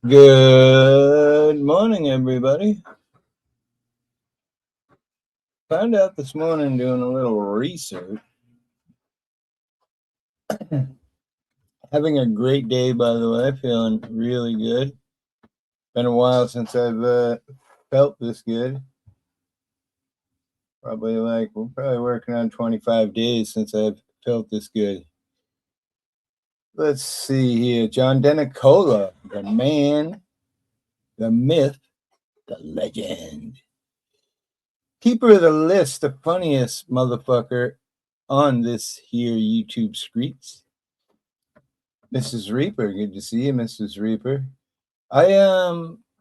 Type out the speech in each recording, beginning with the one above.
Good morning, everybody. Found out this morning doing a little research. Having a great day, by the way. Feeling really good. Been a while since I've felt this good. We're probably working on 25 days since I've felt this good. Let's see here. John Denicola, the man, the myth, the legend. Keeper of the list, the funniest motherfucker on this here YouTube streets. Mrs. Reaper, good to see you, Mrs. Reaper. I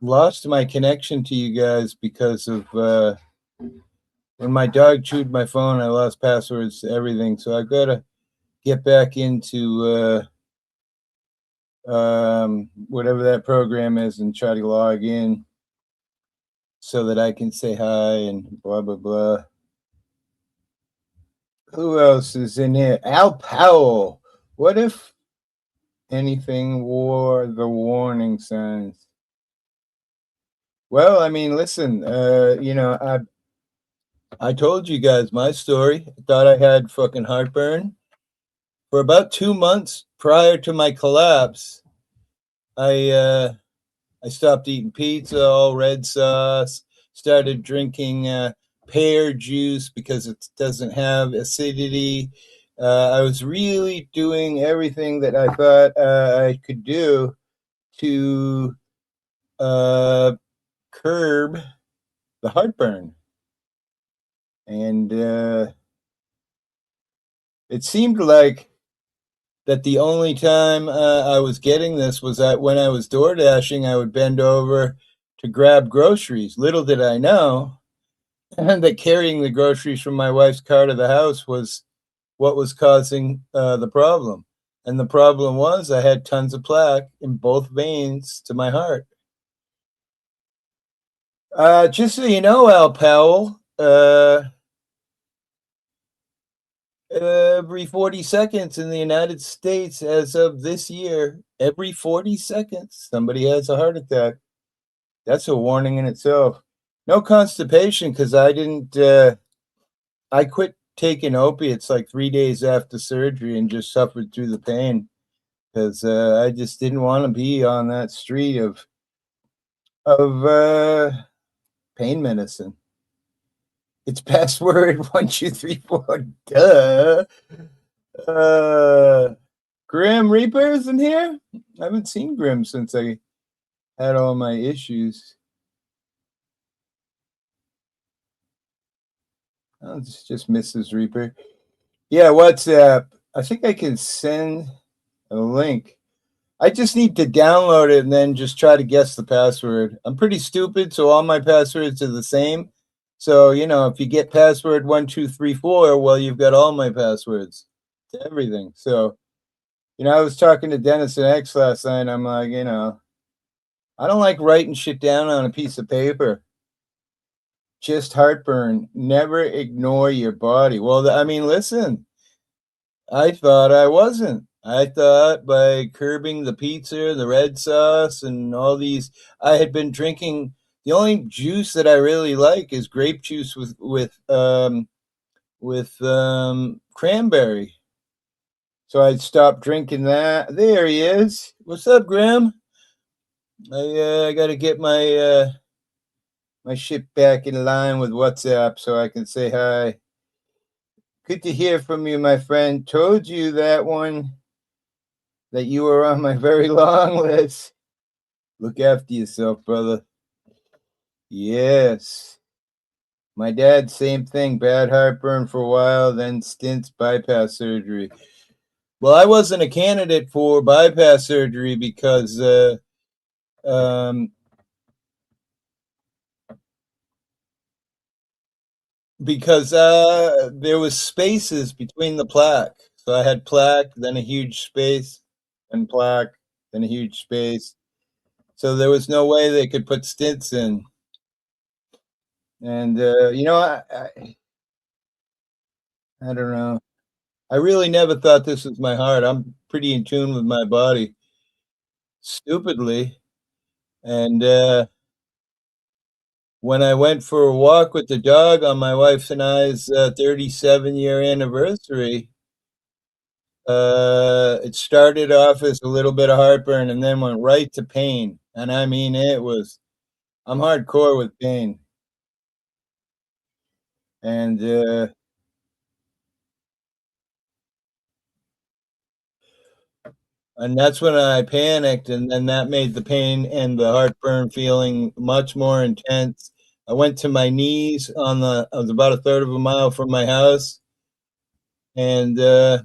lost my connection to you guys because of when my dog chewed my phone. I lost passwords to everything, so I've got to get back into whatever that program is and try to log in so that I can say hi and blah blah blah. Who else is in here? Al Powell. What if anything wore the warning signs? Well, I mean, listen, I told you guys my story. I thought I had fucking heartburn. For about 2 months prior to my collapse, I stopped eating pizza, all red sauce, started drinking pear juice because it doesn't have acidity. I was really doing everything that I thought I could do to curb the heartburn. And it seemed like that the only time I was getting this was that when I was door dashing, I would bend over to grab groceries. Little did I know that carrying the groceries from my wife's car to the house was what was causing the problem. And the problem was I had tons of plaque in both veins to my heart. Just so you know, Al Powell, every 40 seconds in the United States as of this year, every 40 seconds, somebody has a heart attack. That's a warning in itself. No constipation because I quit taking opiates like 3 days after surgery and just suffered through the pain because I just didn't want to be on that street of pain medicine. It's password 1234. Duh. Grim Reaper's in here. I haven't seen Grim since I had all my issues. Oh, it's just Mrs. Reaper. Yeah, WhatsApp. I think I can send a link. I just need to download it and then just try to guess the password. I'm pretty stupid, so all my passwords are the same. So, if you get password 1234, well, you've got all my passwords to everything. So, I was talking to Dennis and X last night. I'm like, I don't like writing shit down on a piece of paper. Just heartburn. Never ignore your body. Well, I mean, listen, I thought I wasn't. I thought by curbing the pizza, the red sauce, and all these, I had been drinking. The only juice that I really like is grape juice with cranberry. So I'd stopped drinking that. There he is. What's up, Graham? I got to get my shit back in line with WhatsApp so I can say hi. Good to hear from you, my friend. Told you that you were on my very long list. Look after yourself, brother. Yes. My dad, same thing. Bad heartburn for a while, then stints bypass surgery. Well, I wasn't a candidate for bypass surgery because there was spaces between the plaque. So I had plaque, then a huge space, and plaque, then a huge space. So there was no way they could put stents in. And I don't know. I really never thought this was my heart. I'm pretty in tune with my body. stupidly. And when I went for a walk with the dog on my wife and I's 37-year anniversary, it started off as a little bit of heartburn and then went right to pain. And I mean, I'm hardcore with pain. And and that's when I panicked, and then that made the pain and the heartburn feeling much more intense. I went to my knees I was about a third of a mile from my house, and I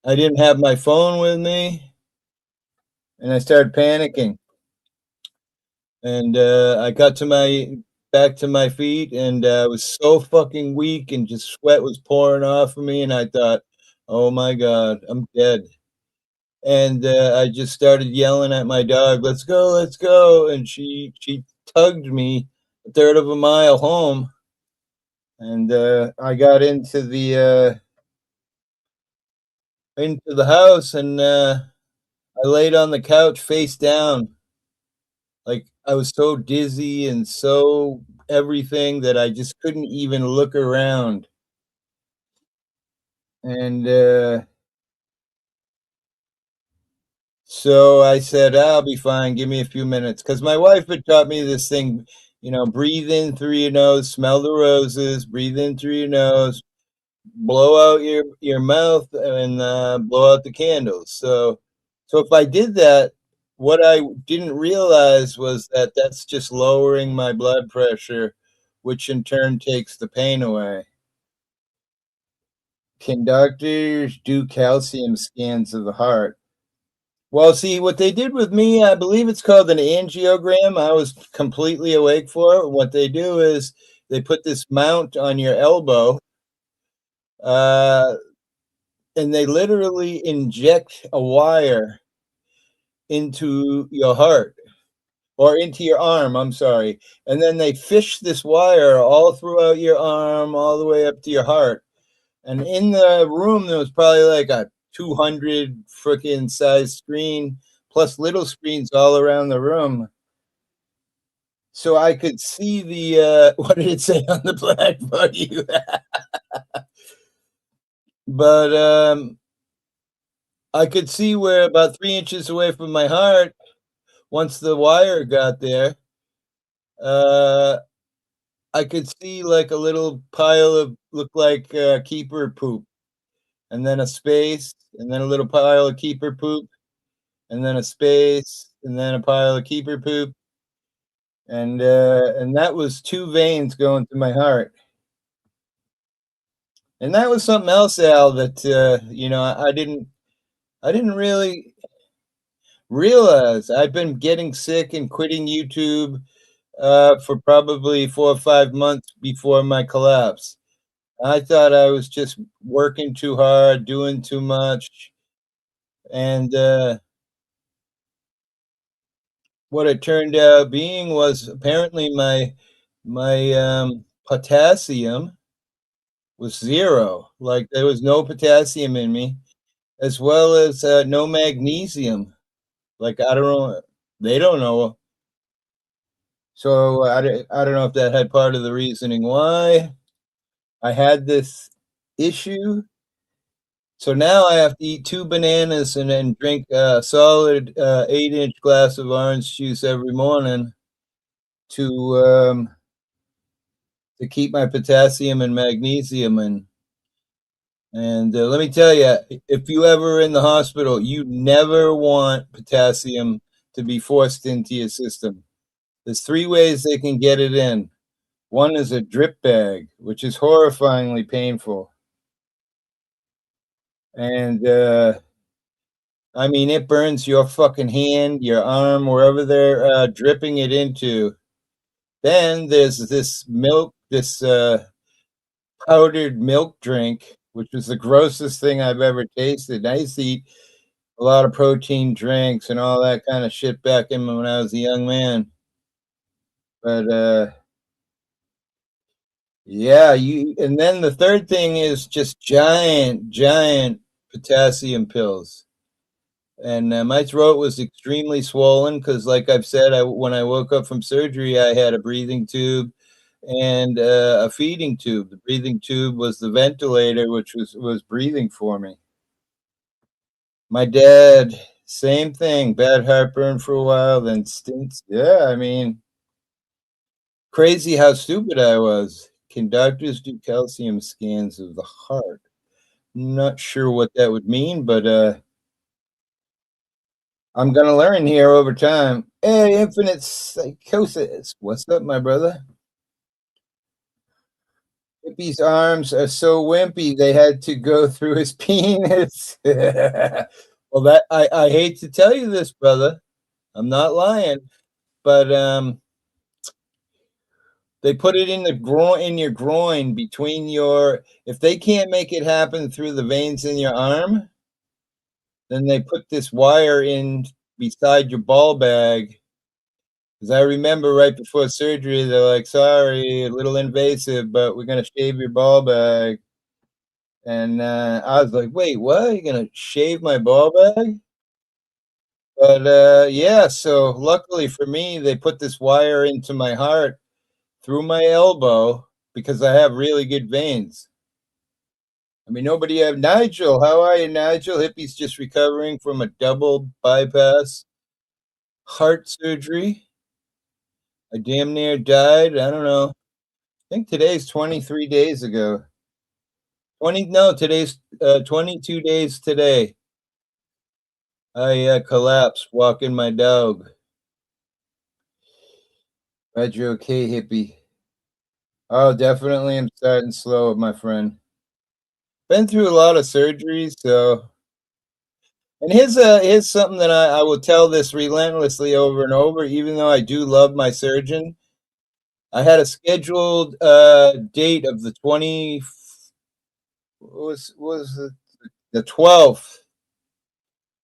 didn't have my phone with me, and I started panicking. And I got to my back to my feet, and I was so fucking weak, and just sweat was pouring off of me, and I thought, "Oh my God, I'm dead." And I just started yelling at my dog, let's go!" And she tugged me a third of a mile home, and I got into the house, and I laid on the couch face down, like I was so dizzy and so everything that I just couldn't even look around. And so I said, "I'll be fine. Give me a few minutes." Because my wife had taught me this thing, breathe in through your nose, smell the roses, breathe in through your nose, blow out your mouth, and blow out the candles. So if I did that, what I didn't realize was that that's just lowering my blood pressure, which in turn takes the pain away. Can doctors do calcium scans of the heart? Well, see, what they did with me, I believe it's called an angiogram. I was completely awake for it. What they do is they put this mount on your elbow, uh, and they literally inject a wire into your heart or into your arm, I'm sorry. And then they fish this wire all throughout your arm, all the way up to your heart. And in the room, there was probably like a 200 freaking size screen, plus little screens all around the room. So I could see what did it say on the black buddy? But I could see where about 3 inches away from my heart, once the wire got there, uh, I could see like a little pile of looked like keeper poop, and then a space, and then a little pile of keeper poop, and then a space, and then a pile of keeper poop, and that was 2 veins going to my heart. And that was something else, Al, that I didn't really realize. I've been getting sick and quitting YouTube for probably 4 or 5 months before my collapse. I thought I was just working too hard, doing too much, and what it turned out being was apparently my potassium was 0, like, there was no potassium in me, as well as, no magnesium, like, I don't know, they don't know, so I don't know if that had part of the reasoning why I had this issue. So now I have to eat 2 bananas and then drink a solid, 8-inch glass of orange juice every morning to, to keep my potassium and magnesium in. And let me tell you, if you ever in the hospital, you never want potassium to be forced into your system. There's 3 ways they can get it in. One is a drip bag, which is horrifyingly painful. And I mean, it burns your fucking hand, your arm, wherever they're dripping it into. Then there's this powdered milk drink, which was the grossest thing I've ever tasted. I used to eat a lot of protein drinks and all that kind of shit back in when I was a young man. But yeah, and then the third thing is just giant, giant potassium pills. and my throat was extremely swollen because, like I've said, when I woke up from surgery, I had a breathing tube and a feeding tube. The breathing tube was the ventilator, which was breathing for me. My dad, same thing, bad heartburn for a while, then stints. Yeah, I mean, crazy how stupid I was. Can doctors do calcium scans of the heart? Not sure what that would mean, but I'm gonna learn here over time. Hey, infinite psychosis. What's up, my brother? Hippie's arms are so wimpy they had to go through his penis. Well, I hate to tell you this, brother. I'm not lying, but they put it in the groin, in your groin, between your. If they can't make it happen through the veins in your arm, then they put this wire in beside your ball bag. Because I remember right before surgery, they're like, "Sorry, a little invasive, but we're gonna shave your ball bag." And I was like, "Wait, what? You're gonna shave my ball bag?" But yeah, so luckily for me, they put this wire into my heart through my elbow because I have really good veins. I mean, nobody have Nigel. How are you, Nigel? Hippie's just recovering from a double bypass heart surgery. I damn near died. I don't know. I think today's 23 days ago. 20, no, today's 22 days today. I collapsed walking my dog. Glad you're okay, hippie. Oh, definitely I'm starting slow, my friend. Been through a lot of surgeries, so and here's something that I will tell this relentlessly over and over, even though I do love my surgeon. I had a scheduled date of the 20 was the 12th,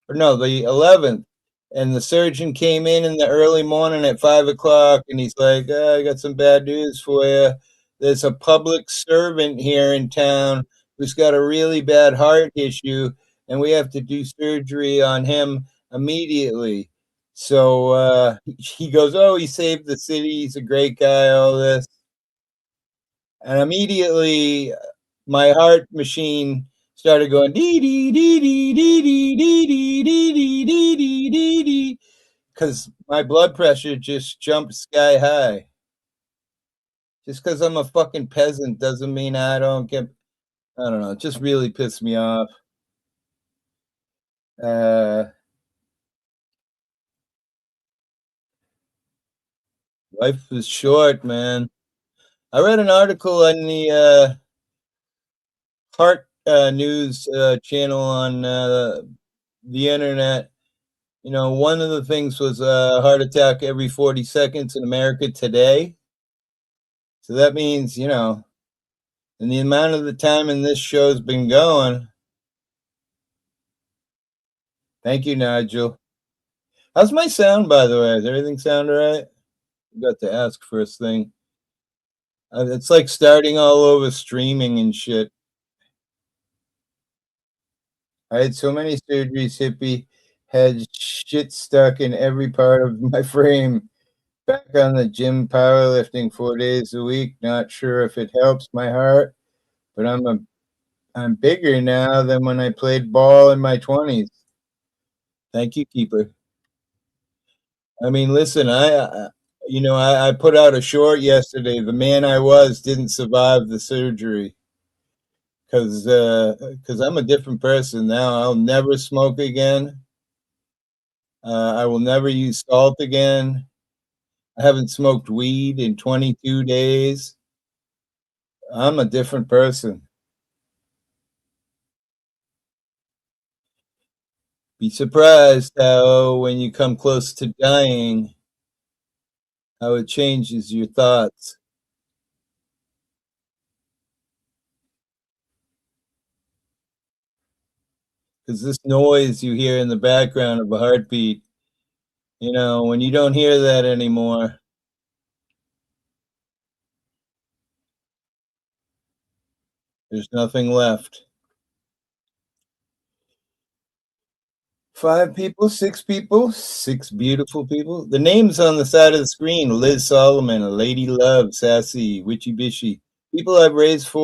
or no, the 11th. And the surgeon came in the early morning at 5 o'clock, and he's like, I got some bad news for you. There's a public servant here in town who's got a really bad heart issue, and we have to do surgery on him immediately. So he goes, oh, he saved the city. He's a great guy, all this. And immediately my heart machine started going dee dee dee dee dee dee dee dee dee dee dee dee dee because my blood pressure just jumped sky high. Just because I'm a fucking peasant doesn't mean I don't get. I don't know. It just really pissed me off. Uh, Life is short, man. I read an article on the heart news channel on the internet. You know, one of the things was a heart attack every 40 seconds in America today. So that means, and the amount of the time in this show's been going. Thank you, Nigel. How's my sound, by the way? Does everything sound all right? Got to ask first thing. It's like starting all over streaming and shit. I had so many surgeries, hippie. Had shit stuck in every part of my frame. Back on the gym powerlifting 4 days a week. Not sure if it helps my heart, but I'm bigger now than when I played ball in my 20s. Thank you, keeper. I mean, listen, I put out a short yesterday. The man I was didn't survive the surgery because I'm a different person now. I'll never smoke again. I will never use salt again. I haven't smoked weed in 22 days. I'm a different person. Be surprised how, when you come close to dying, how it changes your thoughts. Because this noise you hear in the background of a heartbeat, when you don't hear that anymore, there's nothing left. 5 people, 6 people, 6 beautiful people. The names on the side of the screen: Liz Solomon, Lady Love, Sassy, Witchy Bishy. People I've raised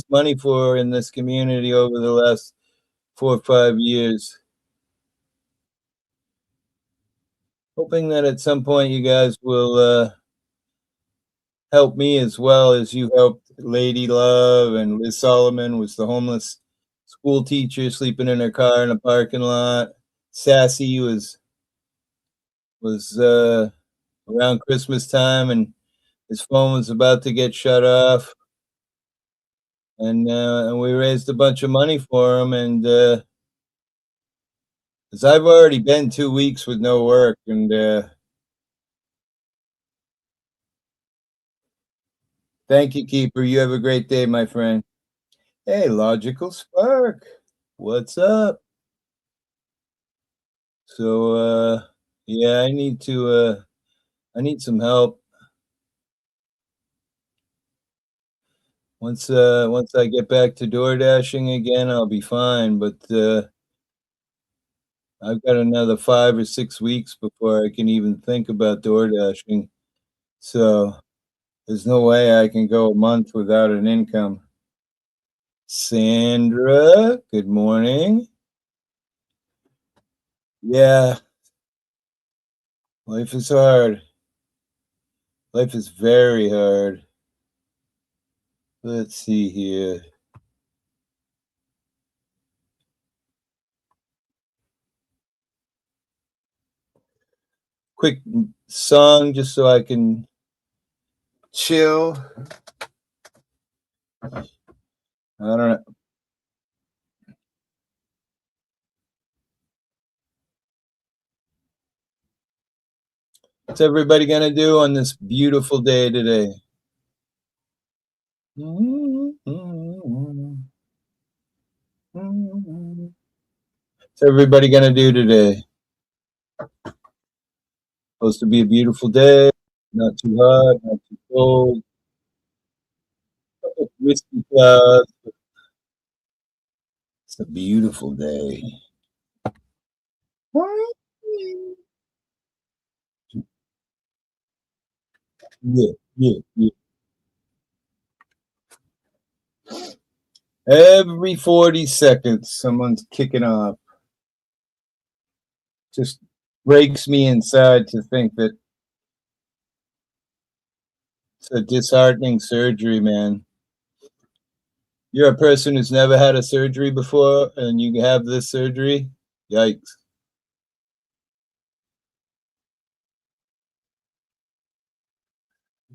money for in this community over the last 4 or 5 years. Hoping that at some point you guys will, help me as well as you helped Lady Love, and Liz Solomon was the homeless school teacher sleeping in her car in a parking lot. Sassy was around Christmas time, and his phone was about to get shut off, and we raised a bunch of money for him, and, 'cause I've already been 2 weeks with no work, and, thank you, Keeper. You have a great day, my friend. Hey, Logical Spark. What's up? So, yeah, I need some help. Once I get back to door dashing again, I'll be fine, but, I've got another 5 or 6 weeks before I can even think about door dashing, so there's no way I can go a month without an income. Sandra, good morning. Yeah, life is hard. Life is very hard. Let's see here. Quick song just so I can chill. I don't know. What's everybody gonna do on this beautiful day today? What's everybody gonna do today? Supposed to be a beautiful day, not too hot, not too cold. Whiskey clouds. It's a beautiful day. Yeah, yeah, yeah. Every 40 seconds, someone's kicking off. Just breaks me inside to think that it's a disheartening surgery, man. You're a person who's never had a surgery before, and you have this surgery? Yikes.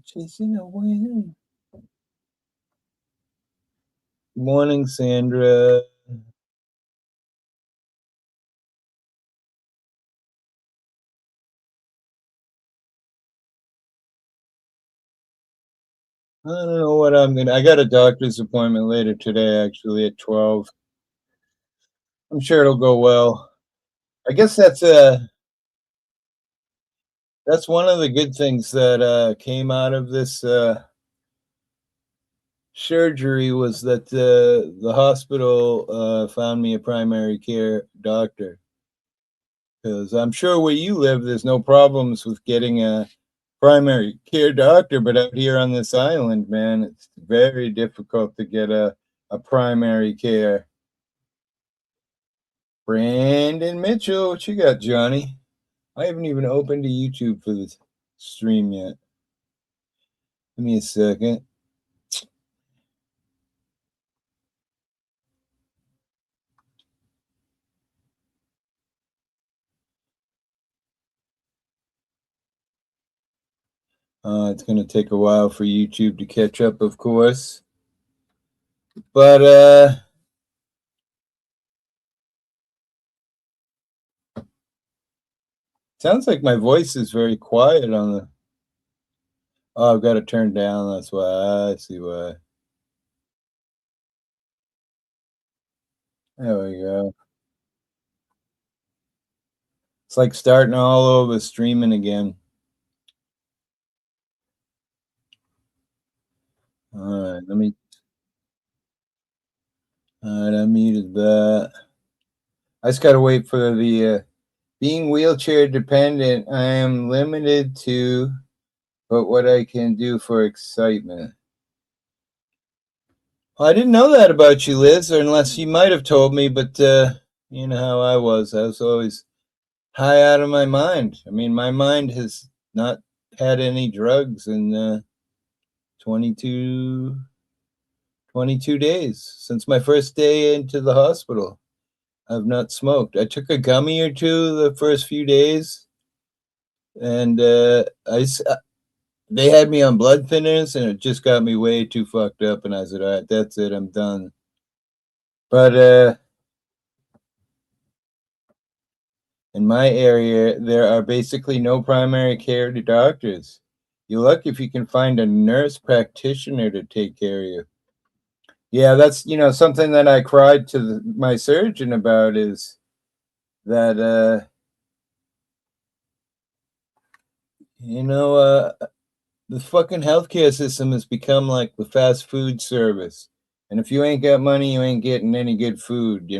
Chasing away. Good morning, Sandra. I don't know what I got a doctor's appointment later today, actually, at 12. I'm sure it'll go well. I guess that's one of the good things that, came out of this, surgery was that, the hospital, found me a primary care doctor. Because I'm sure where you live, there's no problems with getting a primary care doctor, but out here on this island, man, it's very difficult to get a primary care. Brandon Mitchell, what you got, Johnny? I haven't even opened a YouTube for this stream yet. Give me a second. It's going to take a while for YouTube to catch up, of course. But sounds like my voice is very quiet on the. Oh, I've got to turn down. That's why. I see why. There we go. It's like starting all over streaming again. All right, let me. All right, I muted that. I just got to wait for the being wheelchair dependent. I am limited to but what I can do for excitement. Well, I didn't know that about you, Liz, or unless you might have told me, but you know how I was. I was always high out of my mind. I mean, my mind has not had any drugs in 22, 22 days since my first day into the hospital. I've not smoked. I took a gummy or two the first few days, and they had me on blood thinners, and it just got me way too fucked up. And I said, "All right, that's it. I'm done." But in my area, there are basically no primary care doctors. You're lucky if you can find a nurse practitioner to take care of you. Yeah, that's something that I cried to my surgeon about is that you know the fucking healthcare system has become like the fast food service. And if you ain't got money, you ain't getting any good food.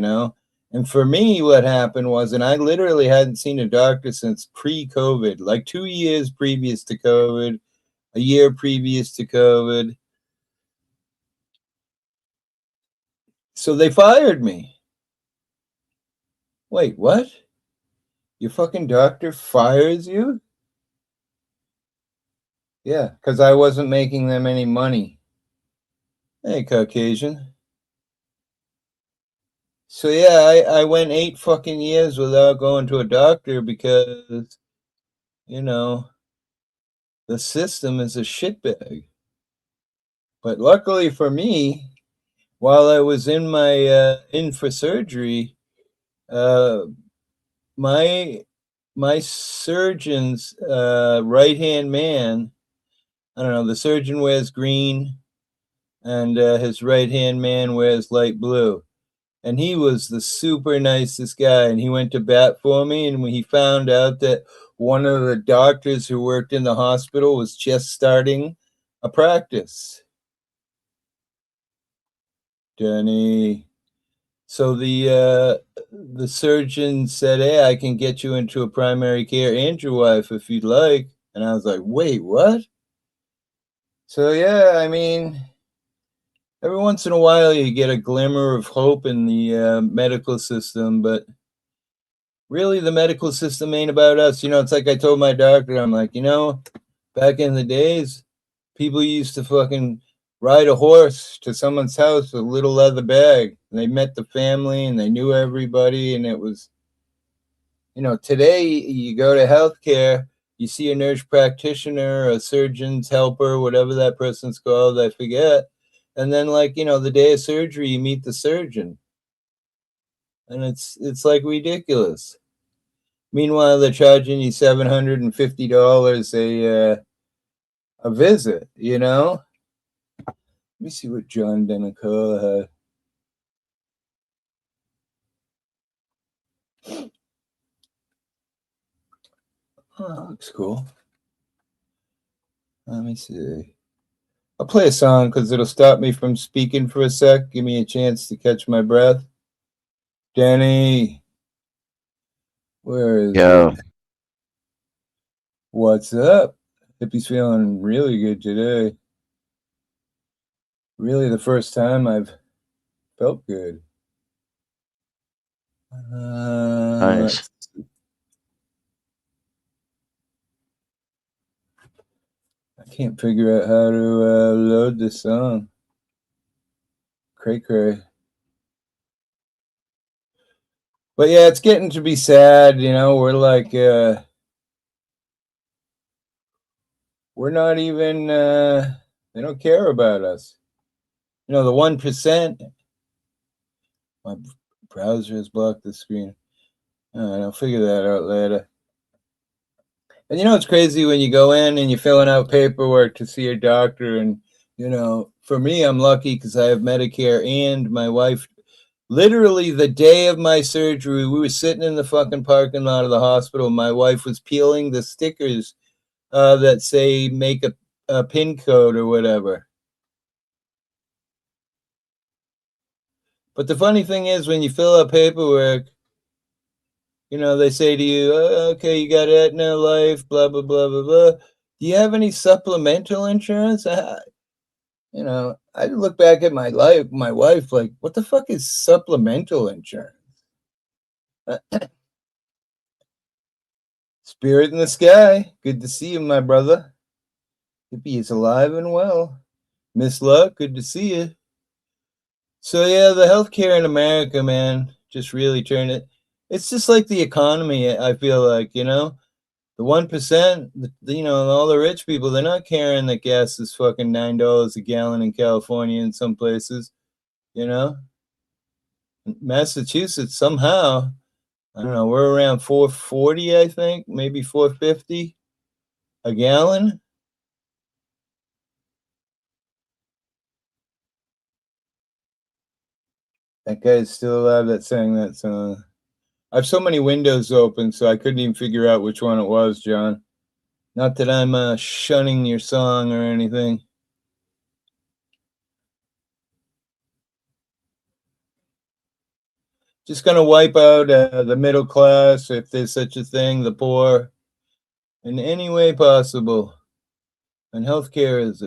And for me, what happened was, and I literally hadn't seen a doctor since pre-COVID, like 2 years previous to COVID, a year previous to COVID. So they fired me. Wait, what? Your fucking doctor fires you? Yeah, because I wasn't making them any money. Hey, Caucasian. So yeah, I went 8 fucking years without going to a doctor because, you know, the system is a shitbag. But luckily for me, while I was in for surgery, uh, my my surgeon's right hand man, I don't know, the surgeon wears green, and his right hand man wears light blue. And he was the super nicest guy, and he went to bat for me. And when he found out that one of the doctors who worked in the hospital was just starting a practice, Danny. So the surgeon said, "Hey, I can get you into a primary care and your wife if you'd like." And I was like, "Wait, what?" So yeah, I mean, every once in a while you get a glimmer of hope in the medical system, but really the medical system ain't about us. It's like I told my doctor, I'm like, back in the days, people used to fucking ride a horse to someone's house with a little leather bag. And they met the family and they knew everybody. And it was, today you go to healthcare, you see a nurse practitioner, a surgeon's helper, whatever that person's called, I forget. And then, like, the day of surgery, you meet the surgeon. And it's like ridiculous. Meanwhile, they're charging you $750 a visit. Let me see what John Denicola had. Oh, that looks cool. Let me see. I'll play a song because it'll stop me from speaking for a sec. Give me a chance to catch my breath. Danny, where is Yo, it? What's up? Hippie's feeling really good today. Really, the first time I've felt good. nice. I can't figure out how to load this song. Cray cray. But yeah, it's getting to be sad. We're like, we're not even. They don't care about us. The 1%. My browser has blocked the screen. All right, I'll figure that out later. And it's crazy when you go in and you're filling out paperwork to see a doctor. And for me, I'm lucky because I have Medicare, and my wife. Literally the day of my surgery, we were sitting in the fucking parking lot of the hospital. My wife was peeling the stickers that say make a PIN code or whatever. But the funny thing is, when you fill out paperwork, You know, they say to you, "Oh, okay, you got Aetna Life, blah, blah, blah, blah, blah. Do you have any supplemental insurance?" You know, I look back at my wife, like, what the fuck is supplemental insurance? Spirit in the sky. Good to see you, my brother. Hippie is alive and well. Miss Luck, good to see you. So yeah, the healthcare in America, man, just really turned it. It's just like the economy. I feel like, you know, the 1%, you know, all the rich people, they're not caring that gas is fucking $9 a gallon in California in some places. You know, Massachusetts somehow, I don't know, we're around 440, I think, maybe 450 a gallon. That guy's still alive that sang that song. I have so many windows open, so I couldn't even figure out which one it was, John. Not that I'm shunning your song or anything. Just gonna wipe out the middle class, if there's such a thing, the poor, in any way possible. And healthcare is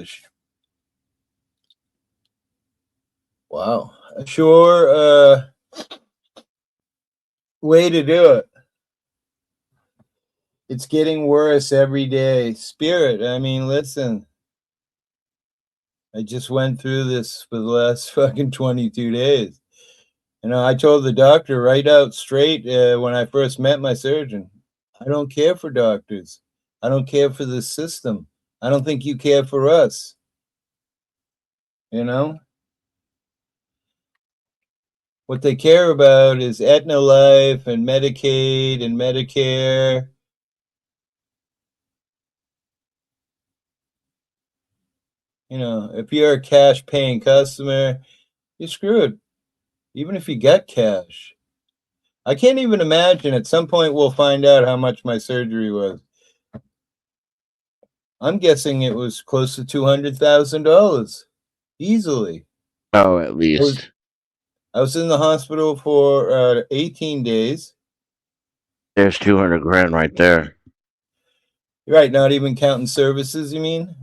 wow, a sure way to do it. It's getting worse every day. Spirit, I mean, listen, I just went through this for the last fucking 22 days. You know, I told the doctor right out straight when I first met my surgeon, I don't care for doctors. I don't care for the system. I don't think you care for us. You know, what they care about is Aetna Life and Medicaid and Medicare. You know, if you're a cash paying customer, you're screwed. Even if you get cash. I can't even imagine. At some point, we'll find out how much my surgery was. I'm guessing it was close to $200,000 easily. Oh, at I was, least. I was in the hospital for 18 days. There's 200 grand right there. Right, not even counting services, you mean?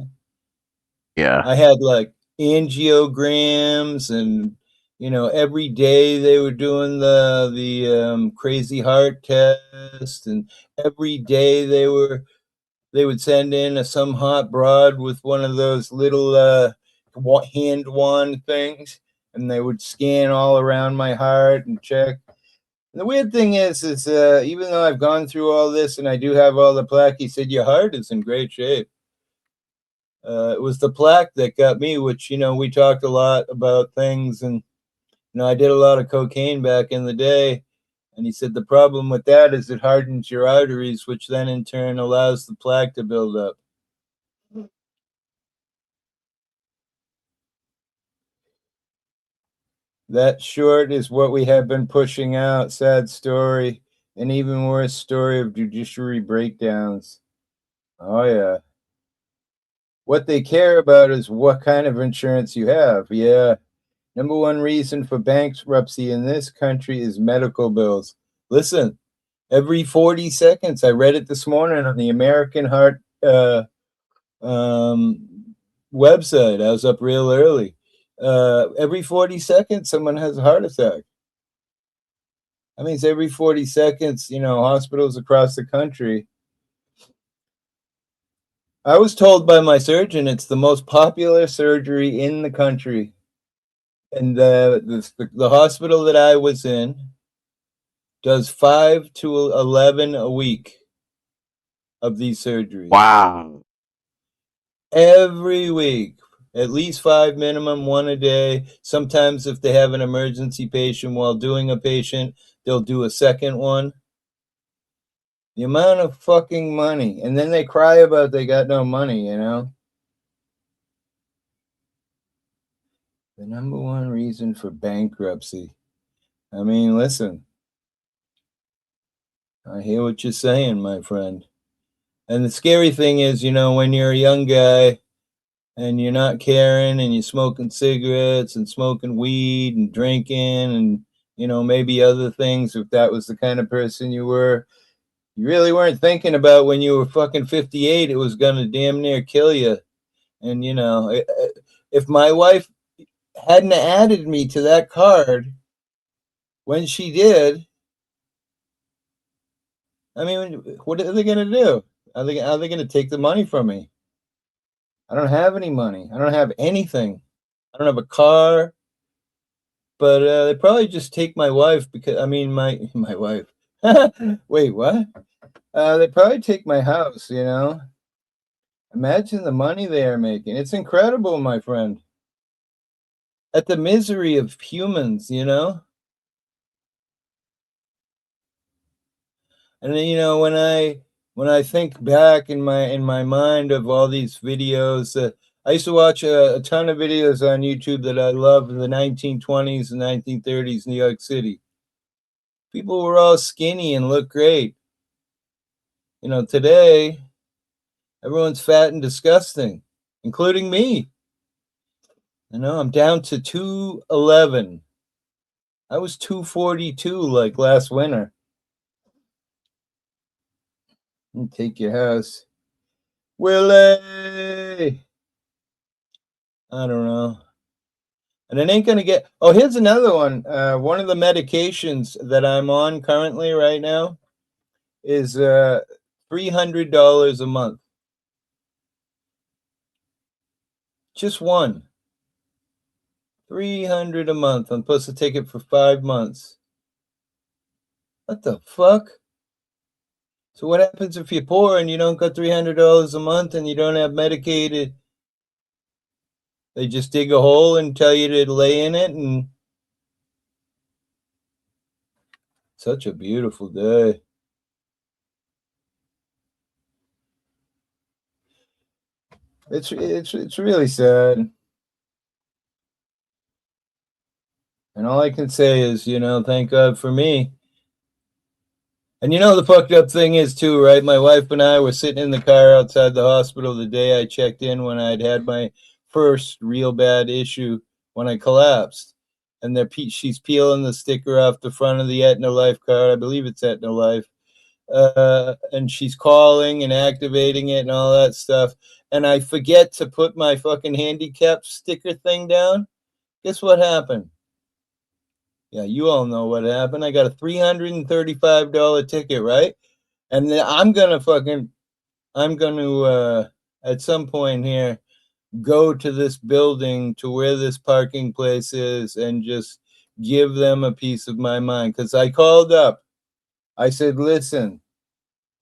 Yeah. I had like angiograms, and you know, every day they were doing the crazy heart test, and every day they would send in some hot broad with one of those little hand wand things, and they would scan all around my heart and check. And the weird thing is even though I've gone through all this and I do have all the plaque, he said your heart is in great shape. It was the plaque that got me, which, you know, we talked a lot about things, and you know, I did a lot of cocaine back in the day. And he said the problem with that is it hardens your arteries, which then in turn allows the plaque to build up. That short is what we have been pushing out. Sad story. An even worse story of judiciary breakdowns. Oh, yeah. What they care about is what kind of insurance you have. Yeah. Number one reason for bankruptcy in this country is medical bills. Listen, every 40 seconds, I read it this morning on the American Heart website. I was up real early. Every 40 seconds, someone has a heart attack. That means every 40 seconds, you know, hospitals across the country. I was told by my surgeon it's the most popular surgery in the country. And the hospital that I was in does 5 to 11 a week of these surgeries. Wow. Every week, at least 5 minimum, 1 a day. Sometimes if they have an emergency patient while doing a patient, they'll do a second one. The amount of fucking money. And then they cry about they got no money, you know? The number one reason for bankruptcy. I mean, listen. I hear what you're saying, my friend. And the scary thing is, you know, when you're a young guy and you're not caring and you're smoking cigarettes and smoking weed and drinking and, maybe other things, if that was the kind of person you were. You really weren't thinking about when you were fucking 58, it was going to damn near kill you. And, if my wife hadn't added me to that card when she did, I mean, what are they going to do? Are they going to take the money from me? I don't have any money. I don't have anything. I don't have a car. But they probably just take my wife because my wife. Wait, what? They probably take my house. Imagine the money they are making. It's incredible, my friend. At the misery of humans. And then, when I think back in my mind of all these videos, I used to watch a ton of videos on YouTube that I love in the 1920s and 1930s New York City. People were all skinny and looked great. Today, everyone's fat and disgusting, including me. I'm down to 211. I was 242 like last winter. Take your house. Willie! I don't know. And it ain't gonna get. Oh, here's another one. One of the medications that I'm on currently right now is $300 a month. Just one. 300 a month. I'm supposed to take it for 5 months. What the fuck? So what happens if you're poor and you don't got $300 a month and you don't have medicated? They just dig a hole and tell you to lay in it, and such a beautiful day. It's really sad. And all I can say is, thank God for me. And the fucked up thing is too, right? My wife and I were sitting in the car outside the hospital the day I checked in when I'd had my first real bad issue when I collapsed. And she's peeling the sticker off the front of the Aetna Life card. I believe it's Aetna Life. And she's calling and activating it and all that stuff. And I forget to put my fucking handicap sticker thing down. Guess what happened? Yeah, you all know what happened. I got a $335 ticket, right? And then I'm gonna at some point here go to this building to where this parking place is and just give them a piece of my mind. Because I called up. I said, listen,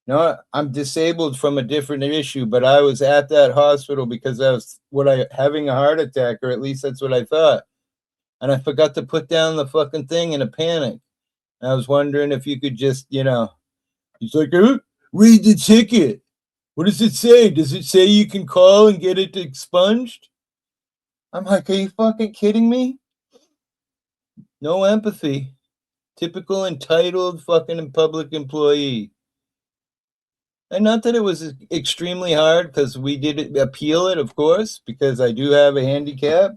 no, I'm disabled from a different issue, but I was at that hospital because I was having a heart attack, or at least that's what I thought. And I forgot to put down the fucking thing in a panic. And I was wondering if you could just, he's like, read the ticket. What does it say? Does it say you can call and get it expunged? I'm like, are you fucking kidding me? No empathy. Typical entitled fucking public employee. And not that it was extremely hard, because we did appeal it, of course, because I do have a handicap.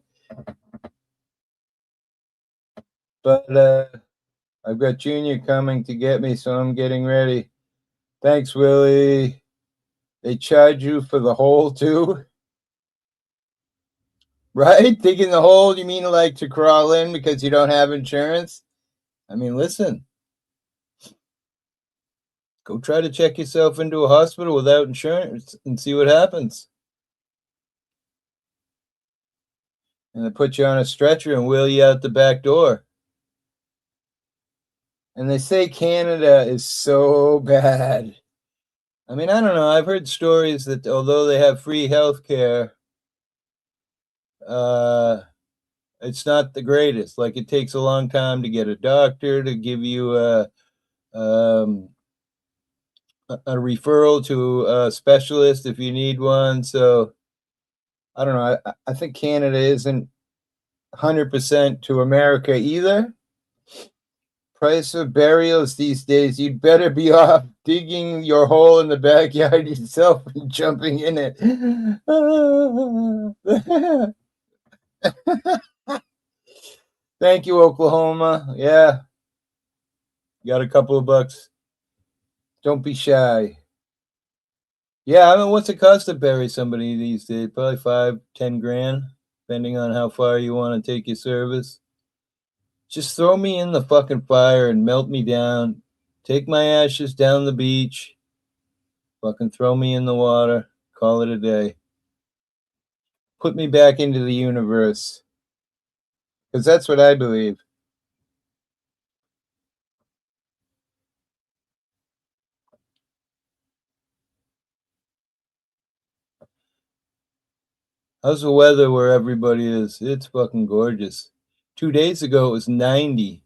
But I've got Junior coming to get me, so I'm getting ready. Thanks, Willie. They charge you for the hole too? Right? Digging the hole, you mean like to crawl in because you don't have insurance? I mean, listen. Go try to check yourself into a hospital without insurance and see what happens. And they put you on a stretcher and wheel you out the back door. And they say Canada is so bad. I mean, I don't know. I've heard stories that although they have free health care, it's not the greatest. Like, it takes a long time to get a doctor to give you a referral to a specialist if you need one. So I don't know. I think Canada isn't 100% to America either. Price of burials these days, you'd better be off digging your hole in the backyard yourself and jumping in it. Thank you, Oklahoma. Yeah, You got a couple of bucks? Don't be shy. Yeah, I mean, what's it cost to bury somebody these days? Probably 5, 10 grand, depending on how far you want to take your service. Just throw me in the fucking fire and melt me down. Take my ashes down the beach. Fucking throw me in the water. Call it a day. Put me back into the universe. Because that's what I believe. How's the weather where everybody is? It's fucking gorgeous. 2 days ago, it was 90.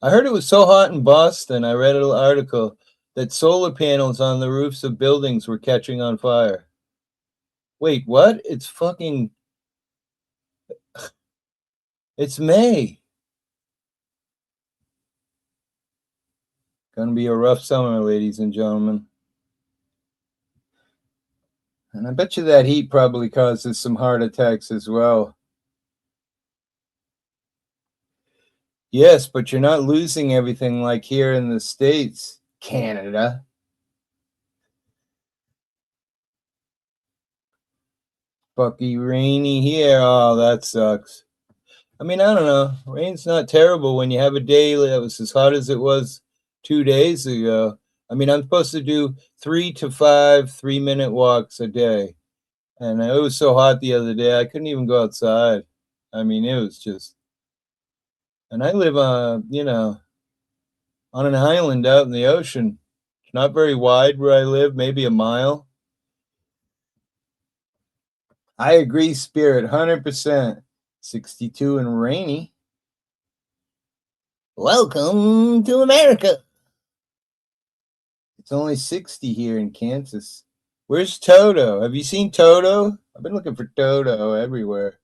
I heard it was so hot in Boston. I read an article that solar panels on the roofs of buildings were catching on fire. Wait, what? It's fucking. It's May. Gonna be a rough summer, ladies and gentlemen. And I bet you that heat probably causes some heart attacks as well. Yes, but you're not losing everything like here in the States, Canada. Fucky rainy here. Oh, that sucks. I mean, I don't know. Rain's not terrible when you have a day that was as hot as it was 2 days ago. I mean, I'm supposed to do 3 to 5 3-minute walks a day. And it was so hot the other day, I couldn't even go outside. I mean, it was just. And I live, on an island out in the ocean. It's not very wide where I live, maybe a mile. I agree, Spirit, 100%. 62 and rainy. Welcome to America. It's only 60 here in Kansas. Where's Toto? Have you seen Toto? I've been looking for Toto everywhere.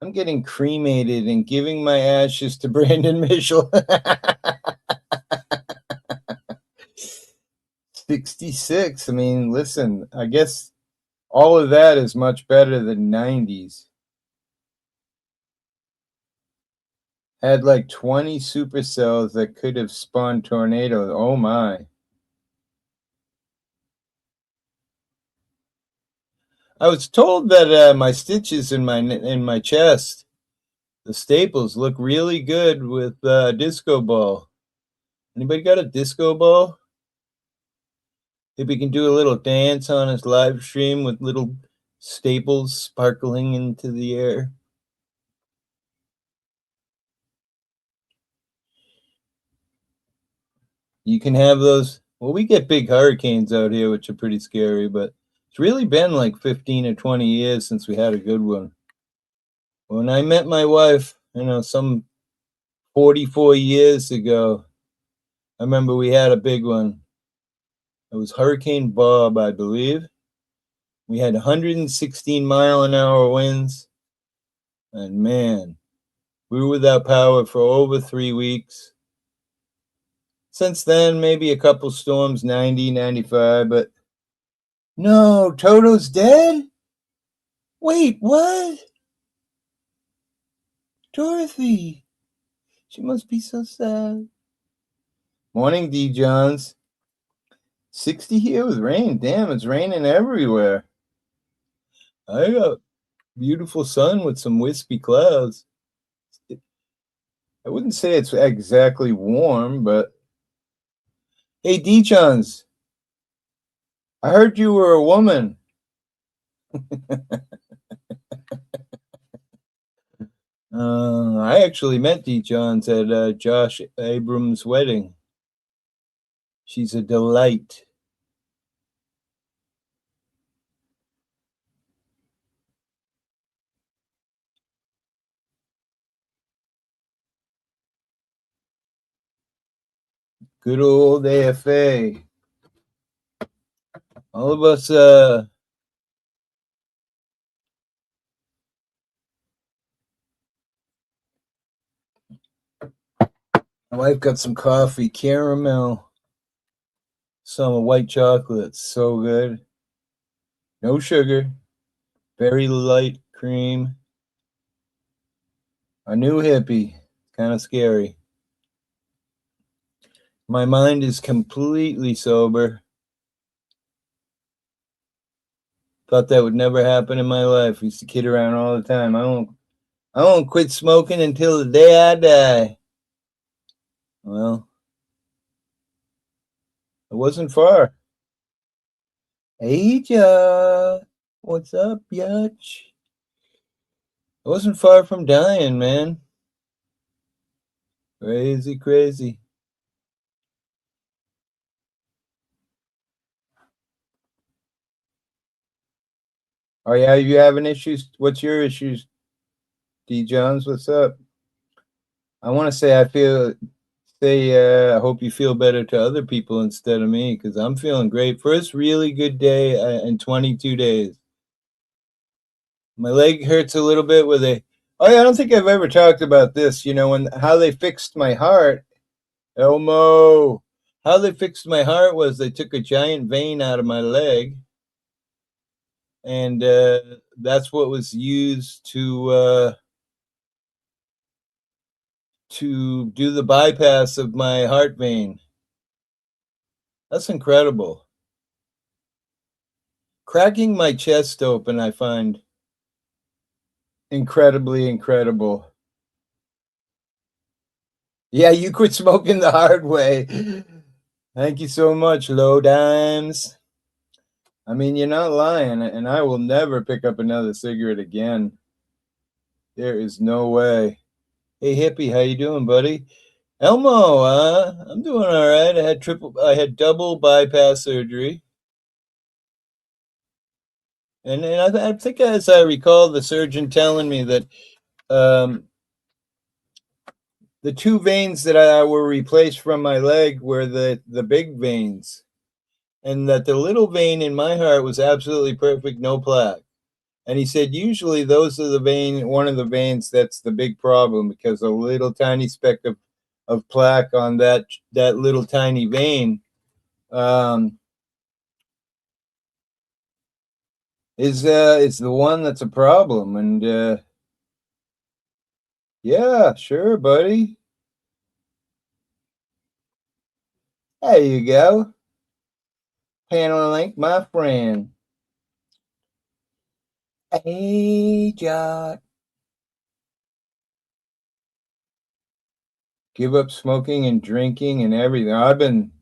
I'm getting cremated and giving my ashes to Brandon Mitchell. 66. I mean, listen, I guess all of that is much better than 90s. Had like 20 supercells that could have spawned tornadoes. Oh my. I was told that my stitches in my chest, the staples, look really good with disco ball. Anybody got a disco ball? Maybe we can do a little dance on his live stream with little staples sparkling into the air. You can have those. Well, we get big hurricanes out here, which are pretty scary, but it's really been like 15 or 20 years since we had a good one. When I met my wife, some 44 years ago, I remember we had a big one. It was Hurricane Bob, I believe. We had 116-mile-an-hour winds. And man, we were without power for over 3 weeks. Since then, maybe a couple storms, 90, 95, but no, Toto's dead? Wait, what? Dorothy. She must be so sad. Morning, D. Johns. 60 here with rain. Damn, it's raining everywhere. I got beautiful sun with some wispy clouds. I wouldn't say it's exactly warm, but hey, D. Johns. I heard you were a woman. I actually met D. Johns at Josh Abrams' wedding. She's a delight. Good old AFA. All of us, my wife got some coffee, caramel, some white chocolate. It's so good. No sugar, very light cream. A new hippie. kind of scary. My mind is completely sober. Thought that would never happen in my life. I used to kid around all the time. I won't quit smoking until the day I die. Well, it wasn't far. Hey, Joe. What's up, Yutch? I wasn't far from dying, man. Crazy, crazy. Are you having issues? What's your issues, D. Jones? What's up? I want to say I hope you feel better to other people instead of me, because I'm feeling great. First really good day in 22 days. My leg hurts a little bit with a. Oh yeah, I don't think I've ever talked about this. You know, how they fixed my heart. Elmo, how they fixed my heart was they took a giant vein out of my leg, and that's what was used to do the bypass of my heart vein. That's incredible. Cracking my chest open, I find incredibly incredible. Yeah, you quit smoking the hard way. Thank you so much, Low Dimes. I mean, you're not lying, and I will never pick up another cigarette again. There is no way. Hey, hippie, how you doing, buddy? Elmo, I'm doing all right. I had double bypass surgery. And I think, as I recall, the surgeon telling me that the two veins that were replaced from my leg were the big veins, and that the little vein in my heart was absolutely perfect, no plaque. And he said usually those are one of the veins that's the big problem, because a little tiny speck of plaque on that little tiny vein is the one that's a problem. And yeah, sure, buddy. There you go. Panel link, my friend. Hey, Jock. Give up smoking and drinking and everything. I've been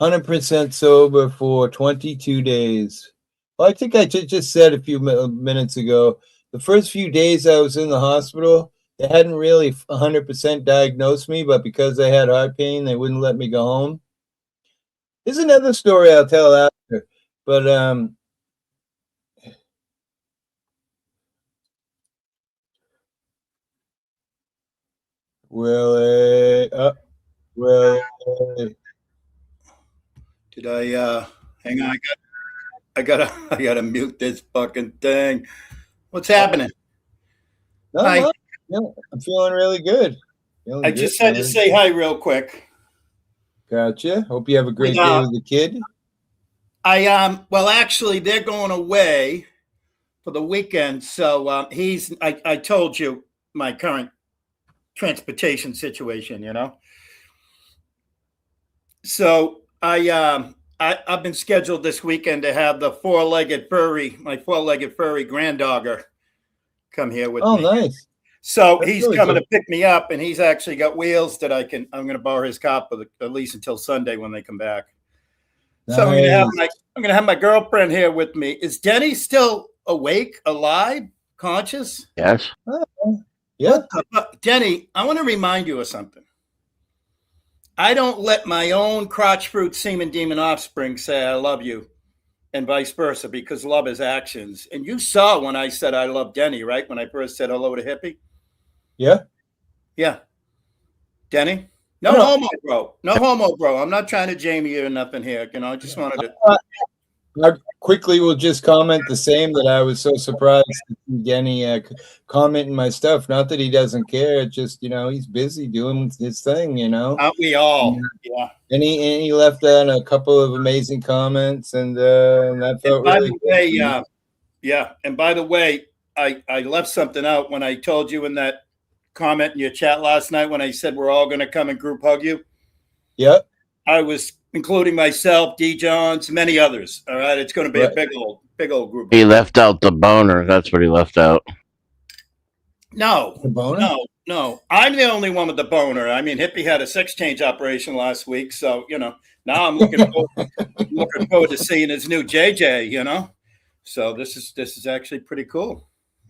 100% sober for 22 days. Well, I think I just said a few minutes ago, the first few days I was in the hospital, they hadn't really 100% diagnosed me, but because I had heart pain, they wouldn't let me go home. There's another story I'll tell after, but Willie, Willie. Did I hang on? I gotta mute this fucking thing. What's happening? Not Hi. much. Yeah, I'm feeling really good. I just had to say hi real quick. Gotcha. Hope you have a great day with the kid. Well, actually, they're going away for the weekend, so I told you my current transportation situation, you know. So I've been scheduled this weekend to have my four-legged furry granddogger come here with me. Oh, nice. So that's he's really coming to pick me up, and he's actually got wheels that I'm going to borrow his car for at least until Sunday when they come back. Nice. So I'm going to have my girlfriend here with me. Is Denny still awake, alive, conscious? Yes. Yeah. Denny, I want to remind you of something. I don't let my own crotch fruit semen demon offspring say I love you, and vice versa, because love is actions. And you saw when I said I love Denny, right? When I first said hello to Hippie. Yeah. Yeah. Denny? No homo, bro. No homo, bro. I'm not trying to Jamie you or nothing here. You know, I just wanted to. I quickly will just comment the same, that I was so surprised to see Denny commenting my stuff. Not that he doesn't care. It's just, you know, he's busy doing his thing, you know. Aren't we all? Yeah. And he left out a couple of amazing comments, and that felt really good. Yeah. And by the way, I left something out when I told you in that comment in your chat last night when I said we're all going to come and group hug you. Yep. I was including myself, D. Johns, many others. All right, it's going to be Right. a big old group. He left out the boner. That's what he left out. No, The boner? no. I'm the only one with the boner. I mean, Hippie had a sex change operation last week, so now I'm looking forward to seeing his new JJ. So this is actually pretty cool.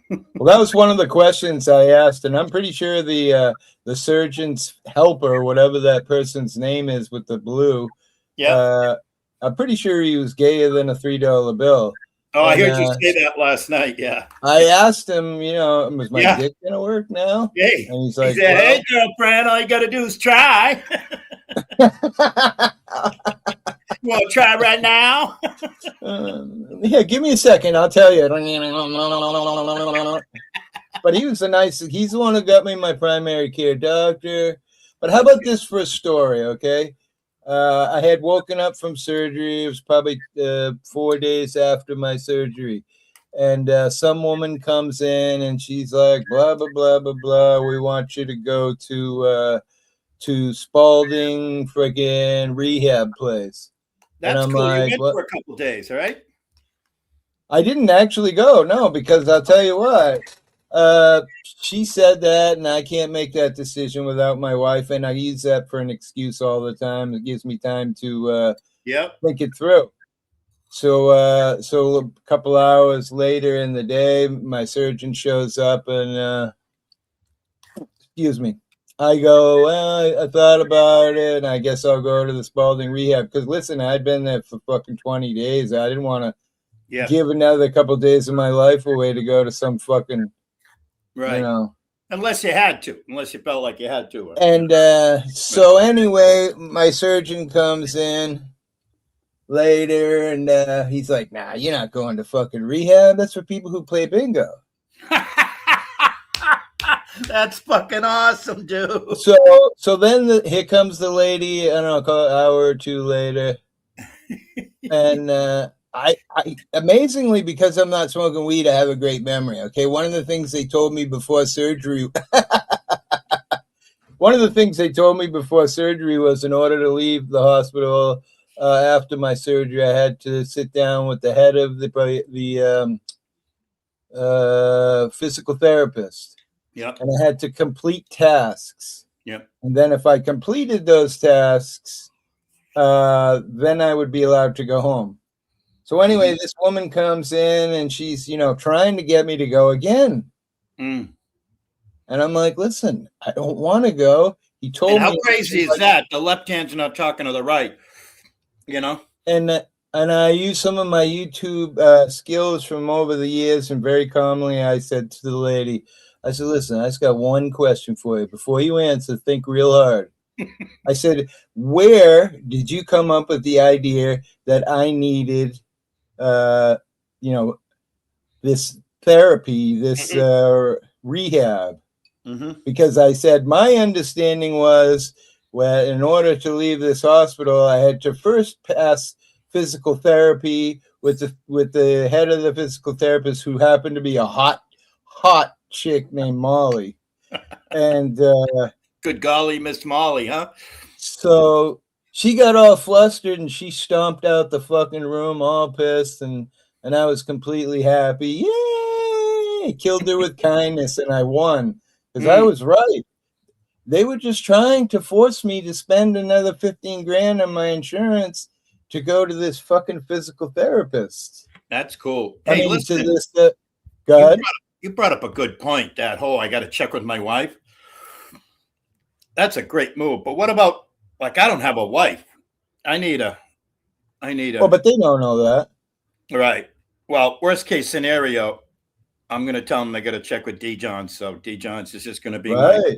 Well, that was one of the questions I asked, and I'm pretty sure the surgeon's helper, whatever that person's name is with the blue, I'm pretty sure he was gayer than a $3 bill. Oh, I heard you say that last night. Yeah. I asked him, was my dick gonna work now? Hey, and he's like, "Hey, girlfriend, all you got to do is try. You want to try right now?" Yeah, give me a second. I'll tell you. But he was he's the one who got me my primary care doctor. But how about this for a story, okay? I had woken up from surgery. It was probably 4 days after my surgery. And some woman comes in and she's like, blah, blah, blah, blah, blah. We want you to go to Spalding friggin' rehab place. That's and I'm cool. like, You went for a couple of days, all right? I didn't actually go, no, because I'll tell you what. She said that, and I can't make that decision without my wife, and I use that for an excuse all the time. It gives me time to think it through. So a couple hours later in the day, my surgeon shows up, and excuse me. I go, well, I thought about it, and I guess I'll go to the Spalding rehab. Because listen, I'd been there for fucking 20 days. I didn't want to give another couple of days of my life away to go to some fucking, Unless you had to, unless you felt like you had to. And so anyway, my surgeon comes in later, and he's like, nah, you're not going to fucking rehab. That's for people who play bingo. That's fucking awesome, dude. So then here comes the lady, I don't know, call it an hour or two later. And I amazingly, because I'm not smoking weed, I have a great memory. Okay. One of the things they told me before surgery was in order to leave the hospital after my surgery, I had to sit down with the head of the physical therapist. Yep. And I had to complete tasks. Yep. And then if I completed those tasks, then I would be allowed to go home. So anyway, this woman comes in and she's, trying to get me to go again. And I'm like, listen, I don't want to go. He told me. How crazy is that? The left hand's not talking to the right, And I used some of my YouTube skills from over the years, and very calmly I said to the lady, I said, listen, I just got one question for you. Before you answer, think real hard. I said, where did you come up with the idea that I needed, this therapy, this rehab? Because I said, my understanding was, well, in order to leave this hospital, I had to first pass physical therapy with the head of the physical therapist, who happened to be a hot chick named Molly. And good golly, Miss Molly, huh? So she got all flustered and she stomped out the fucking room all pissed, and I was completely happy. Yay! Killed her with kindness, and I won because I was right. They were just trying to force me to spend another 15 grand on my insurance to go to this fucking physical therapist. That's cool. I Hey, mean, listen, to this, go ahead. You brought up a good point. That whole, I got to check with my wife. That's a great move. But what about, I don't have a wife. I need a. Well, but they don't know that. Right. Well, worst case scenario, I'm going to tell them they got to check with D. Johns. So D. Johns is just going to be right.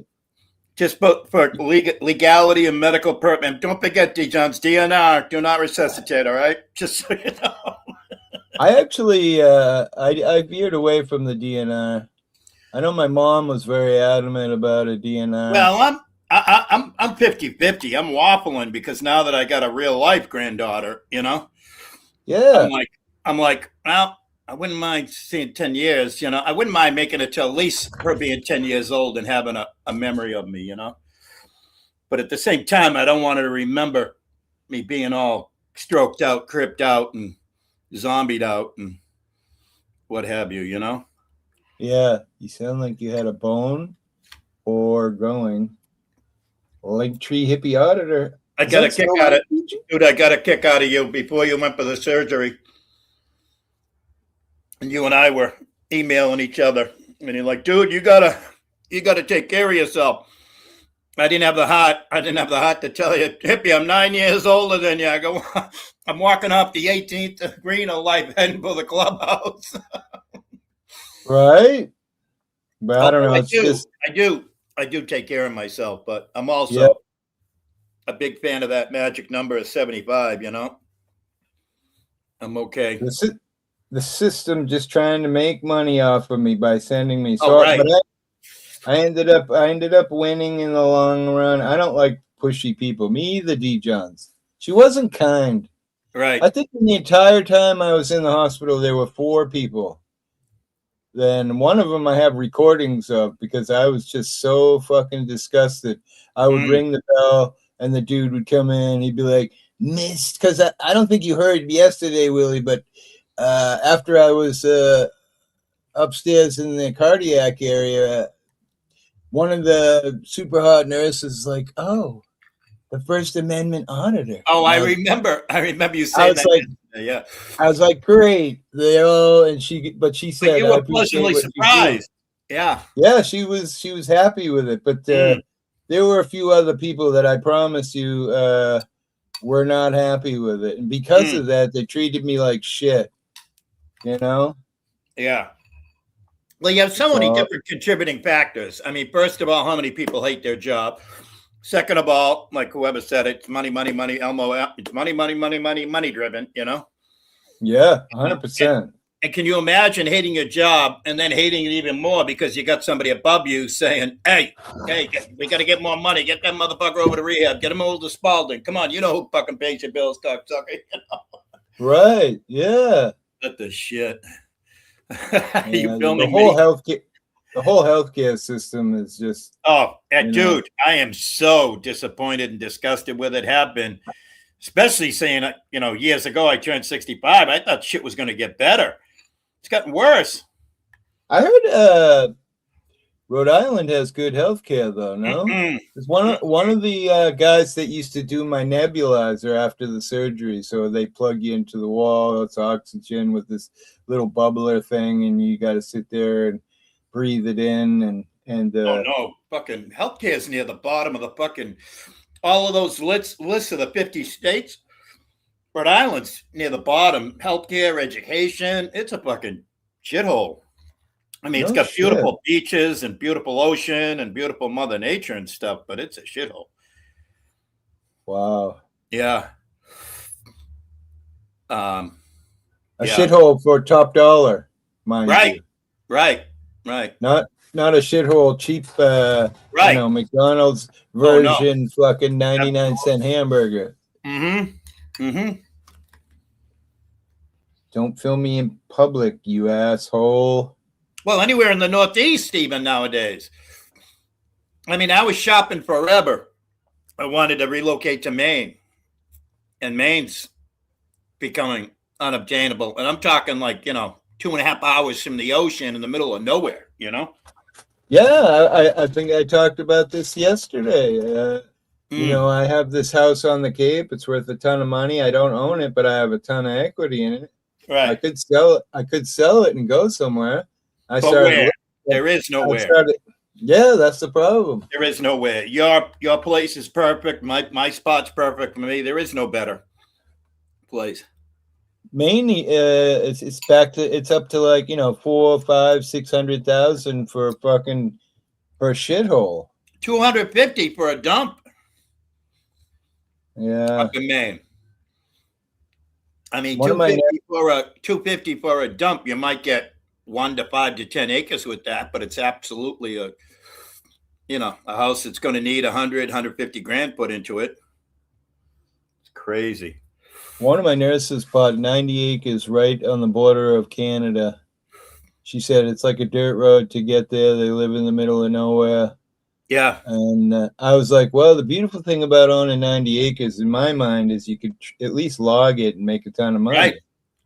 Just for legality and medical purpose. And don't forget, D. Johns, DNR, do not resuscitate, all right? Just so you know. I actually, I veered away from the DNR. I know my mom was very adamant about a DNR. Well, I'm 50-50. I'm waffling because now that I got a real life granddaughter, Yeah. I'm like, well, I wouldn't mind seeing 10 years, you know. I wouldn't mind making it to at least her being 10 years old and having a memory of me, you know. But at the same time, I don't want her to remember me being all stroked out, cripped out, and zombied out, and what have you, you know. Yeah, you sound like you had a bone or going. Linktree hippie auditor. I got a kick out of dude. I got a kick out of you before you went for the surgery, and you and I were emailing each other, and you're like, "Dude, you gotta take care of yourself." I didn't have the heart. I didn't have the heart to tell you, hippie, I'm 9 years older than you. I go, I'm walking off the 18th green of life, heading for the clubhouse. Right, but I don't know. I do take care of myself, but I'm also a big fan of that magic number of 75. You know, I'm okay. The system just trying to make money off of me by sending me. So, right. But I ended up winning in the long run. I don't like pushy people. Me either, D. Johns. She wasn't kind. Right. I think in the entire time I was in the hospital, there were 4 people. Then one of them I have recordings of because I was just so fucking disgusted. I would ring the bell and the dude would come in. He'd be like, "Missed," because I don't think you heard yesterday, Willie, but after I was upstairs in the cardiac area, one of the super hot nurses is like, "Oh, the First Amendment auditor." Oh, I remember you saying that. Like, yeah. I was like, "Great." They all, and she said, but you were pleasantly surprised. Yeah. Yeah, she was happy with it. But there were a few other people that I promise you were not happy with it. And because of that, they treated me like shit. You know? Yeah. Well, you have so many different contributing factors. I mean, first of all, how many people hate their job? Second of all, like whoever said it, it's money, money, money, Elmo, it's money, money, money, money, money driven, you know? Yeah, 100%. And can you imagine hating your job and then hating it even more because you got somebody above you saying, hey, we got to get more money. Get that motherfucker over to rehab. Get him over to Spalding. Come on, you know who fucking pays your bills, cocksucker. You know? Right, yeah. What the shit? You filming the whole healthcare system is just... dude, I am so disappointed and disgusted with it. Have been. Especially saying, years ago I turned 65. I thought shit was going to get better. It's gotten worse. I heard Rhode Island has good health care, though, no? It's one of the guys that used to do my nebulizer after the surgery. So they plug you into the wall. It's oxygen with this little bubbler thing, and you got to sit there and breathe it in. And oh, no. Fucking healthcare is near the bottom of the fucking... all of those lists of the 50 states, Rhode Island's near the bottom. Healthcare, education, it's a fucking shithole. I mean, it's got beautiful beaches and beautiful ocean and beautiful Mother Nature and stuff, but it's a shithole. Wow. Yeah. A shithole for top dollar, mind you. Right. Not a shithole cheap, McDonald's version fucking 99-cent hamburger. Don't film me in public, you asshole. Well, anywhere in the Northeast even nowadays. I mean, I was shopping forever. I wanted to relocate to Maine. And Maine's becoming unobtainable. And I'm talking 2.5 hours from the ocean in the middle of nowhere, you know? Yeah, I think I talked about this yesterday. I have this house on the Cape. It's worth a ton of money. I don't own it, but I have a ton of equity in it. Right. I could sell it and go somewhere. There is nowhere. Yeah, that's the problem. There is nowhere. Your place is perfect. My spot's perfect for me. There is no better place. Mainly, it's up to 400,000, 500,000, 600,000 for a shithole. 250 for a dump. Yeah. Fucking Maine. I mean, 250 for a dump. You might get 1 to 5 to 10 acres with that, but it's absolutely a house that's going to need 100, 150 grand put into it. It's crazy. One of my nurses bought 90 acres right on the border of Canada. She said it's like a dirt road to get there. They live in the middle of nowhere. Yeah. And I was like, well, the beautiful thing about owning 90 acres in my mind is you could at least log it and make a ton of money. Right.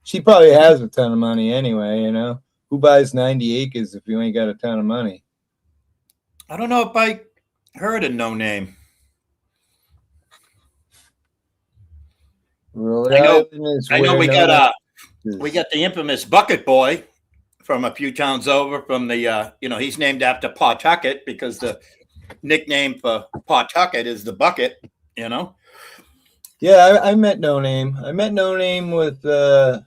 She probably has a ton of money anyway, you know. Who buys 90 acres if you ain't got a ton of money? I don't know if I heard of No Name. Rhode I know we got the infamous Bucket Boy from a few towns over from the he's named after Pawtucket because the nickname for Pawtucket is the Bucket, you know. Yeah, I met No Name. I met No Name with the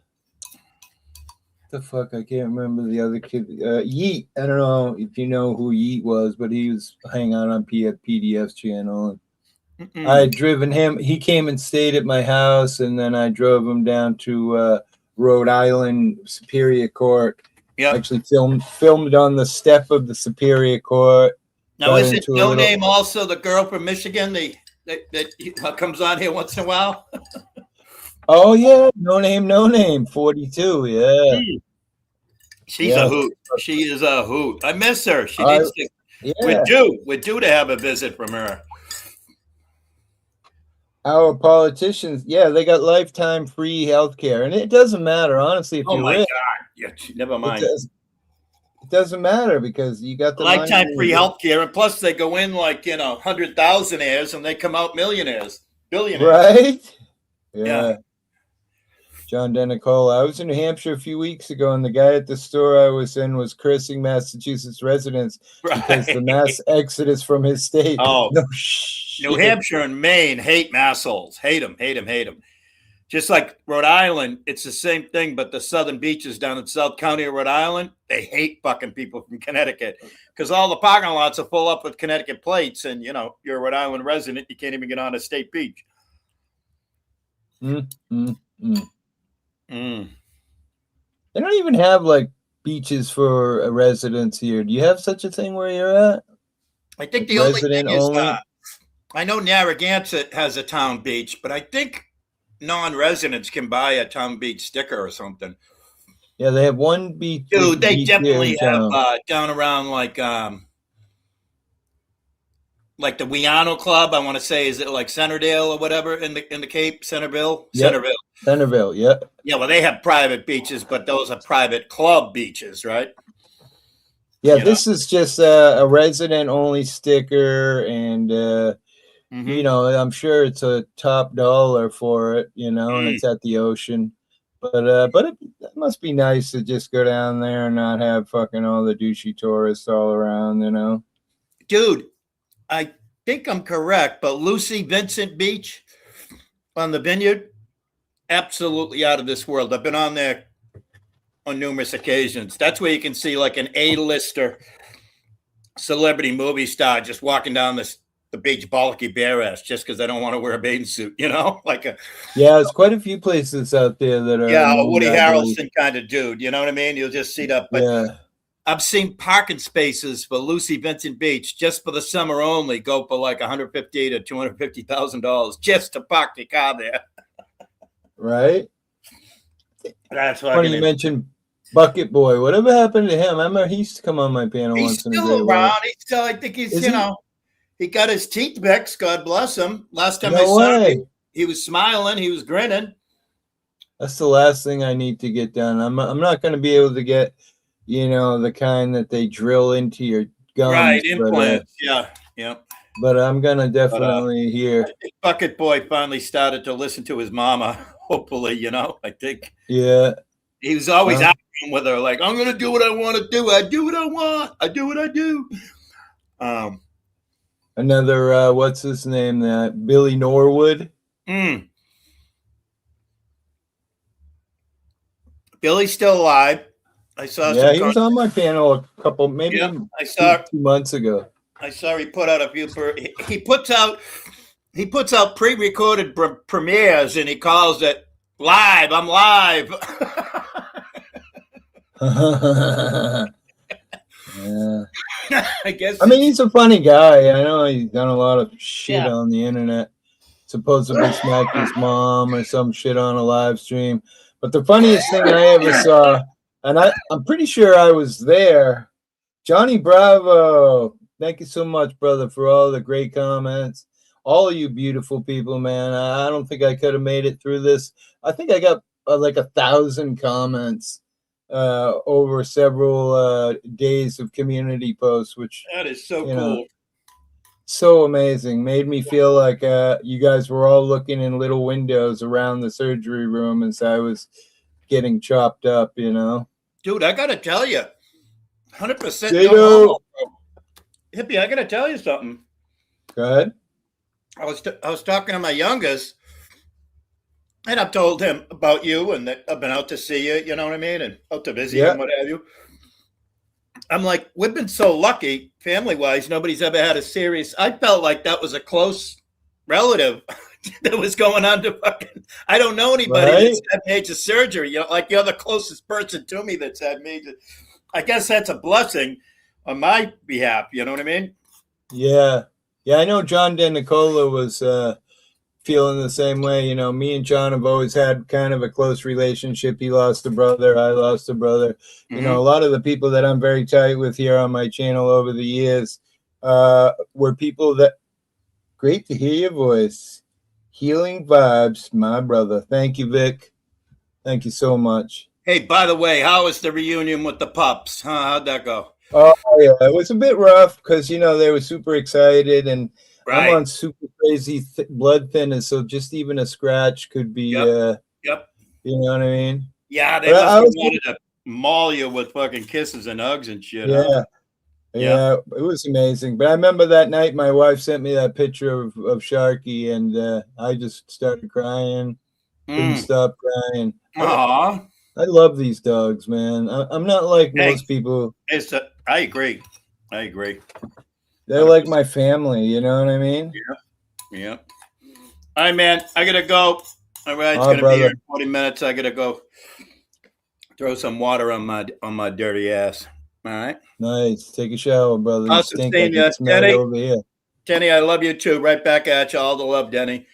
fuck, I can't remember the other kid. Yeet. I don't know if you know who Yeet was, but he was hanging out on PDF's channel. I had driven him. He came and stayed at my house, and then I drove him down to Rhode Island Superior Court. Yeah, actually filmed on the step of the Superior Court. Now, is it No Name also the girl from Michigan that comes on here once in a while? Oh yeah, No Name, 42. Yeah, she's a hoot. She is a hoot. I miss her. She needs to. Yeah. We're due to have a visit from her. Our politicians, yeah, they got lifetime free health care, and it doesn't matter, honestly. If you're rich, God, yeah, never mind. It doesn't matter because you got the lifetime free health care, and plus they go in like 100,000-aires, and they come out billionaires, right? Yeah. John Denicola. I was in New Hampshire a few weeks ago, and the guy at the store I was in was cursing Massachusetts residents because the mass exodus from his state. Oh, no New Hampshire and Maine hate massholes. Hate them. Just like Rhode Island, it's the same thing, but the southern beaches down in South County of Rhode Island, they hate fucking people from Connecticut because all the parking lots are full up with Connecticut plates, and you're a Rhode Island resident, you can't even get on a state beach. They don't even have like beaches for residents here. Do you have such a thing where you're at? I think the only thing is, I know Narragansett has a town beach, but I think non-residents can buy a town beach sticker or something. Yeah, they have one beach. Dude, they definitely have down around like the Wiano Club. I want to say, is it like Centerdale or whatever in the Cape? Centerville. Yeah. Yeah, well, they have private beaches, but those are private club beaches, right? Yeah, this is just a resident-only sticker, and I'm sure it's a top dollar for it, and it's at the ocean. But it must be nice to just go down there and not have fucking all the douchey tourists all around, Dude, I think I'm correct, but Lucy Vincent Beach on the Vineyard, absolutely out of this world. I've been on there on numerous occasions. That's where you can see like an A-lister celebrity movie star just walking down the beach, bollocky bare ass, just because I don't want to wear a bathing suit, there's quite a few places out there that are a Woody Harrelson kind of dude, you know what I mean? You'll just see that. But I've seen parking spaces for Lucy Vincent Beach just for the summer only go for like $150,000 to $250,000 just to park the car there. Right. That's funny you mentioned Bucket Boy. Whatever happened to him? I remember he used to come on my panel once in a great while. He's still around. I think he's, he got his teeth fixed. God bless him. Last time I saw him, he was smiling. He was grinning. That's the last thing I need to get done. I'm not going to be able to get, the kind that they drill into your gums. Right, implants. Yeah. But I'm going to definitely hear. Bucket Boy finally started to listen to his mama, hopefully, I think. Yeah. He was always arguing with her, like, I'm going to do what I want to do. I do what I want. I do what I do. Another, what's his name? Billy Norwood. Billy's still alive. I saw. Yeah, he was on my panel a couple, maybe I saw 2 months ago. I saw he put out a few. He puts out pre-recorded premieres, and he calls it live. I'm live. Yeah. I guess. I mean, he's a funny guy. I know he's done a lot of shit on the internet. supposedly smacked his mom or some shit on a live stream. But the funniest thing I ever saw, and I'm pretty sure I was there, Johnny Bravo. Thank you so much, brother, for all the great comments. All of you beautiful people, man. I don't think I could have made it through this. I think I got like 1,000 comments over several days of community posts, which That is so you cool. know, so amazing. Made me feel like you guys were all looking in little windows around the surgery room as I was getting chopped up, you know. Dude, I got to tell you, 100% Jado. no homo, bro. Hippie, I got to tell you something. Go ahead. I was talking to my youngest, and I've told him about you and that I've been out to see you, you know what I mean, and out to visit you and what have you. I'm like, we've been so lucky, family-wise, nobody's ever had a serious. I felt like that was a close relative that was going on to fucking. I don't know anybody that's had major surgery. You know, like you're the closest person to me that's had major. I guess that's a blessing on my behalf. You know what I mean? Yeah. Yeah, I know John DeNicola was feeling the same way. You know, me and John have always had kind of a close relationship. He lost a brother. I lost a brother. Mm-hmm. You know, a lot of the people that I'm very tight with here on my channel over the years were people that, great to hear your voice. Healing vibes, my brother. Thank you, Vic. Thank you so much. Hey, by the way, how was the reunion with the pups? Huh? How'd that go? Oh, yeah. It was a bit rough because, you know, they were super excited and right. I'm on super crazy blood thinners, so just even a scratch could be, you know what I mean? Yeah, they must have wanted to maul you with fucking kisses and hugs and shit. Yeah. Huh? Yeah, it was amazing. But I remember that night my wife sent me that picture of Sharky, and I just started crying. Couldn't stop crying. Aww. I love these dogs, man. I'm not like most people. I agree. They're like my family, you know what I mean? Yeah. All right, man. I gotta go. All right, it's gonna be here in 40 minutes. I gotta go throw some water on my dirty ass. All right. Nice. Take a shower, brother. You stink. I can smell Denny, it over here. Denny, I love you too. Right back at you. All the love, Denny.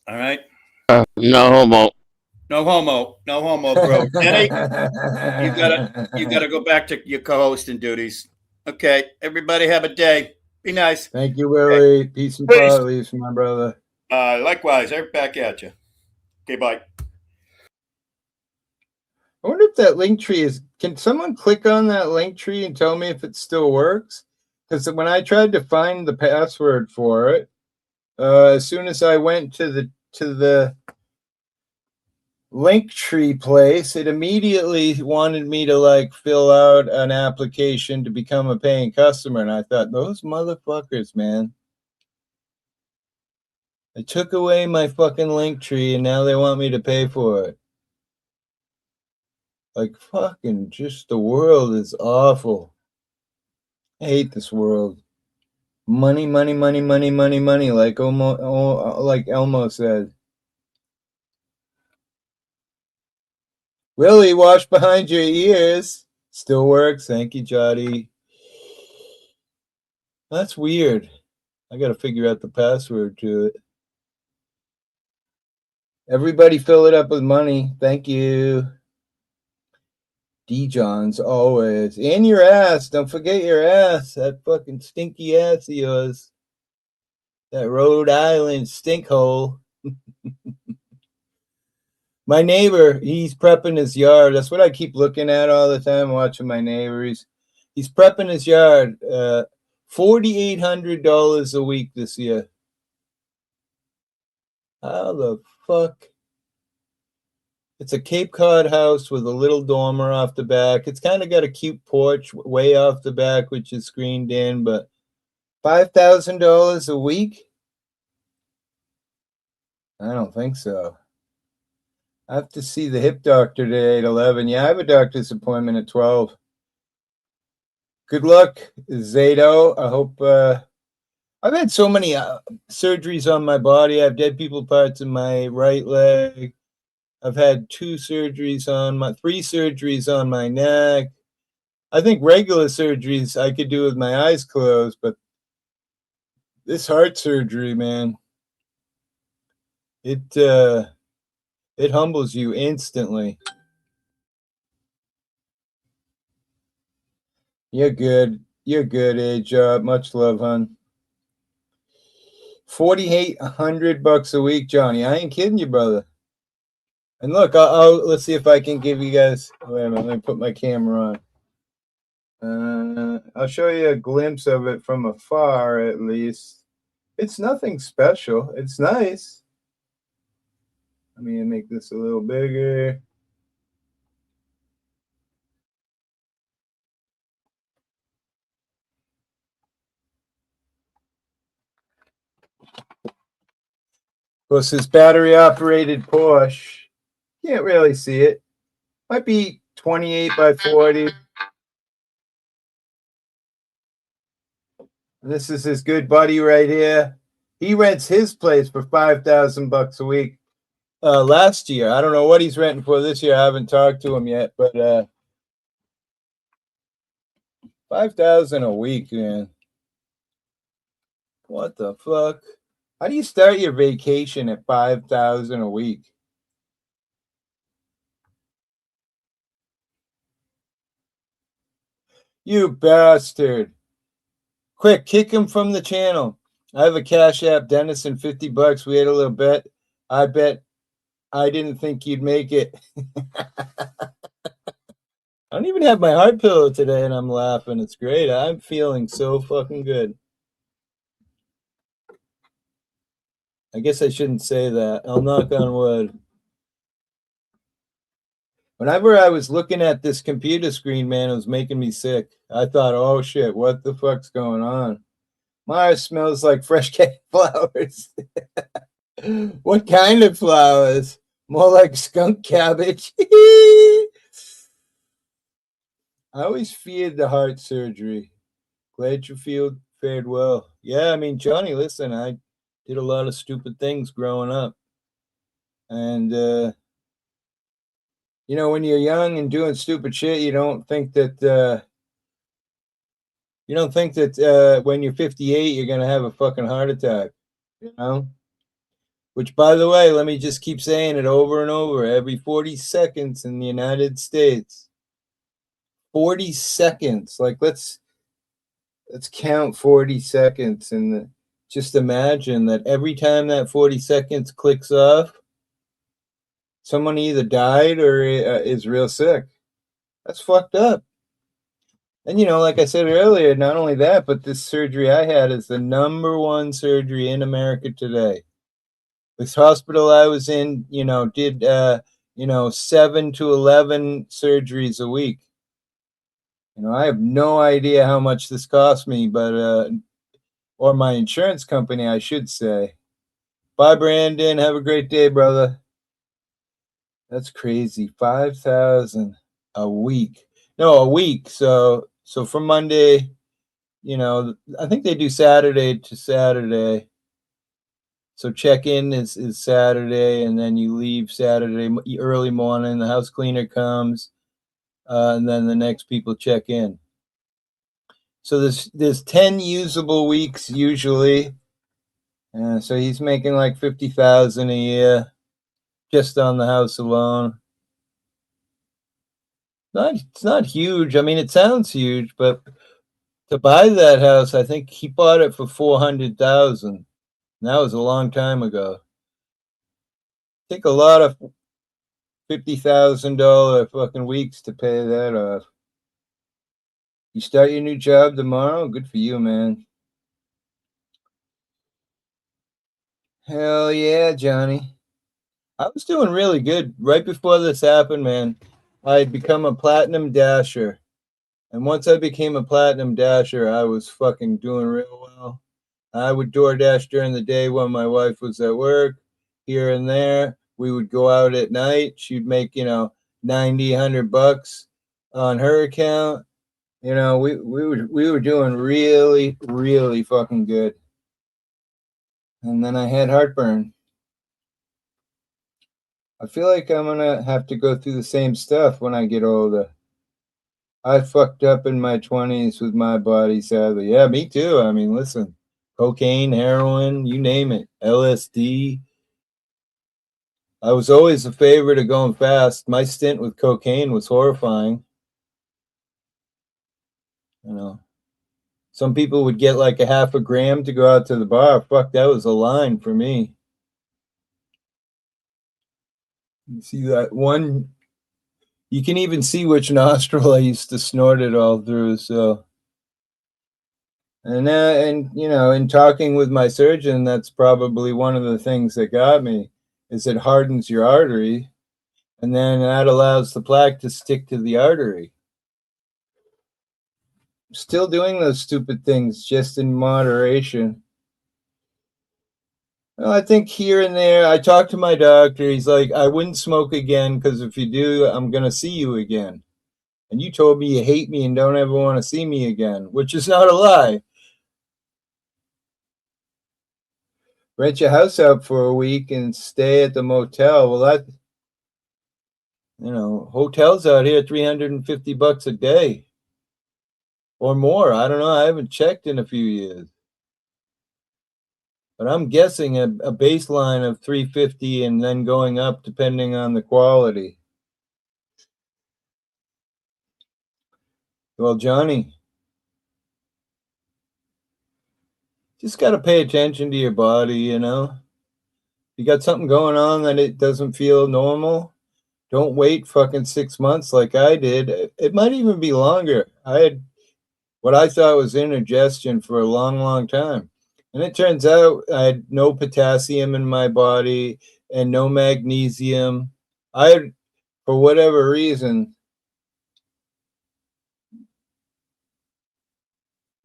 All right. No homo. No homo, bro. Denny, you gotta go back to your co-hosting duties. Okay, everybody have a day. Be nice. Thank you, Willie. Peace and peace, my brother. Likewise, right back at you. Okay, bye. I wonder if that link tree is. Can someone click on that link tree and tell me if it still works? Because when I tried to find the password for it, as soon as I went to the link tree place, it immediately wanted me to like fill out an application to become a paying customer, and I thought, those motherfuckers, man. They took away my fucking link tree, and now they want me to pay for it. Like, fucking, just the world is awful. I hate this world. Money, money, money, money, money, money, like Elmo said. Willie, wash behind your ears. Still works. Thank you, Jody. That's weird. I got to figure out the password to it. Everybody fill it up with money. Thank you. D-Johns, always. And your ass. Don't forget your ass. That fucking stinky ass of yours. That Rhode Island stink hole. My neighbor, he's prepping his yard. That's what I keep looking at all the time, watching my neighbor. He's prepping his yard. $4,800 a week this year. How the fuck? It's a Cape Cod house with a little dormer off the back. It's kind of got a cute porch way off the back, which is screened in, but $5,000 a week? I don't think so. I have to see the hip doctor today at 11. Yeah, I have a doctor's appointment at 12. Good luck, Zato. I hope... I've had so many surgeries on my body. I have dead people parts in my right leg. I've had 3 surgeries on my neck. I think regular surgeries I could do with my eyes closed, but this heart surgery, man, It humbles you instantly. You're good. You're good, age. Much love, hon. $4,800 a week, Johnny. I ain't kidding you, brother. And look, let's see if I can give you guys. Wait a minute, let me put my camera on. I'll show you a glimpse of it from afar, at least. It's nothing special. It's nice. Let me make this a little bigger. Of course, this battery-operated Porsche. Can't really see it. Might be 28 by 40. And this is his good buddy right here. He rents his place for $5,000 a week. Last year, I don't know what he's renting for this year. I haven't talked to him yet, but $5,000 a week, man. What the fuck? How do you start your vacation at $5,000 a week? You bastard! Quick, kick him from the channel. I have a Cash App, Dennison, $50. We had a little bet. I bet I didn't think you'd make it. I don't even have my heart pillow today, and I'm laughing. It's great. I'm feeling so fucking good. I guess I shouldn't say that. I'll knock on wood. Whenever I was looking at this computer screen, man, it was making me sick. I thought, oh shit, what the fuck's going on? Mars smells like fresh cake flowers. What kind of flowers? More like skunk cabbage. I always feared the heart surgery. Glad you fared well. Yeah, I mean, Johnny, listen, I did a lot of stupid things growing up. And, you know, when you're young and doing stupid shit, you don't think that when you're 58, you're going to have a fucking heart attack, you know? Which, by the way, let me just keep saying it over and over. Every 40 seconds in the United States. 40 seconds. Like, let's count 40 seconds and just imagine that every time that 40 seconds clicks off, someone either died or is real sick. That's fucked up. And, you know, like I said earlier, not only that, but this surgery I had is the #1 surgery in America today. This hospital I was in, you know, did, 7 to 11 surgeries a week. You know, I have no idea how much this cost me, but, or my insurance company, I should say. Bye, Brandon. Have a great day, brother. That's crazy. 5,000 a week. No, a week. So from Monday, you know, I think they do Saturday to Saturday. So check-in is Saturday, and then you leave Saturday early morning. The house cleaner comes, and then the next people check in. So there's 10 usable weeks usually. So he's making like 50,000 a year just on the house alone. It's not huge. I mean, it sounds huge, but to buy that house, I think he bought it for 400,000. That was a long time ago. Take a lot of $50,000 fucking weeks to pay that off. You start your new job tomorrow? Good for you, man. Hell yeah, Johnny. I was doing really good right before this happened, man. I had become a platinum dasher. And once I became a platinum dasher, I was fucking doing real well. I would DoorDash during the day when my wife was at work, here and there. We would go out at night. She'd make, you know, 90, $100 on her account. You know, we were doing really, really fucking good. And then I had heartburn. I feel like I'm gonna have to go through the same stuff when I get older. I fucked up in my 20s with my body, sadly. Yeah, me too. I mean, listen, cocaine, heroin, you name it, LSD. I was always a favorite of going fast. My stint with cocaine was horrifying. You know, some people would get like a half a gram to go out to the bar. Fuck, that was a line for me. You see that one? You can even see which nostril I used to snort it all through. So, and you know, in talking with my surgeon, that's probably one of the things that got me, is it hardens your artery, and then that allows the plaque to stick to the artery. Still doing those stupid things, just in moderation. Well, I think here and there, I talked to my doctor. He's like, I wouldn't smoke again because if you do, I'm going to see you again. And you told me you hate me and don't ever want to see me again, which is not a lie. Rent your house out for a week and stay at the motel. Well, that, you know, hotels out here, $350 a day or more. I don't know. I haven't checked in a few years. But I'm guessing a baseline of 350 and then going up depending on the quality. Well, Johnny, just got to pay attention to your body, you know. You got something going on that it doesn't feel normal, don't wait fucking 6 months like I did. It might even be longer. I had what I thought was indigestion for a long, long time. And it turns out I had no potassium in my body and no magnesium. I had, for whatever reason,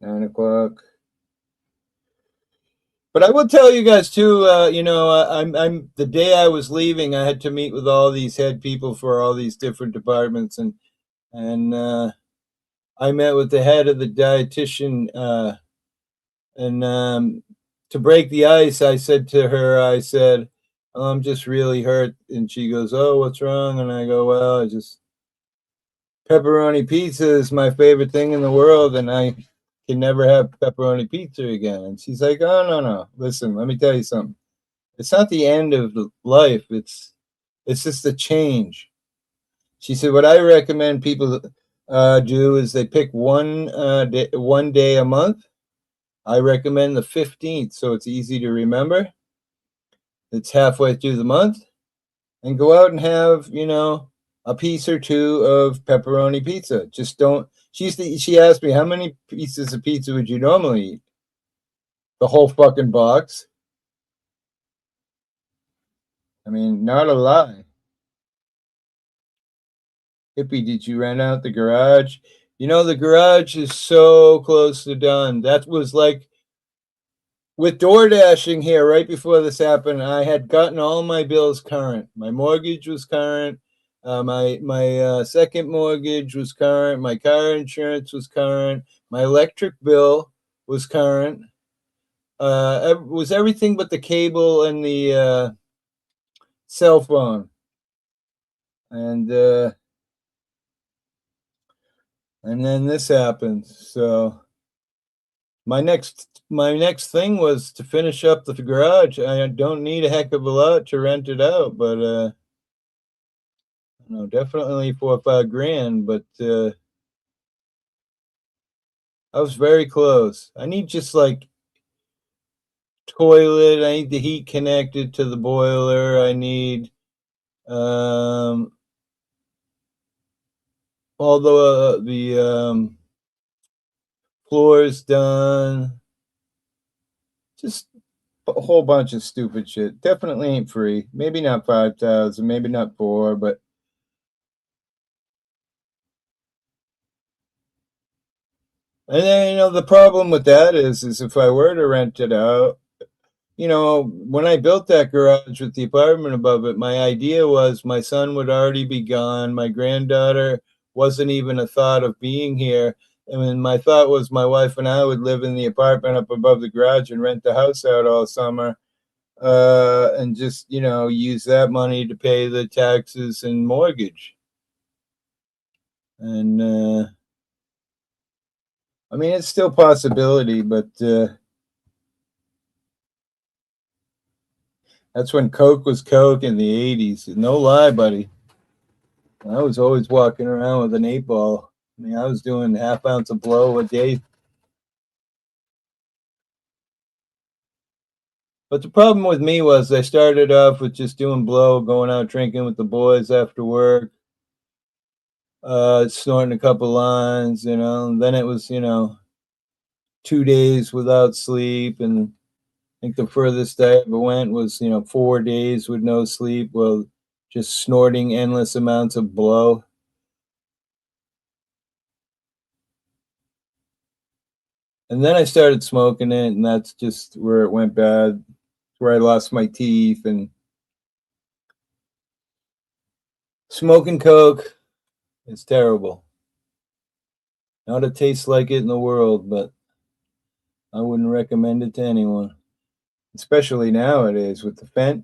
9 o'clock. But I will tell you guys too. You know, I'm the day I was leaving, I had to meet with all these head people for all these different departments, and I met with the head of the dietitian, and to break the ice, I said to her, I said, oh, I'm just really hurt, and she goes, oh, what's wrong? And I go, well, I just pepperoni pizza is my favorite thing in the world, and I can never have pepperoni pizza again. And she's like, oh, no. Listen, let me tell you something. It's not the end of life. It's just a change. She said, what I recommend people do is they pick one day a month. I recommend the 15th, so it's easy to remember. It's halfway through the month. And go out and have, you know, a piece or two of pepperoni pizza. Just don't. She asked me, how many pieces of pizza would you normally eat? The whole fucking box. I mean, not a lie. Hippie, did you rent out the garage? You know, the garage is so close to done. That was like with door dashing here right before this happened. I had gotten all my bills current. My mortgage was current. My second mortgage was current. My car insurance was current. My electric bill was current. It was everything but the cable and the cell phone. And then this happened. So my next thing was to finish up the garage. I don't need a heck of a lot to rent it out, but you know, definitely 4 or 5 grand. But I was very close. I need just like toilet. I need the heat connected to the boiler. I need all the floors done. Just a whole bunch of stupid shit. Definitely ain't free. Maybe not 5,000, maybe not 4, but and then, you know, the problem with that is if I were to rent it out, you know, when I built that garage with the apartment above it, my idea was my son would already be gone. My granddaughter wasn't even a thought of being here. I mean, my thought was my wife and I would live in the apartment up above the garage and rent the house out all summer, and just, you know, use that money to pay the taxes and mortgage. And I mean, it's still a possibility, but That's when Coke was Coke in the 80s. No lie, buddy. I was always walking around with an 8-ball. I mean, I was doing half ounce of blow a day. But the problem with me was I started off with just doing blow, going out drinking with the boys after work, snorting a couple lines, and then it was, 2 days without sleep. And I think the furthest I ever went was, 4 days with no sleep, well, just snorting endless amounts of blow. And then I started smoking it, and that's just where it went bad, where I lost my teeth. And smoking Coke is terrible. Not a taste like it in the world, but I wouldn't recommend it to anyone, especially nowadays with the fent.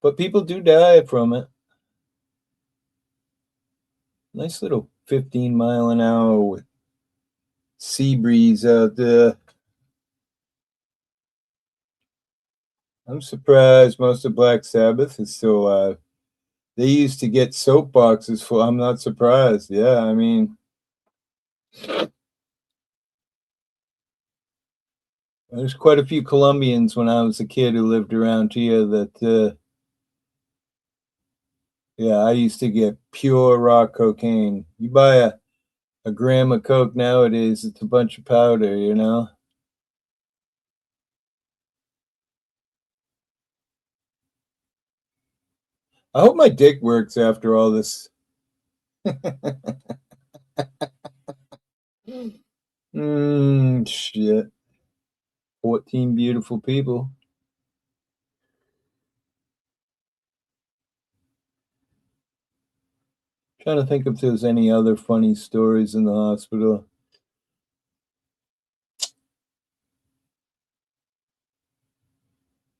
But people do die from it. Nice little 15 mile an hour with sea breeze out there. I'm surprised most of Black Sabbath is still alive. They used to get soapboxes full. I'm not surprised. Yeah, I mean, there's quite a few Colombians when I was a kid who lived around here that, yeah, I used to get pure raw cocaine. You buy a gram of Coke nowadays, it's a bunch of powder. I hope my dick works after all this. Shit. 14 beautiful people. Trying to think if there's any other funny stories in the hospital.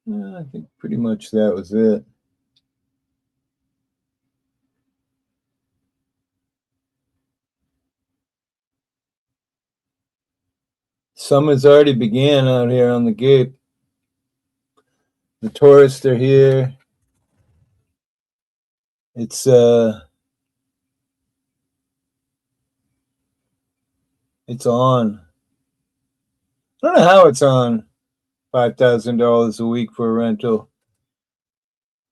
I think pretty much that was it. Summer's already began out here on the Cape. The tourists are here. It's on. I don't know how it's on. $5,000 a week for a rental.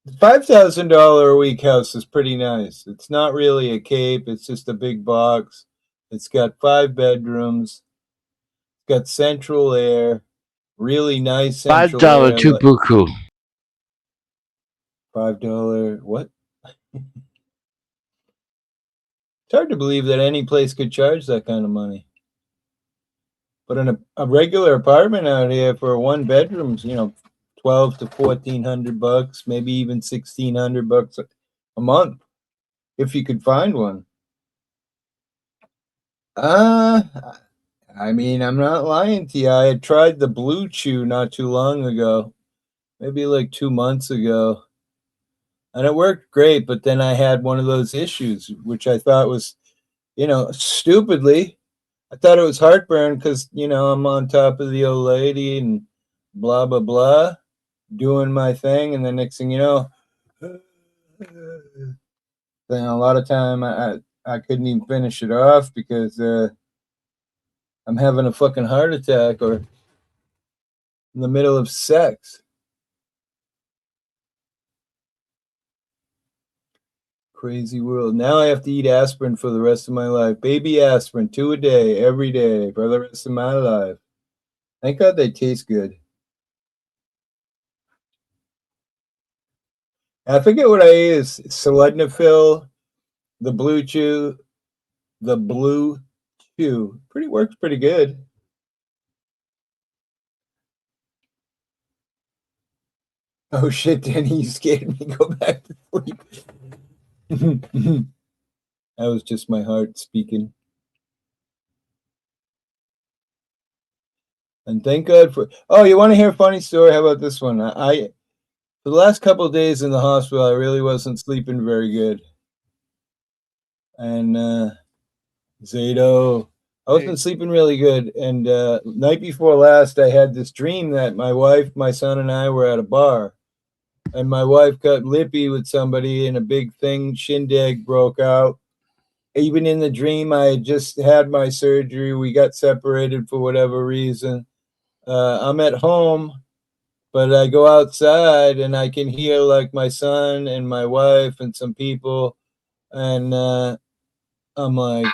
The $5,000 a week house is pretty nice. It's not really a Cape. It's just a big box. It's got 5 bedrooms. It's got central air. Really nice central $5 air. to buku. $5 what? It's hard to believe that any place could charge that kind of money. But in a regular apartment out here for 1 bedrooms, $1,200 to $1,400, maybe even $1,600 a month, if you could find one. I mean, I'm not lying to you. I had tried the Blue Chew not too long ago, maybe like 2 months ago, and it worked great. But then I had one of those issues, which I thought was, stupidly, I thought it was heartburn because, I'm on top of the old lady and blah, blah, blah, doing my thing. And the next thing you know, then a lot of time I couldn't even finish it off because I'm having a fucking heart attack or in the middle of sex. Crazy world. Now I have to eat aspirin for the rest of my life. Baby aspirin, 2 a day, every day for the rest of my life. Thank God they taste good. I forget what I ate. Is Sildenafil, the Blue Chew, works pretty good. Oh shit, Danny, you scared me. Go back to sleep. That was just my heart speaking. And thank God for. Oh, you want to hear a funny story? How about this one? For the last couple of days in the hospital, I really wasn't sleeping very good. And Zato, I wasn't sleeping really good. And night before last, I had this dream that my wife, my son, and I were at a bar. And my wife got lippy with somebody and a big thing, shindig broke out. Even in the dream, I had just had my surgery. We got separated for whatever reason. I'm at home, but I go outside and I can hear like my son and my wife and some people. And I'm like,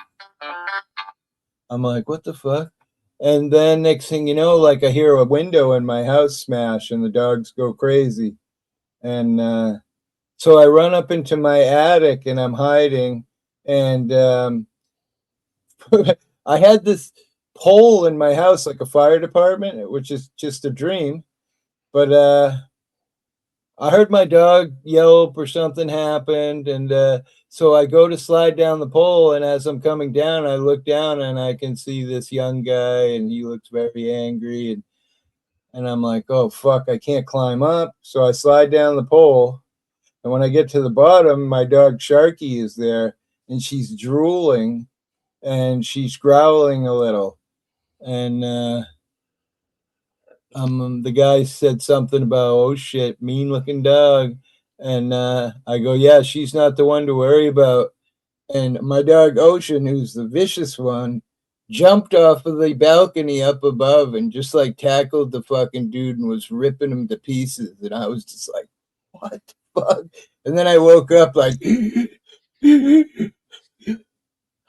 what the fuck? And then next thing you know, like I hear a window in my house smash and the dogs go crazy. And so I run up into my attic and I'm hiding. And I had this pole in my house, like a fire department, which is just a dream. But I heard my dog yelp or something happened. And so I go to slide down the pole. And as I'm coming down, I look down and I can see this young guy and he looks very angry. And I'm like, oh, fuck, I can't climb up. So I slide down the pole. And when I get to the bottom, my dog Sharky is there and she's drooling and she's growling a little. And the guy said something about, oh shit, mean looking dog. And I go, yeah, she's not the one to worry about. And my dog Ocean, who's the vicious one, jumped off of the balcony up above and just like tackled the fucking dude and was ripping him to pieces. And I was just like, what the fuck? And then I woke up like,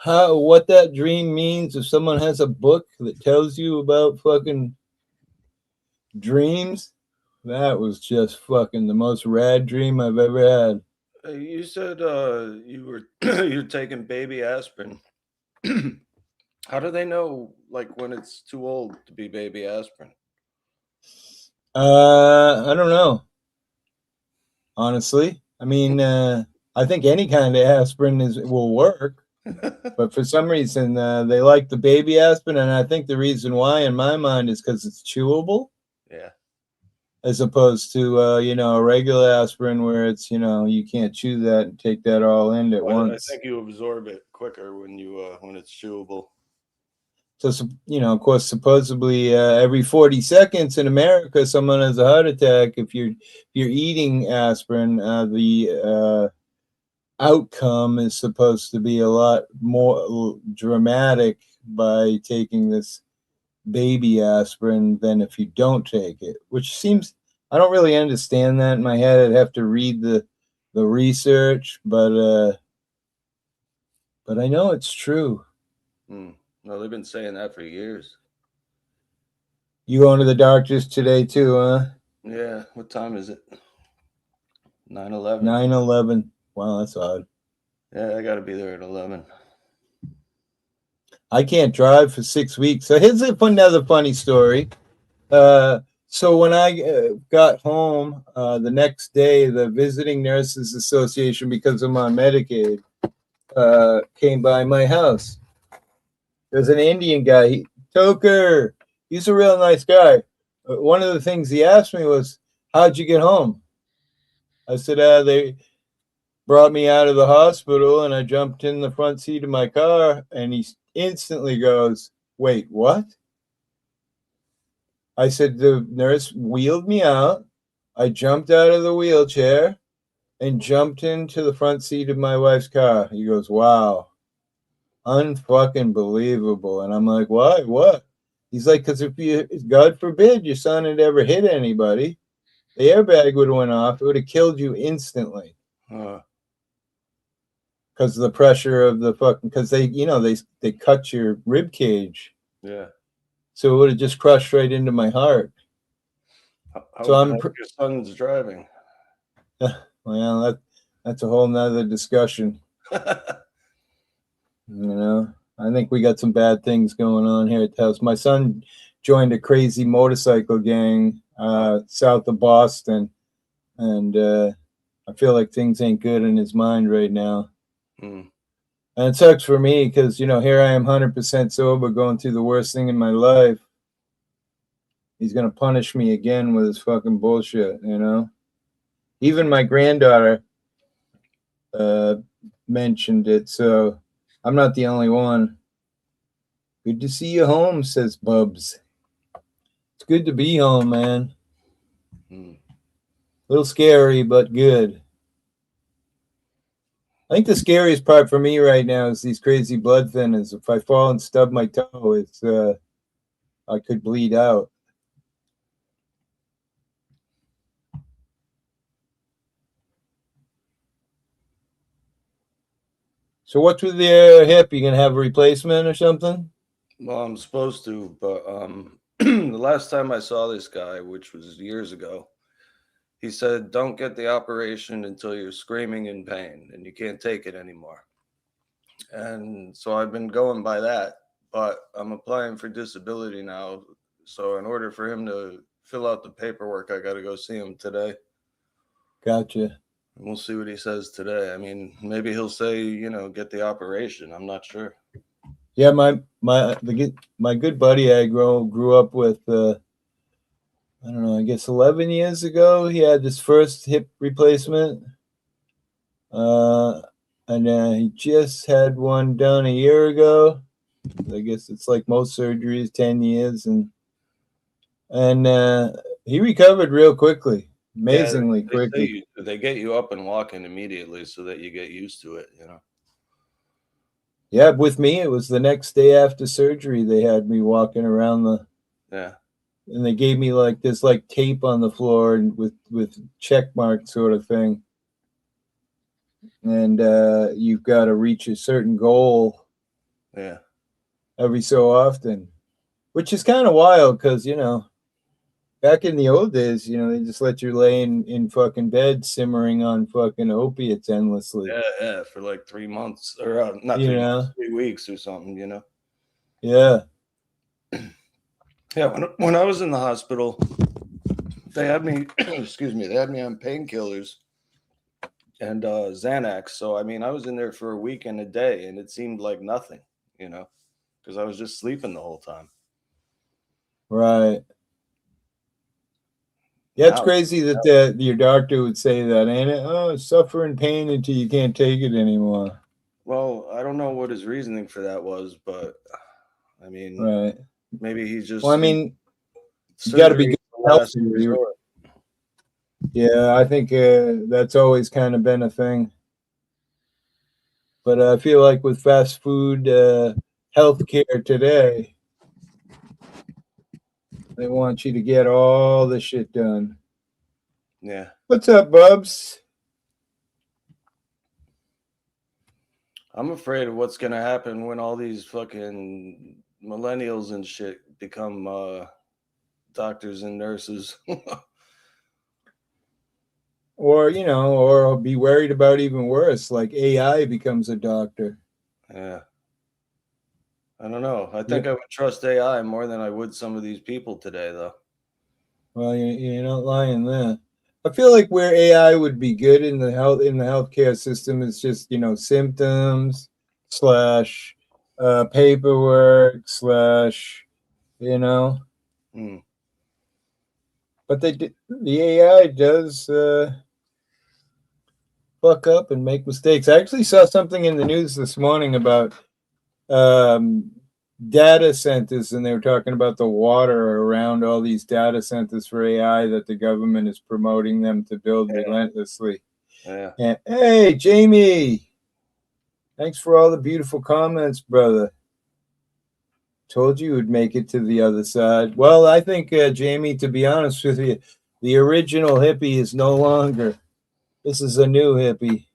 what that dream means. If someone has a book that tells you about fucking dreams, that was just fucking the most rad dream I've ever had. You said you were you're taking baby aspirin. How do they know like when it's too old to be baby aspirin? I don't know. Honestly, I mean, I think any kind of aspirin will work, but for some reason they like the baby aspirin, and I think the reason why, in my mind, is because it's chewable. Yeah. As opposed to a regular aspirin where it's you can't chew that and take that all in at once. I think you absorb it quicker when it's chewable. So of course, supposedly every 40 seconds in America, someone has a heart attack. If you're eating aspirin, the outcome is supposed to be a lot more dramatic by taking this baby aspirin than if you don't take it, which seems, I don't really understand that in my head. I'd have to read the research, but I know it's true. No, they've been saying that for years. You going to the doctors today too, huh? Yeah. What time is it? 9:11. 9:11. Wow, that's odd. Yeah, I got to be there at 11. I can't drive for 6 weeks. So here's another funny story. So when I got home the next day, the Visiting Nurses Association, because I'm on Medicaid, came by my house. There's an Indian guy, Toker. He's a real nice guy. One of the things he asked me was, how'd you get home? I said, they brought me out of the hospital and I jumped in the front seat of my car. And he instantly goes, wait, what? I said, the nurse wheeled me out. I jumped out of the wheelchair and jumped into the front seat of my wife's car. He goes, wow. Unfucking believable. And I'm like, why? What? He's like, because if God forbid your son had ever hit anybody, the airbag would have went off. It would have killed you instantly. Because of the pressure of the fucking, because they cut your rib cage. Yeah. So it would have just crushed right into my heart. How your son's driving? Well, that's a whole nother discussion. I think we got some bad things going on here at the house. My son joined a crazy motorcycle gang south of Boston, and I feel like things ain't good in his mind right now. And it sucks for me because, here I am 100% sober going through the worst thing in my life. He's going to punish me again with his fucking bullshit, Even my granddaughter mentioned it, so I'm not the only one. Good to see you home, says Bubs. It's good to be home, man. Hmm. A little scary, but good. I think the scariest part for me right now is these crazy blood thinners. If I fall and stub my toe, it's I could bleed out. So what's with your hip? You gonna have a replacement or something? Well, I'm supposed to, but the last time I saw this guy, which was years ago, he said, "Don't get the operation until you're screaming in pain and you can't take it anymore." And so I've been going by that, but I'm applying for disability now. So in order for him to fill out the paperwork, I got to go see him today. Gotcha. And we'll see what he says today. I mean, maybe he'll say, get the operation. I'm not sure. Yeah, my good buddy I grew up with. I don't know. I guess 11 years ago, he had his first hip replacement, and he just had one done a year ago. I guess it's like most surgeries, 10 years, and he recovered real quickly, amazingly quickly. They get you up and walking immediately so that you get used to it. Yeah, with me, it was the next day after surgery. They had me walking around and they gave me like this tape on the floor and with check mark sort of thing. And you've got to reach a certain goal. Yeah. Every so often, which is kind of wild because, back in the old days, they just let you lay in fucking bed simmering on fucking opiates endlessly. Yeah, for like 3 months or not 3 months, 3 weeks or something, Yeah. Yeah, when I was in the hospital, they had me, excuse me, they had me on painkillers and Xanax. So, I mean, I was in there for a week and a day and it seemed like nothing, because I was just sleeping the whole time. Right. Yeah, it's crazy that your doctor would say that, ain't it? Oh, suffer in pain until you can't take it anymore. Well, I don't know what his reasoning for that was, but I mean, right. Maybe he's just. Well, I mean, you got to be good healthy. Yeah, I think that's always kind of been a thing. But I feel like with fast food healthcare today, they want you to get all the shit done. Yeah. What's up, Bubs? I'm afraid of what's going to happen when all these fucking millennials and shit become doctors and nurses. Or be worried about even worse, like AI becomes a doctor. Yeah. I don't know. I think I would trust AI more than I would some of these people today, though. Well, you're not lying there. I feel like where AI would be good in the healthcare system is just symptoms / paperwork / But the AI does fuck up and make mistakes. I actually saw something in the news this morning about data centers, and they were talking about the water around all these data centers for AI that the government is promoting them to build relentlessly. Yeah. And, hey, Jamie, thanks for all the beautiful comments, brother. Told you would make it to the other side. Well, I think, Jamie, to be honest with you, the original hippie is no longer. This is a new hippie.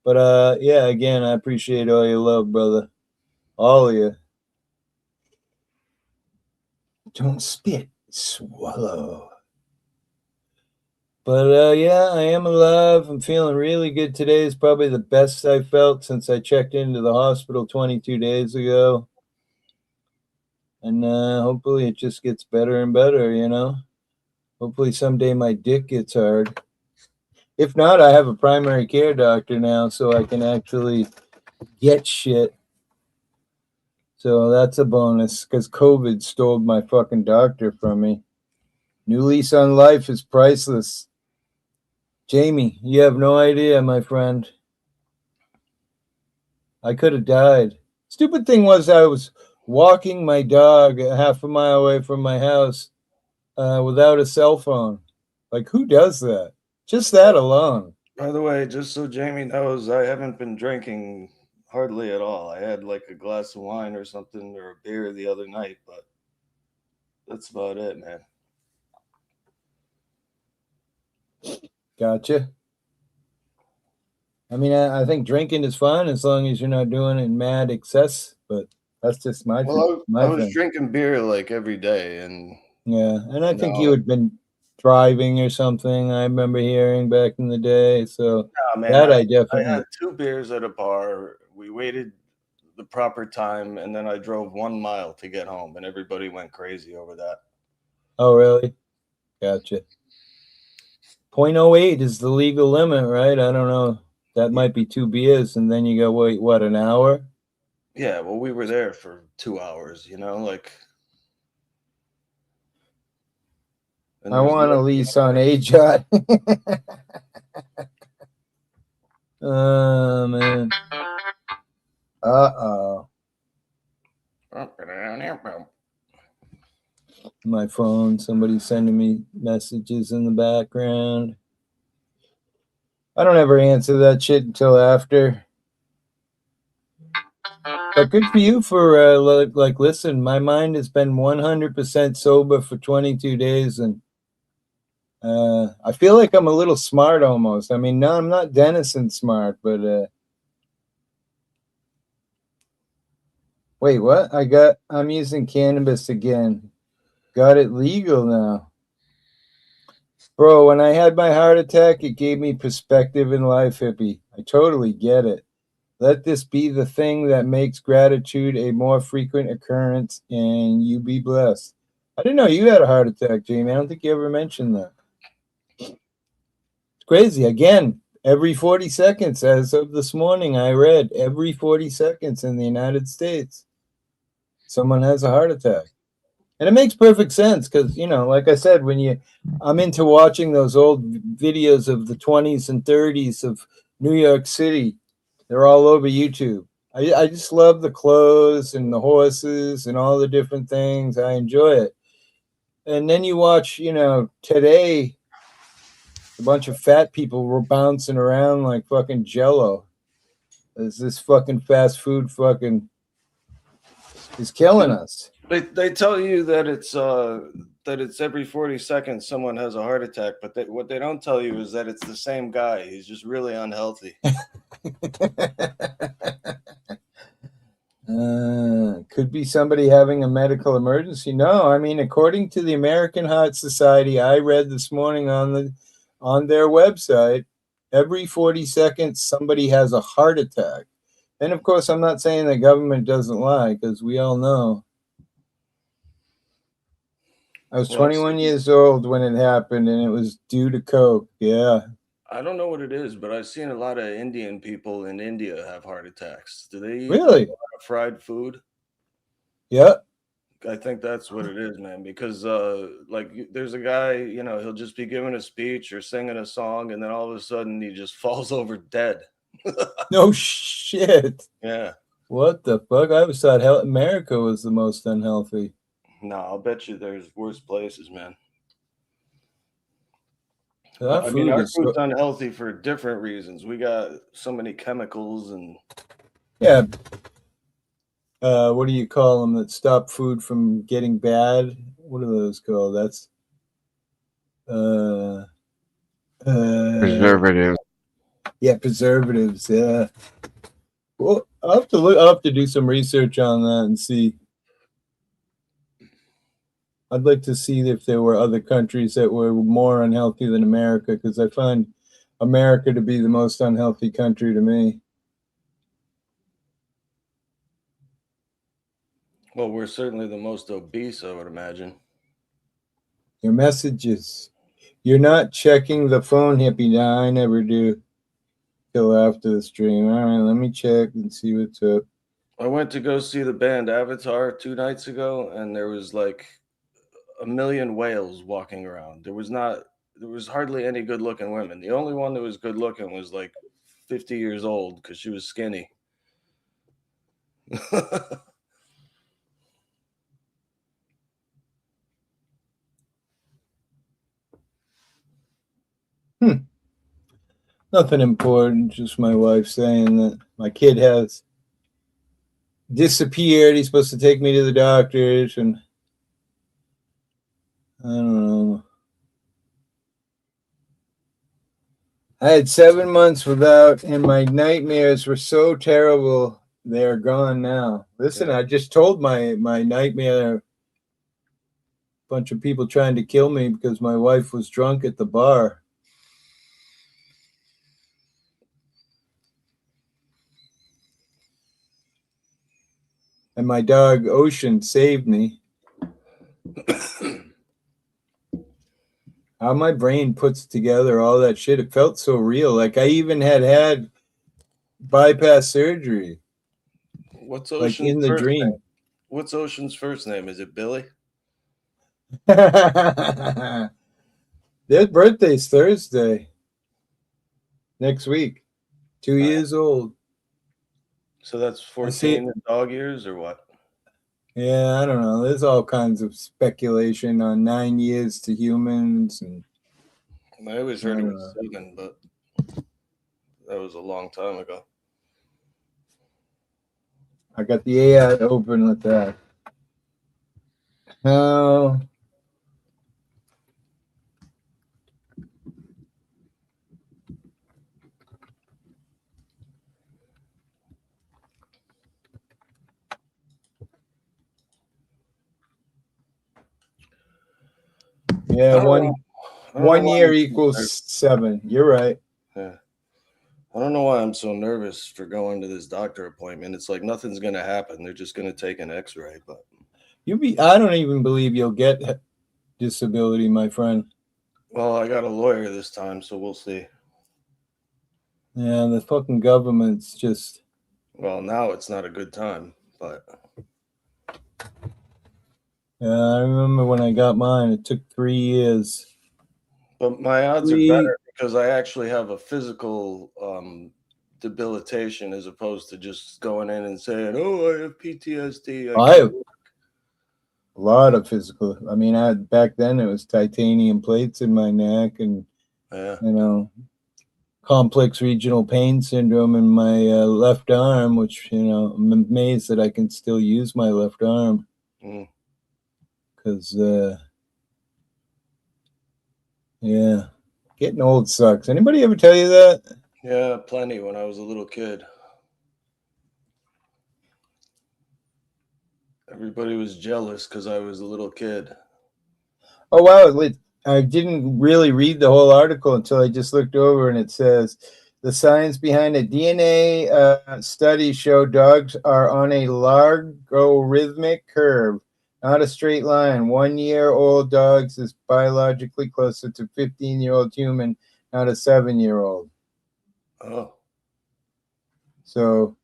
But yeah, again, I appreciate all your love, brother. All of you. Don't spit, swallow. But yeah, I am alive. I'm feeling really good today. It's probably the best I felt since I checked into the hospital 22 days ago. And hopefully it just gets better and better, Hopefully someday my dick gets hard. If not, I have a primary care doctor now, so I can actually get shit. So that's a bonus, because COVID stole my fucking doctor from me. New lease on life is priceless. Jamie, you have no idea, my friend. I could have died. Stupid thing was I was walking my dog half a mile away from my house without a cell phone. Like, who does that? Just that alone. By the way, just so Jamie knows, I haven't been drinking hardly at all. I had like a glass of wine or something or a beer the other night, but that's about it, man. Gotcha. I mean, I think drinking is fun as long as you're not doing it in mad excess, but that's just my Well, I was thing. drinking beer like every day, and Yeah, and I think you had been driving or something. I remember hearing back in the day. So man, that I I definitely. had 2 beers at a bar. We waited the proper time, and then I drove 1 mile to get home, and everybody went crazy over that. Oh, really? Gotcha. 0.08 is the legal limit, right? I don't know. That might be 2 beers, and then you go, wait, what, an hour? Yeah, well, we were there for 2 hours, like. I want a lease on AJOT. Oh, man. Uh-oh. My phone, somebody's sending me messages in the background. I don't ever answer that shit until after. But good for you for like listen, my mind has been 100% sober for 22 days, and I feel like I'm a little smart almost. I mean, no, I'm not Dennison smart, but wait, what? I'm using cannabis again. Got it legal now. Bro, when I had my heart attack, it gave me perspective in life, hippie. I totally get it. Let this be the thing that makes gratitude a more frequent occurrence, and you be blessed. I didn't know you had a heart attack, Jamie. I don't think you ever mentioned that. It's crazy. Again, every 40 seconds, as of this morning, I read every 40 seconds in the United States, someone has a heart attack. And it makes perfect sense because, like I said, I'm into watching those old videos of the 20s and 30s of New York City. They're all over YouTube. I just love the clothes and the horses and all the different things. I enjoy it. And then you watch, today, a bunch of fat people were bouncing around like fucking Jello. As this fucking fast food fucking is killing us. They tell you that it's every 40 seconds someone has a heart attack, but what they don't tell you is that it's the same guy. He's just really unhealthy. Could be somebody having a medical emergency. No, I mean, according to the American Heart Society, I read this morning on their website, every 40 seconds somebody has a heart attack. And of course, I'm not saying the government doesn't lie, because we all know. I was 21 years old when it happened, and it was due to coke. Yeah. I don't know what it is, but I've seen a lot of Indian people in India have heart attacks. Do they eat Really? a lot of fried food? Yeah. I think that's what it is, man. Because there's a guy, he'll just be giving a speech or singing a song, and then all of a sudden he just falls over dead. No shit. Yeah. What the fuck? I always thought America was the most unhealthy. No, I'll bet you there's worse places, man. Our food's unhealthy for different reasons. We got so many chemicals and. Yeah. What do you call them that stop food from getting bad? What are those called? That's Preservatives. Yeah, preservatives. Yeah. Well, I'll have to do some research on that and see. I'd like to see if there were other countries that were more unhealthy than America, because I find America to be the most unhealthy country to me. Well, we're certainly the most obese, I would imagine. Your messages. You're not checking the phone, hippie. No, I never do. Till after the stream. All right, let me check and see what's up. I went to go see the band Avatar 2 nights ago, and there was like a million whales walking around. There was hardly any good looking women. The only one that was good looking was like 50 years old because she was skinny. Nothing important. Just my wife saying that my kid has disappeared. He's supposed to take me to the doctors, and I don't know. I had 7 months without, and my nightmares were so terrible. They're gone now. Listen, I just told my nightmare. A bunch of people trying to kill me because my wife was drunk at the bar. And my dog Ocean saved me. How my brain puts together all that shit. It felt so real. Like I even had bypass surgery. What's Like Ocean's in the first dream. name? What's Ocean's first name? Is it Billy? Their birthday's Thursday. Next week. 2 years old. So that's I see 14 dog years or what? Yeah, I don't know. There's all kinds of speculation on 9 years to humans, and I always heard I it don't was know. 7, but that was a long time ago. I got the AI open with that. Oh, yeah, I don't know. I don't know 1 why year I'm so equals nervous. 7. You're right. Yeah. I don't know why I'm so nervous for going to this doctor appointment. It's like nothing's going to happen. They're just going to take an x-ray, but I don't even believe you'll get disability, my friend. well, I got a lawyer this time, so we'll see. Yeah, the fucking government's just. Well, now it's not a good time, but Yeah, I remember when I got mine. It took 3 years. but my odds are better because I actually have a physical debilitation as opposed to just going in and saying, "Oh, I have PTSD." I have a lot of physical. I mean, back then it was titanium plates in my neck, and complex regional pain syndrome in my left arm, which I'm amazed that I can still use my left arm because getting old sucks. Anybody ever tell you that? Yeah, plenty when I was a little kid. Everybody was jealous because I was a little kid. Oh, wow. I didn't really read the whole article until I just looked over, and it says the science behind a DNA study show dogs are on a logarithmic curve, not a straight line. 1-year-old dogs is biologically closer to 15-year-old human, not a 7-year-old. Oh. So,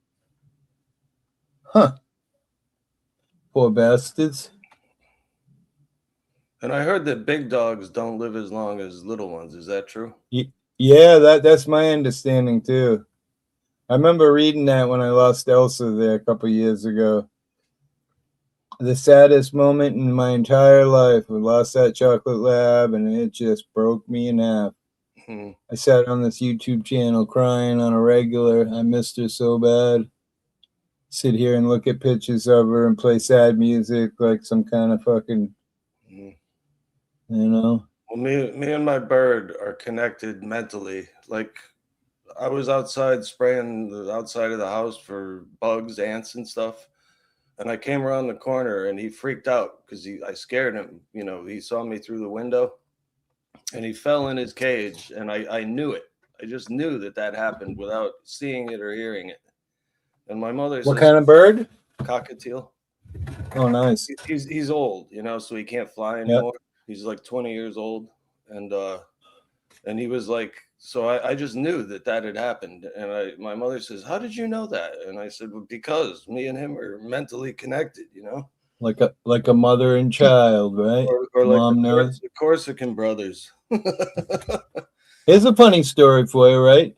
poor bastards. And I heard that big dogs don't live as long as little ones. Is that true? Yeah, that's my understanding too. I remember reading that when I lost Elsa there a couple years ago. The saddest moment in my entire life. We lost that chocolate lab, and it just broke me in half. I sat on this YouTube channel crying on a regular. I missed her so bad. Sit here and look at pictures of her and play sad music like some kind of fucking, Well, me and my bird are connected mentally. Like, I was outside spraying the outside of the house for bugs, ants, and stuff. And I came around the corner and he freaked out because I scared him. He saw me through the window and he fell in his cage. And I knew it. I just knew that happened without seeing it or hearing it. And my mother says, what kind of bird? Cockatiel. Oh, nice. He's old, so he can't fly anymore. Yep. He's like 20 years old. And he was like, so I just knew that had happened. And my mother says, how did you know that? And I said, well, because me and him are mentally connected, Like a mother and child, right? Or like Mom knows. The Corsican brothers. Here's a funny story for you, right?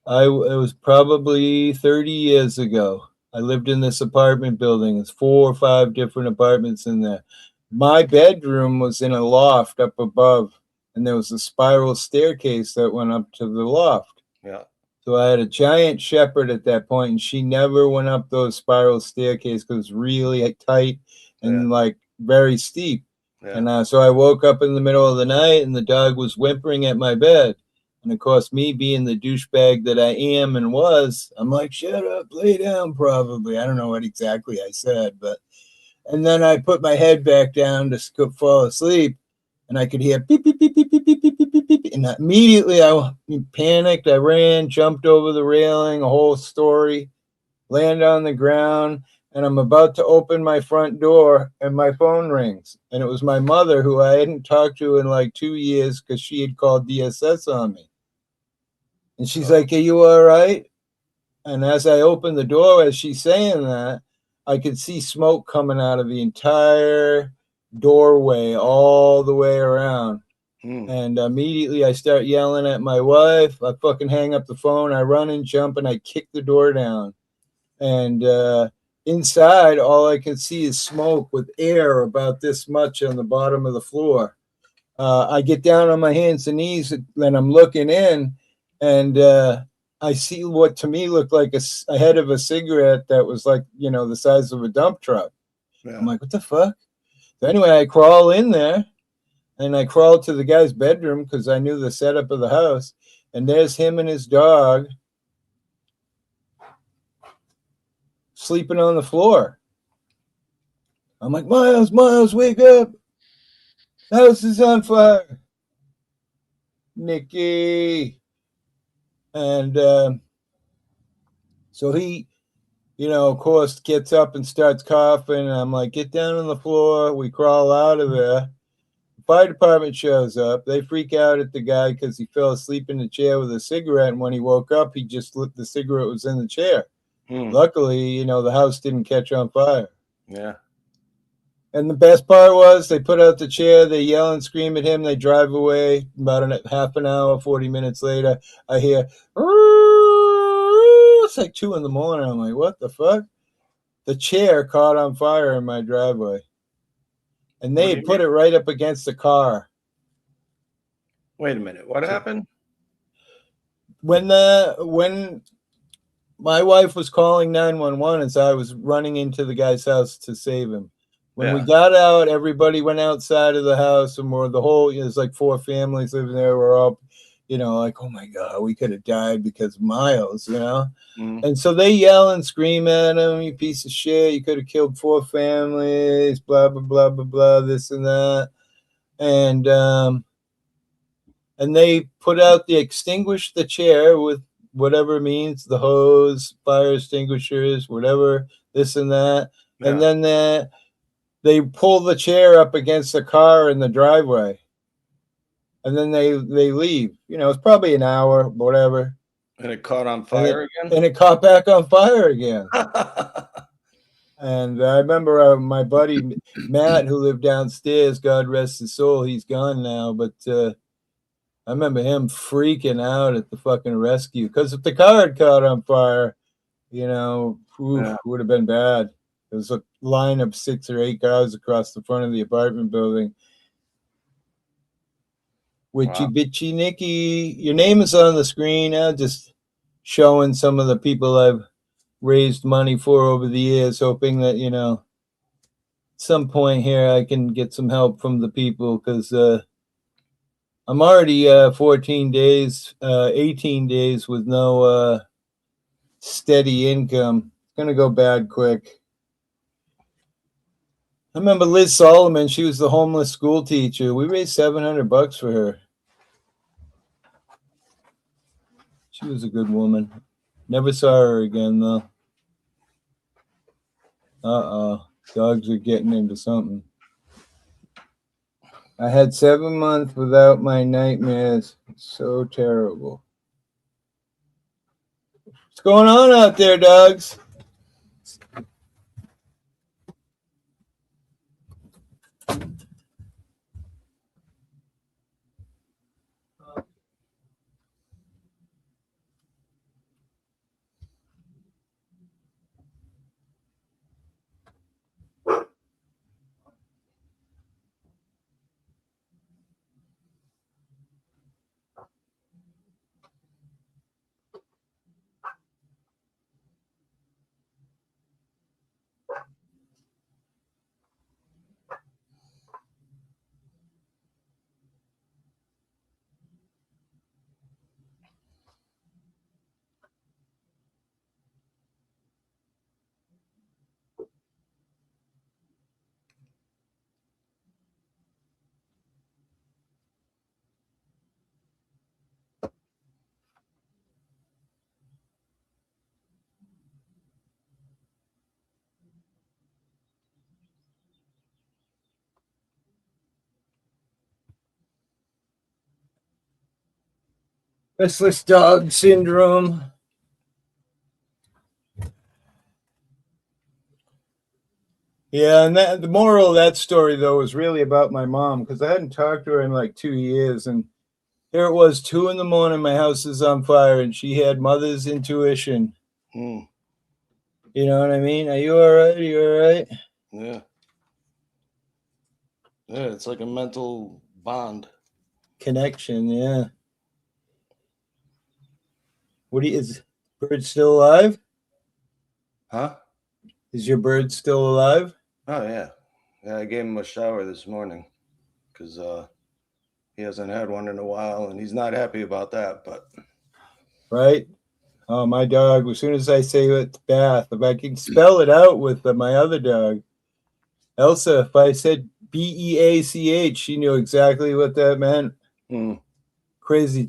It was probably 30 years ago. I lived in this apartment building. There's 4 or 5 different apartments in there. My bedroom was in a loft up above. and there was a spiral staircase that went up to the loft. Yeah. So I had a giant shepherd at that point, and she never went up those spiral staircases because it was really tight and like very steep. Yeah. And so I woke up in the middle of the night, and the dog was whimpering at my bed. And of course, me being the douchebag that I am and was, I'm like, shut up, lay down, probably. I don't know what exactly I said, but. And then I put my head back down to fall asleep, and I could hear beep, beep, beep, beep, beep, beep, beep, beep, beep, beep. And immediately I panicked. I ran, jumped over the railing, a whole story, land on the ground, and I'm about to open my front door, and my phone rings. And it was my mother, who I hadn't talked to in like 2 years because she had called DSS on me. And she's like, are you all right? And as I opened the door, as she's saying that, I could see smoke coming out of the entire doorway all the way around. And immediately I start yelling at my wife. I fucking hang up the phone. I run and jump, and I kick the door down. And inside, all I can see is smoke with air about this much on the bottom of the floor. I get down on my hands and knees, and I'm looking in, and I see what to me looked like a head of a cigarette that was like, the size of a dump truck. Yeah. I'm like, what the fuck? So anyway, I crawl in there, and I crawl to the guy's bedroom because I knew the setup of the house. And there's him and his dog sleeping on the floor. I'm like, Miles, wake up. The house is on fire. Nikki. And so he, of course, gets up and starts coughing. And I'm like, get down on the floor. We crawl out of there. The fire department shows up. They freak out at the guy because he fell asleep in the chair with a cigarette. And when he woke up, he just lit the cigarette was in the chair. Luckily, the house didn't catch on fire. Yeah. And the best part was they put out the chair, they yell and scream at him, they drive away. About half an hour, 40 minutes later, I hear, it's like 2 a.m. I'm like, what the fuck? The chair caught on fire in my driveway. And they put it right up against the car. Wait a minute. What happened? When my wife was calling 911, and so I was running into the guy's house to save him. When we got out, everybody went outside of the house, and there's like 4 families living there. We're all, like, oh my God, we could have died because of Miles, And so they yell and scream at him, you piece of shit, you could have killed 4 families, blah, blah, blah, blah, blah, this and that. And they extinguish the chair with whatever means, the hose, fire extinguishers, whatever, this and that. Yeah. And then they pull the chair up against the car in the driveway. And then they leave. It's probably an hour, whatever. And it caught on fire again? And it caught back on fire again. And I remember my buddy Matt, who lived downstairs, God rest his soul, he's gone now, but I remember him freaking out at the fucking rescue. Because if the car had caught on fire, would have been bad. There was a line of 6 or 8 cars across the front of the apartment building. Witchy bitchy Nikki, your name is on the screen now, just showing some of the people I've raised money for over the years, hoping that, at some point here I can get some help from the people, because I'm already 18 days with no steady income. It's going to go bad quick. I remember Liz Solomon, she was the homeless school teacher. We raised $700 for her. She was a good woman. Never saw her again, though. Dogs are getting into something. I had 7 months without my nightmares. So terrible. What's going on out there, dogs? Restless dog syndrome. Yeah, and the moral of that story though was really about my mom because I hadn't talked to her in like 2 years, and here it was 2 a.m. My house is on fire, and she had mother's intuition. Hmm. You know what I mean? Are you all right? Are you all right? Yeah. Yeah, it's like a mental bond. Connection, yeah. Is bird still alive? Huh? Is your bird still alive? Oh yeah. Yeah, I gave him a shower this morning because he hasn't had one in a while and he's not happy about that, but Right? Oh, my dog, as soon as I say it's bath, if I can spell it out with my other dog, Elsa, if I said Beach, she knew exactly what that meant. hmm. Crazy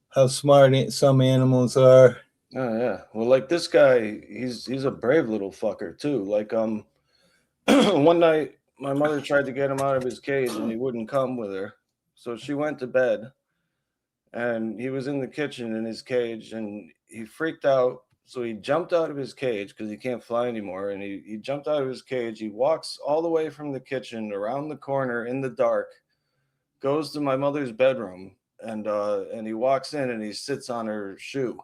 how smart some animals are. Oh yeah. Well, like this guy, he's a brave little fucker too. Like one night my mother tried to get him out of his cage and he wouldn't come with her. So she went to bed and he was in the kitchen in his cage and he freaked out. So he jumped out of his cage because he can't fly anymore. And he jumped out of his cage. He walks all the way from the kitchen around the corner in the dark, goes to my mother's bedroom, and he walks in and he sits on her shoe.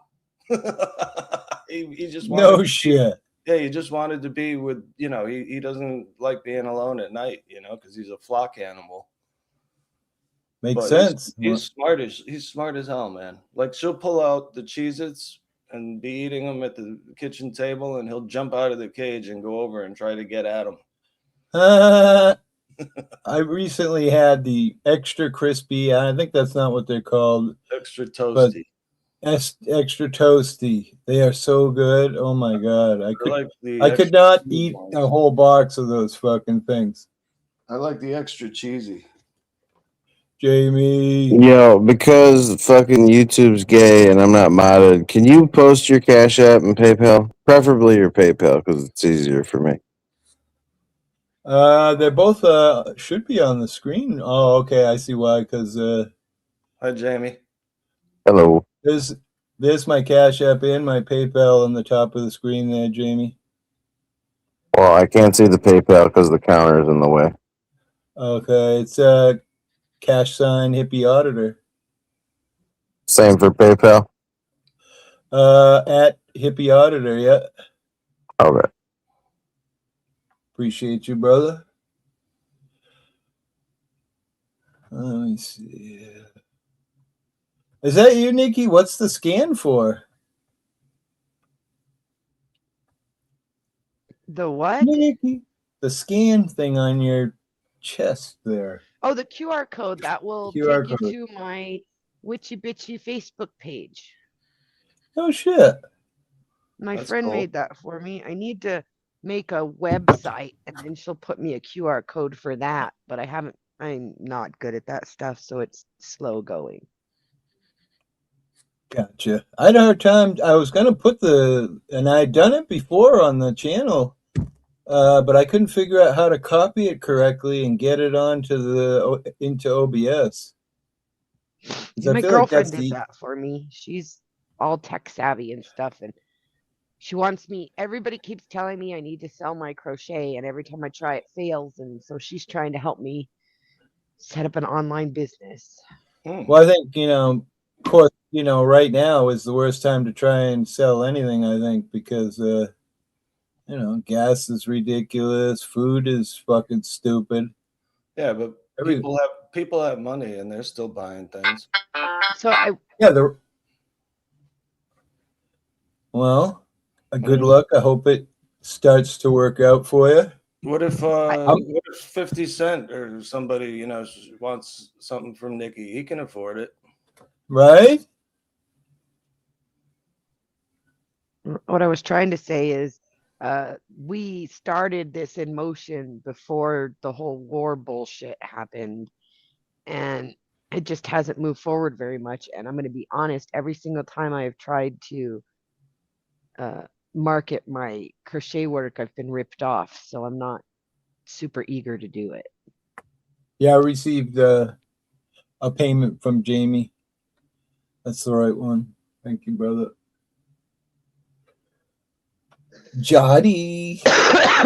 he just wanted No shit. yeah, he just wanted to be with, he doesn't like being alone at night, because he's a flock animal. Makes But sense. he's smart as hell, man. Like she'll pull out the Cheez-Its and be eating them at the kitchen table, and he'll jump out of the cage and go over and try to get at them. I recently had the extra crispy. I think that's not what they're called. Extra But toasty. extra toasty. They are so good. Oh my god! I like the I could extra not cheesy eat ones. a whole box of those fucking things. I like the extra cheesy. Jamie. Yo, because fucking YouTube's gay and I'm not modded, can you post your Cash App and PayPal? Preferably your PayPal because it's easier for me. They're both should be on the screen. Oh, okay, I see why. Because Hi, Jamie. Hello. there's my Cash App and my PayPal on the top of the screen there, Jamie. Well, I can't see the PayPal because the counter's in the way. Okay, it's cash sign hippie auditor. Same for PayPal. At hippie auditor. Yeah, Okay. appreciate you, brother. Let me see. Is that you, Nikki? What's the scan for? The what? Nikki, the scan thing on your chest there. Oh, the QR code that will QR take you code. to my Witchy Bitchy Facebook page. Oh shit! My That's friend cool. made that for me. I need to make a website and then she'll put me a QR code for that, but I'm not good at that stuff, so it's slow going. Gotcha. I had a hard time. I was gonna put and I'd done it before on the channel, but I couldn't figure out how to copy it correctly and get it into OBS. 'Cause I My feel like girlfriend that's did that for me. She's all tech savvy and stuff, and she wants me. Everybody keeps telling me I need to sell my crochet, and every time I try, it fails. And so she's trying to help me set up an online business. Well, I think, of course, right now is the worst time to try and sell anything, I think, because, gas is ridiculous. Food is fucking stupid. Yeah, but people have money and they're still buying things. So well, good luck. I hope it starts to work out for you. What if 50 Cent or somebody, wants something from Nikki? He can afford it. Right? what I was trying to say is we started this in motion before the whole war bullshit happened, and it just hasn't moved forward very much. And I'm going to be honest, every single time I've tried to market my crochet work, I've been ripped off, so I'm not super eager to do it. Yeah, I received a payment from Jamie. That's the right one. Thank you, brother. Jotty. I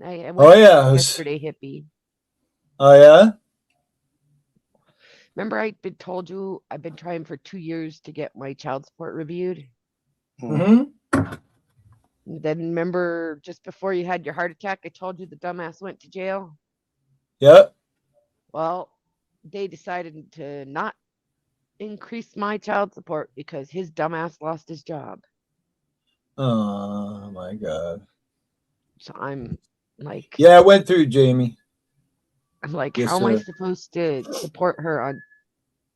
went Oh, yeah. yesterday, hippie. Oh, yeah? Remember, I've been told you I've been trying for 2 years to get my child support reviewed. Mm-hmm. Then remember, just before you had your heart attack, I told you the dumbass went to jail. Yep. Well, they decided to not increase my child support because his dumbass lost his job. Oh, my God. So I'm like, Yeah, I went through, Jamie. I'm like, Yes, how am I sir. supposed to support her on,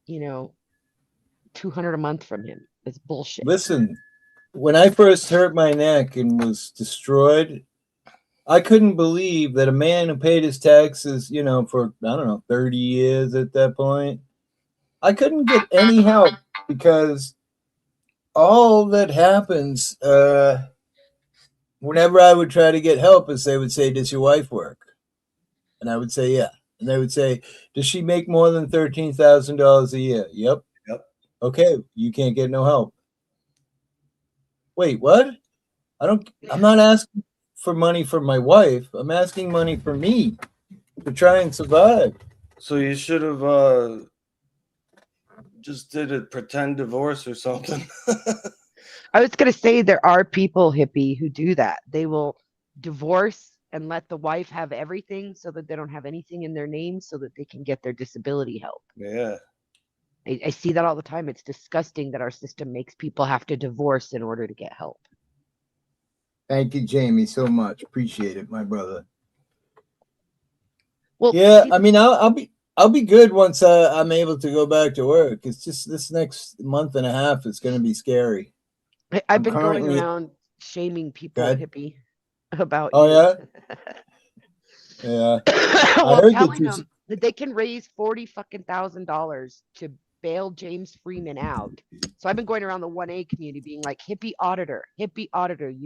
$200 a month from him? It's bullshit. Listen, when I first hurt my neck and was destroyed, I couldn't believe that a man who paid his taxes, for, I don't know, 30 years at that point, I couldn't get any help because all that happens whenever I would try to get help is they would say, does your wife work? And I would say, yeah. And they would say, does she make more than $13,000 a year? Yep. Okay, you can't get no help. Wait, what? I'm not asking for money for my wife. I'm asking money for me to try and survive. So you should have just did a pretend divorce or something. I was going to say there are people, hippie, who do that. They will divorce and let the wife have everything so that they don't have anything in their name so that they can get their disability help. Yeah. I see that all the time. It's disgusting that our system makes people have to divorce in order to get help. Thank you, Jamie, so much. Appreciate it, my brother. Well, yeah, I mean, I'll be good once I'm able to go back to work. It's just this next month and a half is going to be scary. I've been going around shaming people, hippie, about you. Oh, yeah? Yeah. Well, telling them that they can raise $40,000 to bail James Freeman out. So I've been going around the 1A community being like, hippie auditor, you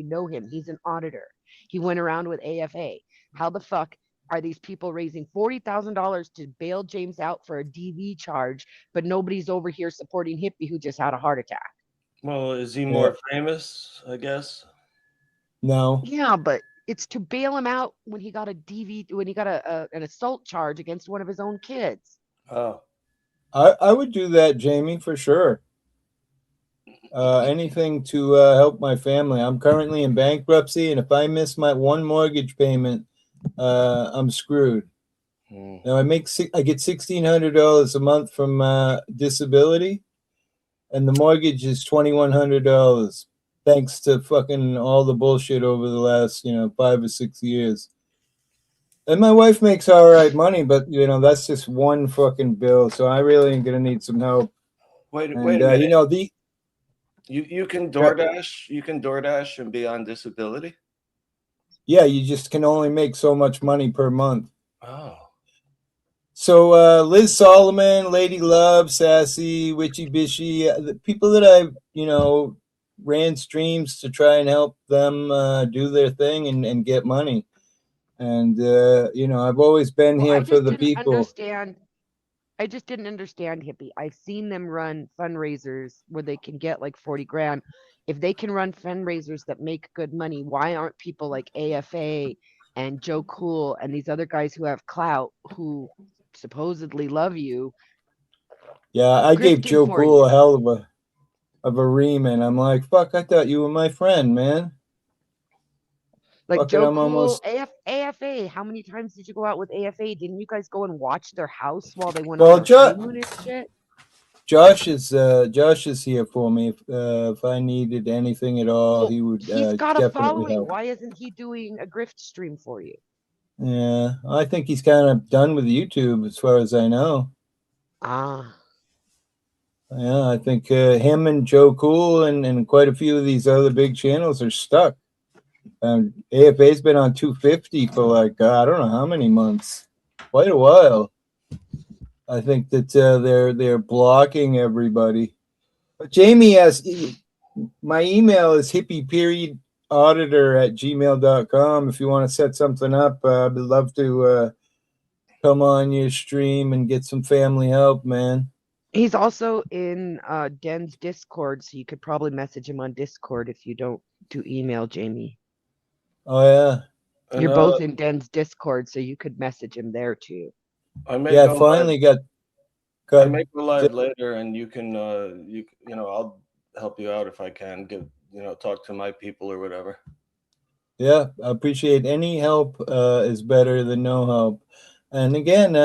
know him. He's an auditor. He went around with AFA. How the fuck are these people raising $40,000 to bail James out for a DV charge, but nobody's over here supporting hippie who just had a heart attack? Well, is he more famous, I guess? No. Yeah, but it's to bail him out when he got an assault charge against one of his own kids. Oh. I would do that, Jamie, for sure. Anything to help my family. I'm currently in bankruptcy, and if I miss my one mortgage payment, I'm screwed. Now I get $1,600 a month from disability, and the mortgage is $2,100. Thanks to fucking all the bullshit over the last 5 or 6 years. And my wife makes all right money, but that's just one fucking bill. So I really am gonna need some help. Wait a minute. You can DoorDash. Right. You can DoorDash and be on disability. Yeah, you just can only make so much money per month. Oh. So Liz Solomon, Lady Love, Sassy, Witchy Bishy, the people that I've ran streams to try and help them do their thing and get money. And I've always been here for the people. I just didn't understand, hippie. I've seen them run fundraisers where they can get like 40 grand. If they can run fundraisers that make good money, why aren't people like AFA and Joe Cool and these other guys who have clout who supposedly love you? Yeah, I gave Joe Cool a hell of a ream, and I'm like, fuck, I thought you were my friend, man. Like Joe Cool, AFA. How many times did you go out with AFA? Didn't you guys go and watch their house while they went on their honeymoon and shit? Josh is here for me. If I needed anything at all, he would. He's got a following. Help. Why isn't he doing a grift stream for you? Yeah, I think he's kind of done with YouTube, as far as I know. Ah. Yeah, I think him and Joe Cool and quite a few of these other big channels are stuck. AFA's been on 250 for like I don't know how many months, quite a while. I think that they're blocking everybody. But Jamie has my email is hippie.auditor@gmail.com. If you want to set something up, I'd love to come on your stream and get some family help, man. He's also in Den's Discord, so you could probably message him on Discord if you don't do email, Jamie. Oh yeah. And, You're both in Den's Discord, so you could message him there too. I may Yeah, I go finally live. got I may go live later, and you can, you know, I'll help you out if I can. Talk to my people or whatever. yeah, I appreciate any help is better than no help. And again,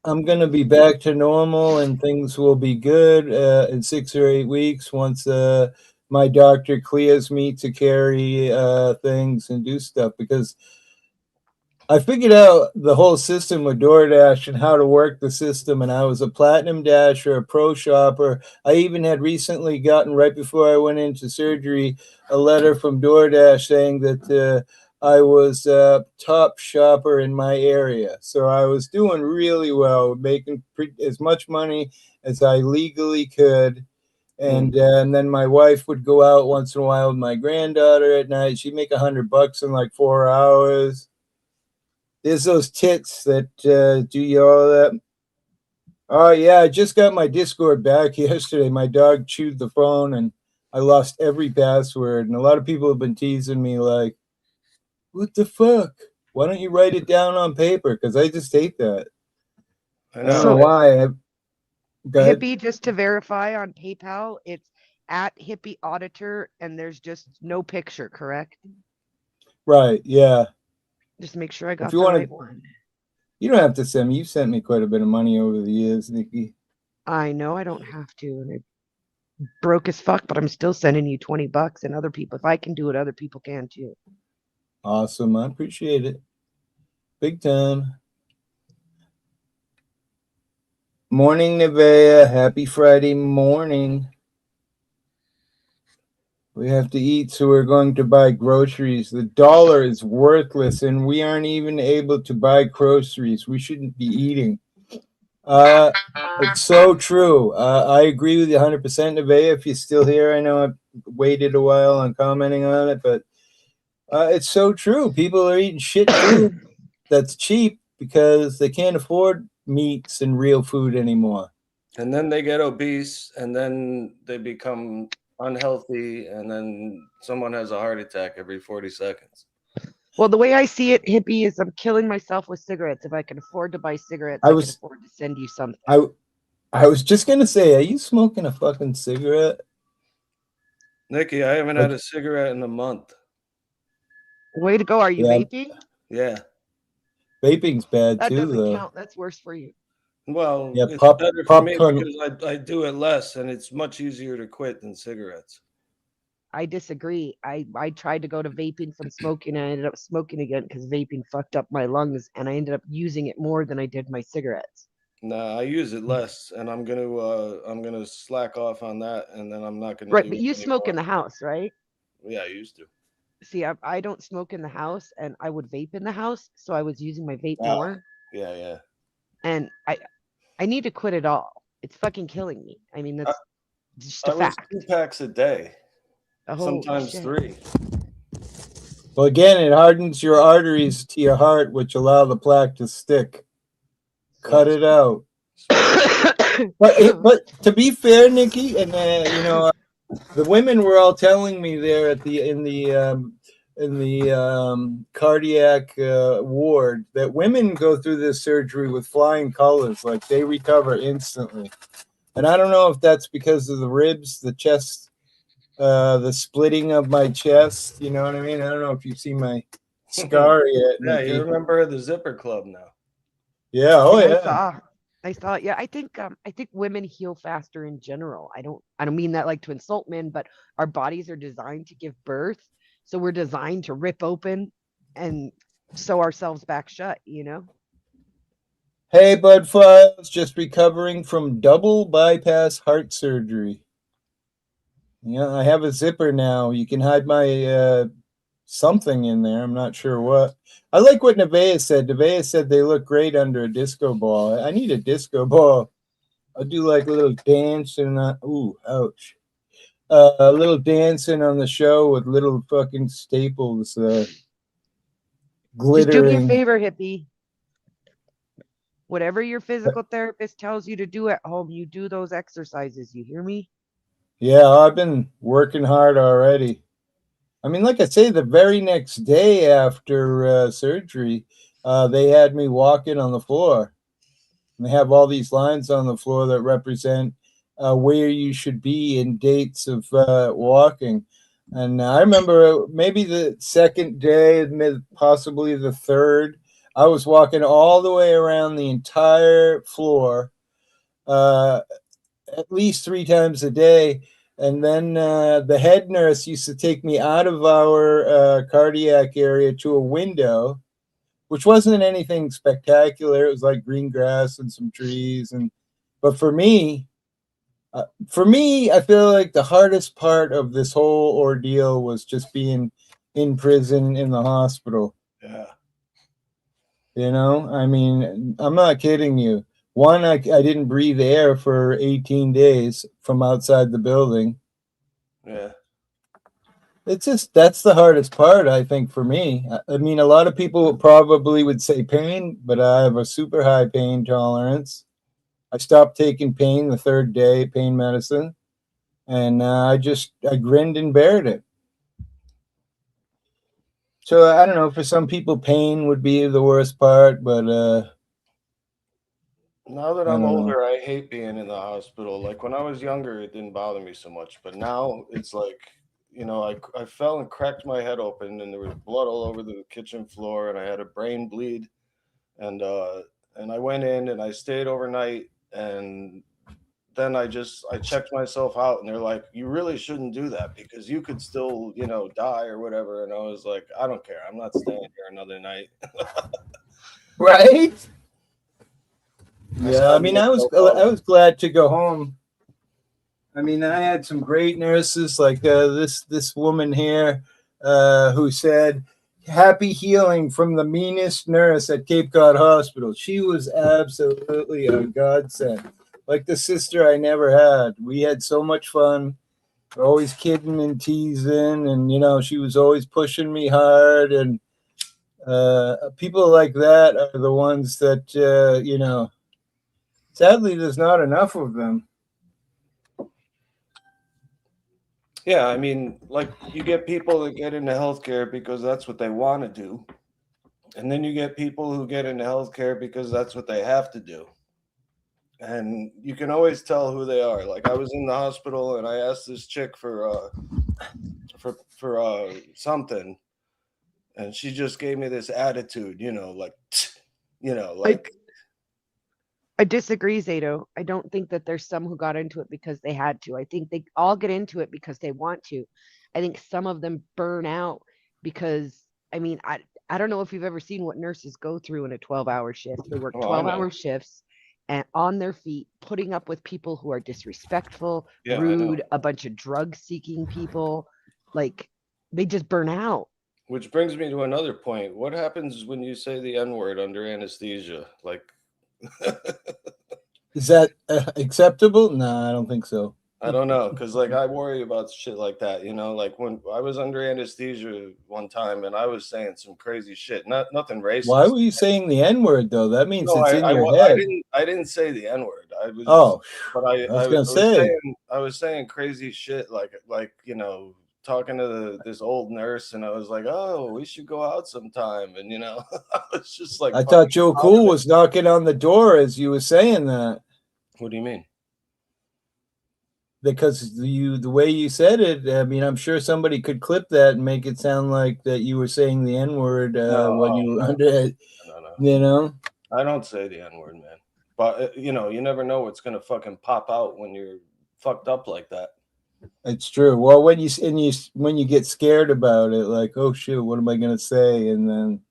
I'm gonna be back to normal and things will be good in 6 or 8 weeks once my doctor clears me to carry things and do stuff, because I figured out the whole system with DoorDash and how to work the system, and I was a platinum dasher, a pro shopper. I even had recently gotten, right before I went into surgery, a letter from DoorDash saying that I was a top shopper in my area. So I was doing really well, making as much money as I legally could. And then my wife would go out once in a while with my granddaughter at night. She'd make $100 in like 4 hours. There's those tits that do you all that. Oh yeah, I just got my Discord back yesterday. My dog chewed the phone and I lost every password. And a lot of people have been teasing me like, what the fuck? Why don't you write it down on paper? Because I just hate that. I I know. don't know So- why. Go ahead. Hippie, just to verify on PayPal, it's at Hippie Auditor, and there's just no picture, correct? Right, yeah. Just make sure I got you the wanna- right one. You don't have to send me. You've sent me quite a bit of money over the years, Nikki. I know I don't have to, and I broke as fuck, but I'm still sending you $20, and other people, if I can do it, other people can too. Awesome. I appreciate it. Big time. Morning, Nevea. Happy Friday morning. We have to eat, so we're going to buy groceries. The dollar is worthless, and we aren't even able to buy groceries. We shouldn't be eating. It's so true. I agree with you 100%, Nevea. If you're still here, I know I've waited a while on commenting on it, but it's so true. People are eating shit food that's cheap because they can't afford meats and real food anymore. And then they get obese, and then they become unhealthy, and then someone has a heart attack every 40 seconds. Well, the way I see it, Hippie, is I'm killing myself with cigarettes. If I can afford to buy cigarettes, I can afford to send you something. I was just gonna say, are you smoking a fucking cigarette? Nikki, I haven't had a cigarette in a month. Way to go. Are you vaping? Yeah. Vaping's bad That too, doesn't though. count. That's worse for you. Well, Yeah, it's better for me because I do it less, and it's much easier to quit than cigarettes. I disagree. I tried to go to vaping from smoking, and I ended up smoking again because vaping fucked up my lungs, and I ended up using it more than I did my cigarettes. Nah, I use it less, and I'm gonna slack off on that, and then I'm not gonna Right, do but it you smoke in the anymore. house, right? Yeah, I used to. See, I don't smoke in the house, and I would vape in the house, so I was using my vape more. Yeah. And I need to quit it all. It's fucking killing me. I mean, that's just a I was fact. 2 packs a day, sometimes shit. 3. Well, again, it hardens your arteries to your heart, which allow the plaque to stick. Cut it out. But to be fair, Nikki, and the women were all telling me there in the cardiac ward that women go through this surgery with flying colors, like they recover instantly. And I don't know if that's because of the ribs, the chest, the splitting of my chest. You know what I mean? I don't know if you've seen my scar yet. Yeah, Nikki. you remember the Zipper Club now. Yeah. Oh yeah. I saw. Yeah, I think women heal faster in general. I don't mean that like to insult men, but our bodies are designed to give birth, so we're designed to rip open and sew ourselves back shut. You know. Hey, Bud Files, just recovering from double bypass heart surgery. Yeah, I have a zipper now. You can hide my something in there. I'm not sure what. I like what Nevea said. Nevea said they look great under a disco ball. I need a disco ball. I'll do like a little dancing. Ooh, ouch. A little dancing on the show with little fucking staples glittering. Just do me a favor, Hippie. Whatever your physical therapist tells you to do at home, you do those exercises. You hear me? Yeah, I've been working hard already. I mean, like I say, the very next day after surgery, they had me walking on the floor. And they have all these lines on the floor that represent where you should be in dates of walking. And I remember maybe the second day, possibly the third, I was walking all the way around the entire floor, at least 3 times a day. And then the head nurse used to take me out of our cardiac area to a window, which wasn't anything spectacular. It was like green grass and some trees. But for me, I feel like the hardest part of this whole ordeal was just being in prison in the hospital. Yeah. You know, I mean, I'm not kidding you. One, I didn't breathe air for 18 days from outside the building. Yeah. It's just, that's the hardest part, I think, for me. I mean, a lot of people probably would say pain, but I have a super high pain tolerance. I stopped taking pain the third day, pain medicine, and I grinned and bared it. So I don't know, for some people, pain would be the worst part, but now that I I'm don't know. older, I hate being in the hospital. Like when I was younger, it didn't bother me so much, but now it's like, you know, I fell and cracked my head open, and there was blood all over the kitchen floor, and I had a brain bleed, and I went in and I stayed overnight, and then I checked myself out, and they're like, you really shouldn't do that because you could still, you know, die or whatever. And I was like, I don't care. I'm not staying here another night. Right? Yeah, I mean, I was glad to go home. I mean, I had some great nurses like this woman here who said, "Happy healing from the meanest nurse at Cape Cod Hospital." She was absolutely a godsend. Like the sister I never had. We had so much fun. Always kidding and teasing, and you know, she was always pushing me hard. And people like that are the ones that you know. Sadly, there's not enough of them. Yeah, I mean, like you get people that get into healthcare because that's what they want to do. And then you get people who get into healthcare because that's what they have to do. And you can always tell who they are. Like I was in the hospital and I asked this chick for something, and she just gave me this attitude, you know, like I disagree, Zato. I don't think that there's some who got into it because they had to. I think they all get into it because they want to. I think some of them burn out because, I mean, I don't know if you've ever seen what nurses go through in a 12-hour shift. They work 12-hour shifts and on their feet, putting up with people who are disrespectful, rude, a bunch of drug-seeking people. Like, they just burn out. Which brings me to another point. What happens when you say the N-word under anesthesia? Like, is that acceptable? No, I don't think so. I don't know, because like I worry about shit like that, you know. Like when I was under anesthesia one time, and I was saying some crazy shit, nothing racist. Why were you saying the N-word though? That means it's in your head. head. I didn't say the N-word. I was. Oh, but I was saying crazy shit, like you know, talking to this old nurse, and I was like, oh, we should go out sometime, and you know, I was just like, I thought Joe Cool was knocking on the door as you were saying that. What do you mean? Because the way you said it, I mean, I'm sure somebody could clip that and make it sound like that you were saying the N-word when you were under it. No. You know, I don't say the N-word, man. But you know, you never know what's gonna fucking pop out when you're fucked up like that. It's true. Well, when you get scared about it, like, oh shit, what am I gonna say? And then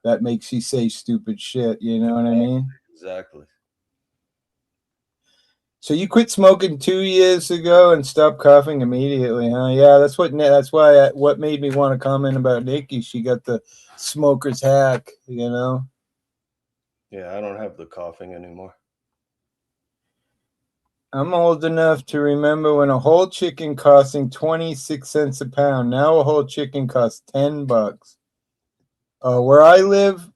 that makes you say stupid shit. You know what I mean? Exactly. So you quit smoking 2 years ago and stopped coughing immediately, huh? Yeah, that's why what made me want to comment about Nikki. She got the smoker's hack, you know. Yeah, I don't have the coughing anymore. I'm old enough to remember when a whole chicken costing 26 cents a pound. Now a whole chicken costs $10. Where I live,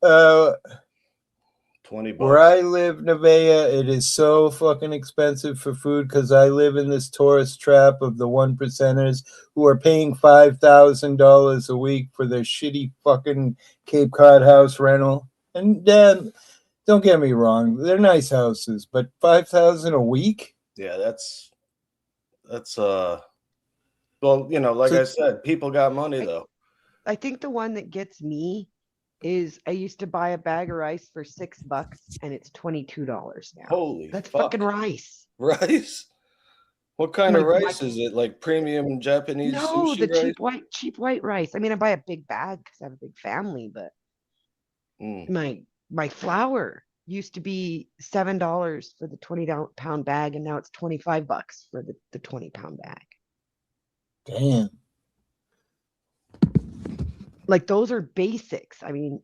$20. Where I live, Nevaeh, it is so fucking expensive for food because I live in this tourist trap of the 1%ers who are paying $5,000 a week for their shitty fucking Cape Cod house rental. And don't get me wrong, they're nice houses, but $5,000 a week? Yeah, that's well, you know, like I said, people got money though. I think the one that gets me is I used to buy a bag of rice for $6 and it's $22 now. Holy That's fuck. fucking rice. Rice? What kind of rice is it? Like premium Japanese No, sushi the rice? cheap white rice. I mean, I buy a big bag because I have a big family, but my flour used to be $7 for the 20-pound bag, and now it's $25 for the 20-pound bag. Damn. Like those are basics. I mean,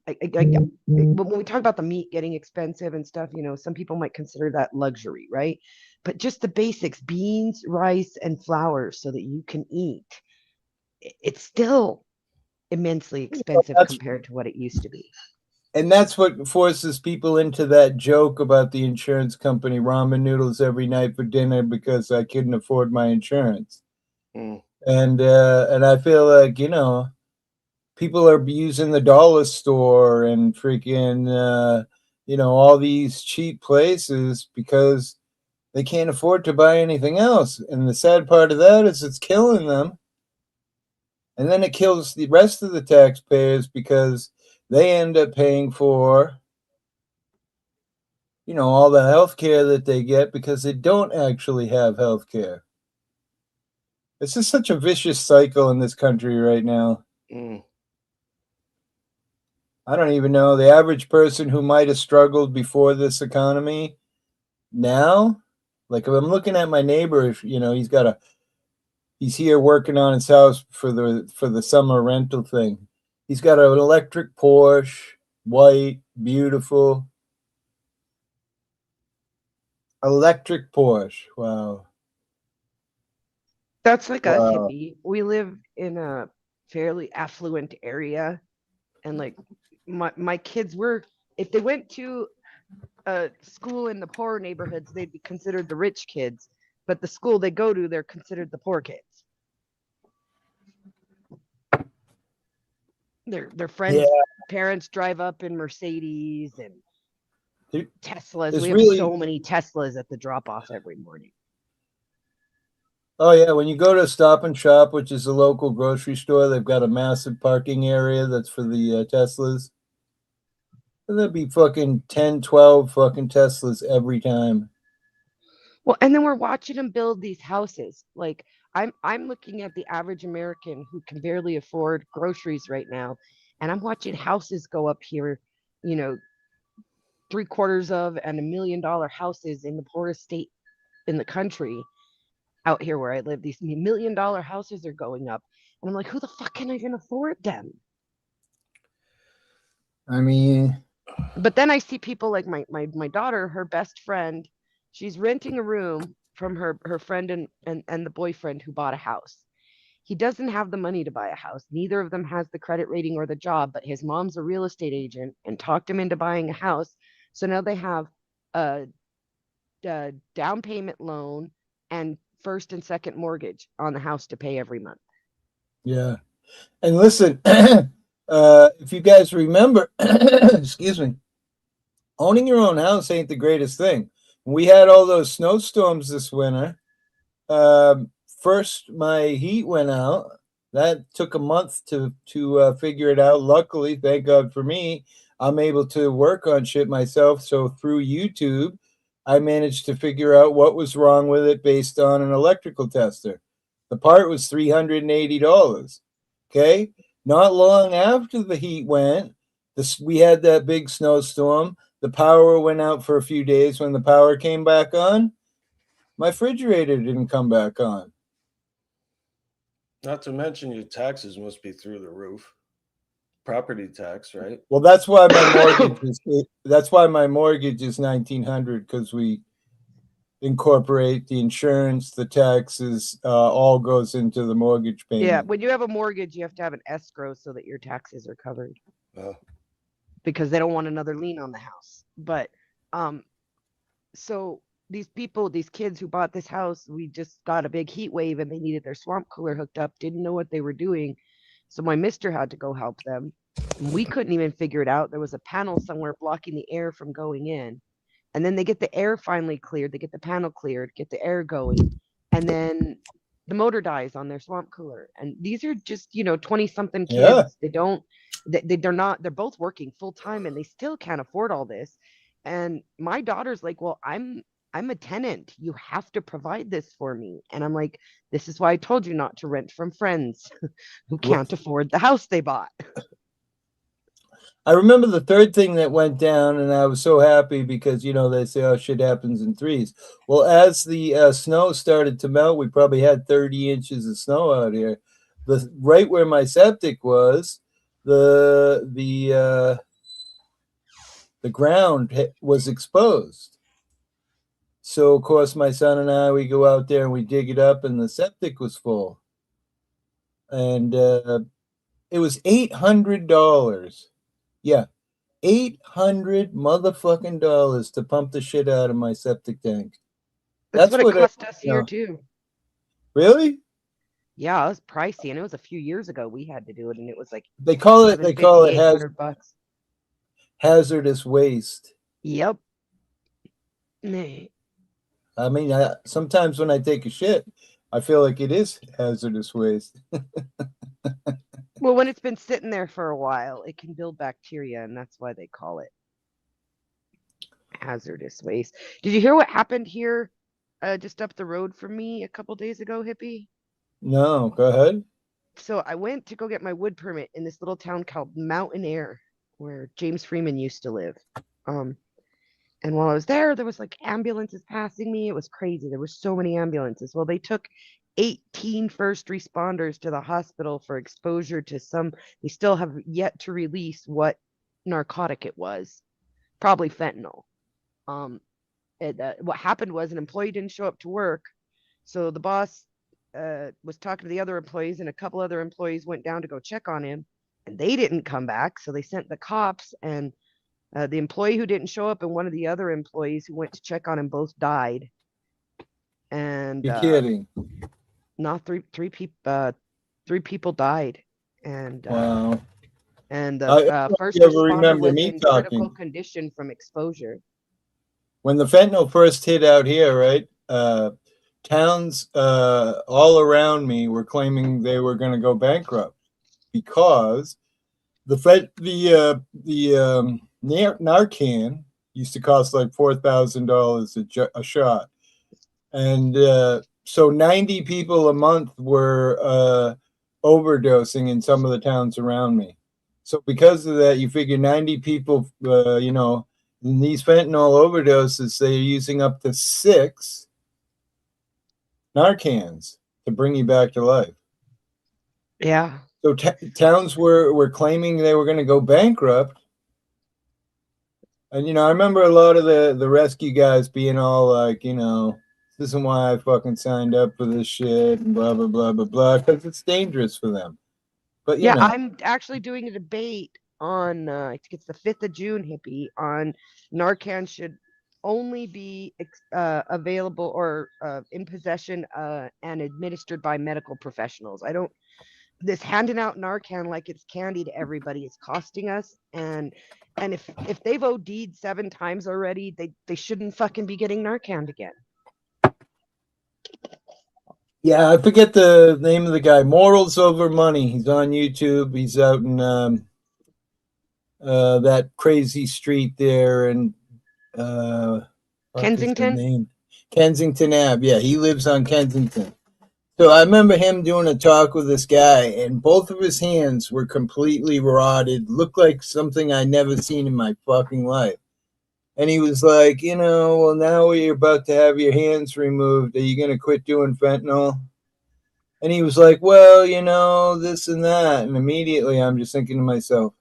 when we talk about the meat getting expensive and stuff, you know, some people might consider that luxury, right? But just the basics, beans, rice, and flour so that you can eat, it's still immensely expensive compared to what it used to be. And that's what forces people into that joke about the insurance company ramen noodles every night for dinner because I couldn't afford my insurance. And I feel like, you know, people are using the dollar store and freaking, you know, all these cheap places because they can't afford to buy anything else. And the sad part of that is it's killing them. And then it kills the rest of the taxpayers because they end up paying for, you know, all the health care that they get because they don't actually have health care. It's just such a vicious cycle in this country right now. I don't even know. The average person who might have struggled before this economy now, like if I'm looking at my neighbor, you know, he's here working on his house for the summer rental thing. He's got an electric Porsche, white, beautiful. Electric Porsche. Wow. That's like us, hippie. We live in a fairly affluent area, and like my kids were, if they went to a school in the poor neighborhoods, they'd be considered the rich kids, but the school they go to, they're considered the poor kids. Their friends' parents drive up in Mercedes and Teslas. We have so many Teslas at the drop-off every morning. Oh, yeah. When you go to Stop and Shop, which is a local grocery store, they've got a massive parking area that's for the Teslas. And there'd be fucking 10, 12 fucking Teslas every time. Well, and then we're watching them build these houses. Like I'm looking at the average American who can barely afford groceries right now, and I'm watching houses go up here, you know, $750,000 and $1 million houses in the poorest state in the country. Out here where I live, these $1 million houses are going up, and I'm like, who the fuck can I even afford them? I mean, but then I see people like my daughter, her best friend, she's renting a room from her friend and the boyfriend who bought a house. He doesn't have the money to buy a house. Neither of them has the credit rating or the job, but his mom's a real estate agent and talked him into buying a house. So now they have a down payment loan and first and second mortgage on the house to pay every month. Yeah. And listen, if you guys remember, excuse me, owning your own house ain't the greatest thing. We had all those snowstorms this winter. First, my heat went out. That took a month to figure it out. Luckily, thank God for me, I'm able to work on shit myself. So through YouTube, I managed to figure out what was wrong with it based on an electrical tester. The part was $380. Okay. Not long after the heat went, we had that big snowstorm. The power went out for a few days. When the power came back on, my refrigerator didn't come back on. Not to mention your taxes must be through the roof. Property tax, right? Well, that's why my mortgage is $1,900 because we incorporate the insurance, the taxes, all goes into the mortgage payment. Yeah, when you have a mortgage, you have to have an escrow so that your taxes are covered. Because they don't want another lien on the house. But Um, so these people, these kids who bought this house, we just got a big heat wave and they needed their swamp cooler hooked up, didn't know what they were doing. So my mister had to go help them. And we couldn't even figure it out. There was a panel somewhere blocking the air from going in. And then they get the air finally cleared. They get the panel cleared, get the air going. And then the motor dies on their swamp cooler. And these are just, 20 something kids. Yeah. They're both working full time and they still can't afford all this. And my daughter's like, well, I'm a tenant. You have to provide this for me. And I'm like, this is why I told you not to rent from friends who can't afford the house they bought. I remember the third thing that went down, and I was so happy because, they say, oh, shit happens in threes. Well, as the snow started to melt, we probably had 30 inches of snow out here. Right where my septic was, the ground was exposed. So, of course, my son and I, we go out there and we dig it up, and the septic was full. And it was $800. Yeah, $800 motherfucking dollars to pump the shit out of my septic tank. That's what it cost us here too. Really? Yeah, it was pricey, and it was a few years ago we had to do it, and it was like they call it $800. Hazardous waste. Yep. I mean, sometimes when I take a shit, I feel like it is hazardous waste. Well, when it's been sitting there for a while, it can build bacteria, and that's why they call it hazardous waste. Did you hear what happened here just up the road from me a couple days ago, Hippie? No, go ahead. So I went to go get my wood permit in this little town called Mountain Air, where James Freeman used to live. And while I was there was like ambulances passing me. It was crazy. There were so many ambulances. Well, they took 18 first responders to the hospital for exposure to they still have yet to release what narcotic it was, probably fentanyl. What happened was an employee didn't show up to work, so the boss was talking to the other employees, and a couple other employees went down to go check on him, and they didn't come back, so they sent the cops, and the employee who didn't show up and one of the other employees who went to check on him both died. And you're kidding. Not three people died, and wow. And the first responder was in critical condition from exposure. When the fentanyl first hit out here, right? Towns all around me were claiming they were going to go bankrupt because the Narcan used to cost like $4,000 a shot, and so 90 people a month were overdosing in some of the towns around me. So because of that, you figure 90 people, in these fentanyl overdoses, they're using up to 6 Narcans to bring you back to life. Yeah. So towns were claiming they were going to go bankrupt. And, I remember a lot of the rescue guys being all like, this isn't why I fucking signed up for this shit and blah, blah, blah, blah, blah, because it's dangerous for them. But yeah, I'm actually doing a debate on, I think it's the 5th of June, Hippie, on Narcan should only be available or in possession and administered by medical professionals. This handing out Narcan like it's candy to everybody is costing us. And if they've OD'd 7 times already, they shouldn't fucking be getting Narcan again. Yeah, I forget the name of the guy. Morals Over Money. He's on YouTube. He's out in that crazy street there in Kensington? Kensington Ave. Yeah, he lives on Kensington. So I remember him doing a talk with this guy, and both of his hands were completely rotted. Looked like something I'd never seen in my fucking life. And he was like, well, now you're about to have your hands removed. Are you going to quit doing fentanyl? And he was like, well, this and that. And immediately I'm just thinking to myself,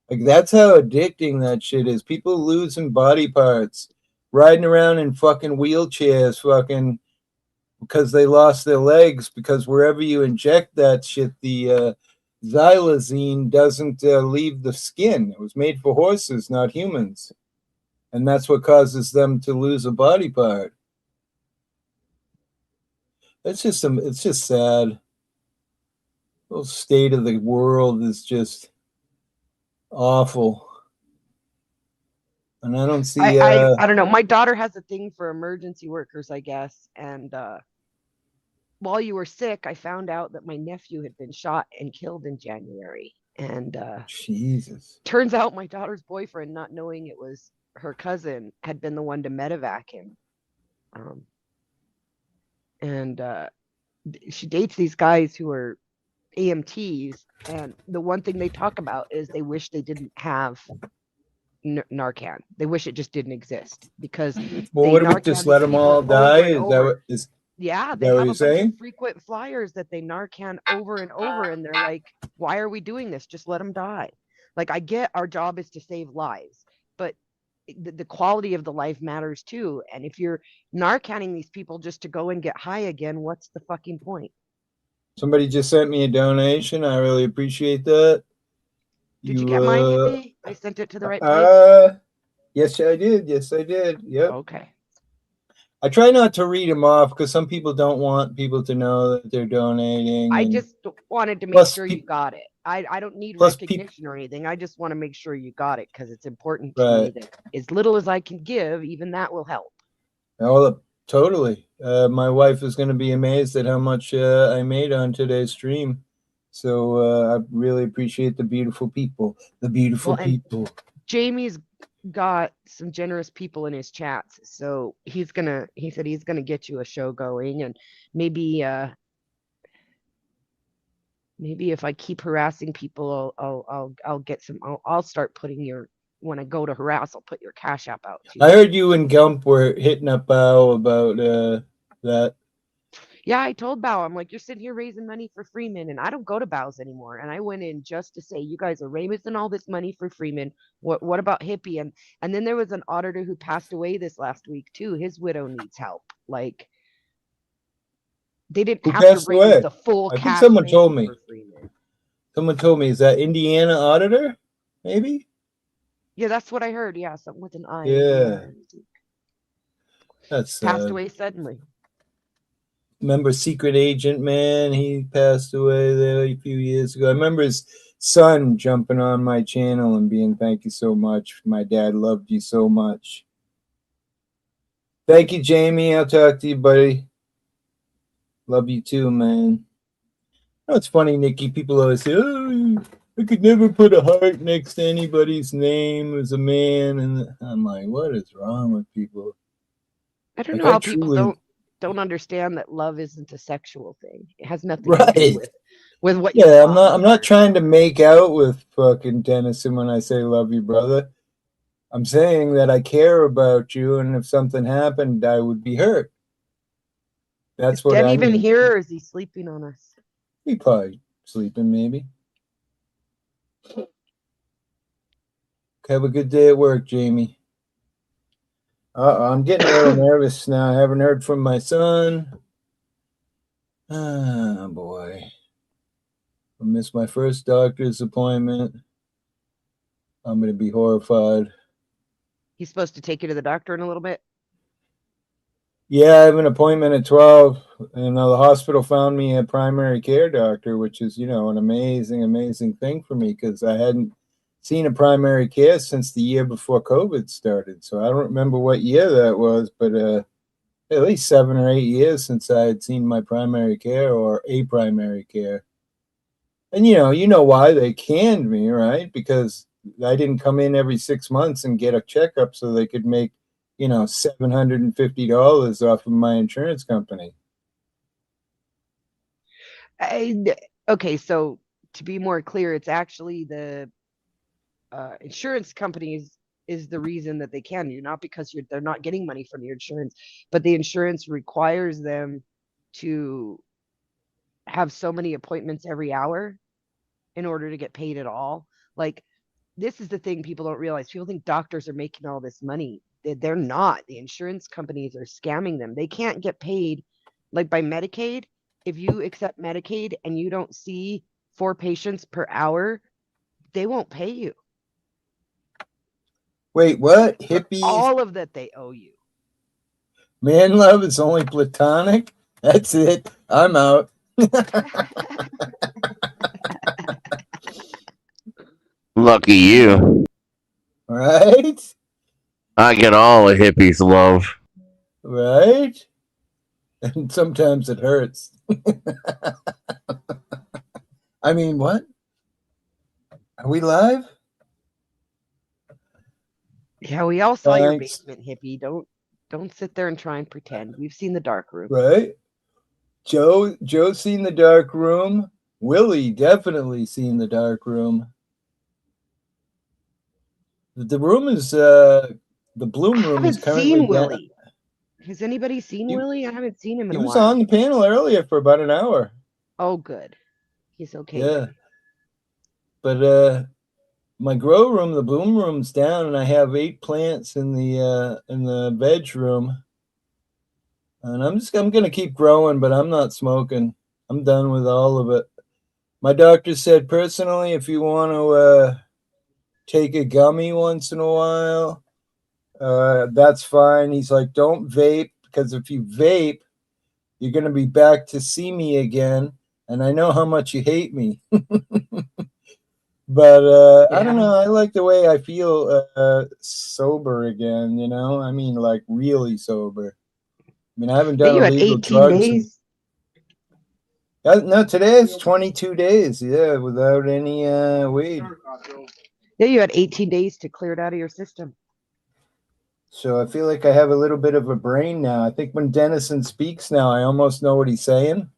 like, that's how addicting that shit is. People losing body parts, riding around in fucking wheelchairs, fucking because they lost their legs, because wherever you inject that shit, the xylazine doesn't leave the skin. It was made for horses, not humans. and that's what causes them to lose a body part. It's just sad. The whole state of the world is just awful. And I don't see I don't know. My daughter has a thing for emergency workers, I guess. And while you were sick, I found out that my nephew had been shot and killed in January. And Jesus. turns out my daughter's boyfriend, not knowing it was her cousin, had been the one to medevac him. And she dates these guys who are EMTs, and the one thing they talk about is they wish they didn't have Narcan. They wish it just didn't exist because Well, they what do we Narcan just these let them people all over die? and Is that over. what is? Yeah, Is they that what have you're a bunch saying? of frequent flyers that they Narcan over and over, and they're like, why are we doing this? Just let them die. Like, I get our job is to save lives, but the quality of the life matters too. And if you're Narcanning these people just to go and get high again, what's the fucking point? Somebody just sent me a donation. I really appreciate that. Did you get mine, Hippie? I sent it to the right place. Yes, I did. Yes, I did. Yep. Okay. I try not to read them off because some people don't want people to know that they're donating. I just wanted to make sure you got it. I don't need recognition or anything. I just want to make sure you got it because it's important to me that as little as I can give, even that will help. Oh, totally. My wife is going to be amazed at how much I made on today's stream. So I really appreciate the beautiful people. The beautiful people. Jamie's got some generous people in his chats, so he said he's gonna get you a show going, and maybe if I keep harassing people, I'll get some. I'll start putting when I go to harass, I'll put your Cash App out too. I heard you and Gump were hitting up Bao about that. Yeah, I told Bao, I'm like, you're sitting here raising money for Freeman, and I don't go to Bao's anymore. And I went in just to say, you guys are raising all this money for Freeman. What about Hippie? And then there was an auditor who passed away this last week too. His widow needs help. Like, they didn't have to raise the full cash. I think someone told me. Someone told me, is that Indiana auditor? Maybe. Yeah, that's what I heard. Yeah, something with an I. Yeah. That's passed away suddenly. Remember Secret Agent Man? He passed away there a few years ago. I remember his son jumping on my channel and being, thank you so much. My dad loved you so much. Thank you, Jamie. I'll talk to you, buddy. Love you too, man. Oh, it's funny, Nikki. People always say, oh, I could never put a heart next to anybody's name as a man. And I'm like, what is wrong with people? I don't know how people don't understand that love isn't a sexual thing. It has nothing to do with what you I'm not trying to make out with fucking Tennyson when I say love you, brother. I'm saying that I care about you, and if something happened, I would be hurt. That's what I mean. Even here, or is he sleeping on us? He probably sleeping, maybe. Have a good day at work, Jamie. I'm getting a little nervous now. I haven't heard from my son. Oh, boy. I missed my first doctor's appointment. I'm going to be horrified. He's supposed to take you to the doctor in a little bit? Yeah, I have an appointment at 12. And the hospital found me a primary care doctor, which is, an amazing, amazing thing for me because I hadn't seen a primary care since the year before COVID started. So I don't remember what year that was, but at least 7 or 8 years since I had seen my primary care or a primary care. And you know why they canned me, right? Because I didn't come in every 6 months and get a checkup so they could make, $750 off of my insurance company. Okay, so to be more clear, it's actually the insurance companies is the reason that they can you, not because they're not getting money from your insurance, but the insurance requires them to have so many appointments every hour in order to get paid at all. Like, this is the thing people don't realize. People think doctors are making all this money. They're not. The insurance companies are scamming them. They can't get paid like by Medicaid. If you accept Medicaid and you don't see 4 patients per hour, they won't pay you. Wait, what? for Hippies? all of that they owe you. Man love is only platonic? That's it. I'm out. Lucky you. Right? I get all the hippies' love. Right? And sometimes it hurts. I mean, what? Are we live? Yeah, we all saw your Thanks. basement, hippie. Don't sit there and try and pretend. We've seen the dark room. Right? Joe seen the dark room. Willie definitely seen the dark room. The room is the Bloom I room is haven't currently seen down. Willie. Has anybody seen He- Willie? I haven't seen him in He a was while. on the panel earlier for about an hour. Oh, good. He's okay. Yeah. then. But my grow room, the Bloom room's down, and I have 8 plants in the veg room. And I'm gonna keep growing, but I'm not smoking. I'm done with all of it. My doctor said personally, if you want to take a gummy once in a while, that's fine. He's like, don't vape, because if you vape, you're gonna be back to see me again, and I know how much you hate me. But I don't Yeah. know. I like the way I feel sober again. You know, I mean, like really sober. I mean, I haven't Yeah, done you had illegal 18 drugs. days. No, today is 22 days. Yeah, without any weed. Yeah, you had 18 days to clear it out of your system. So I feel like I have a little bit of a brain now. I think when Dennison speaks now, I almost know what he's saying.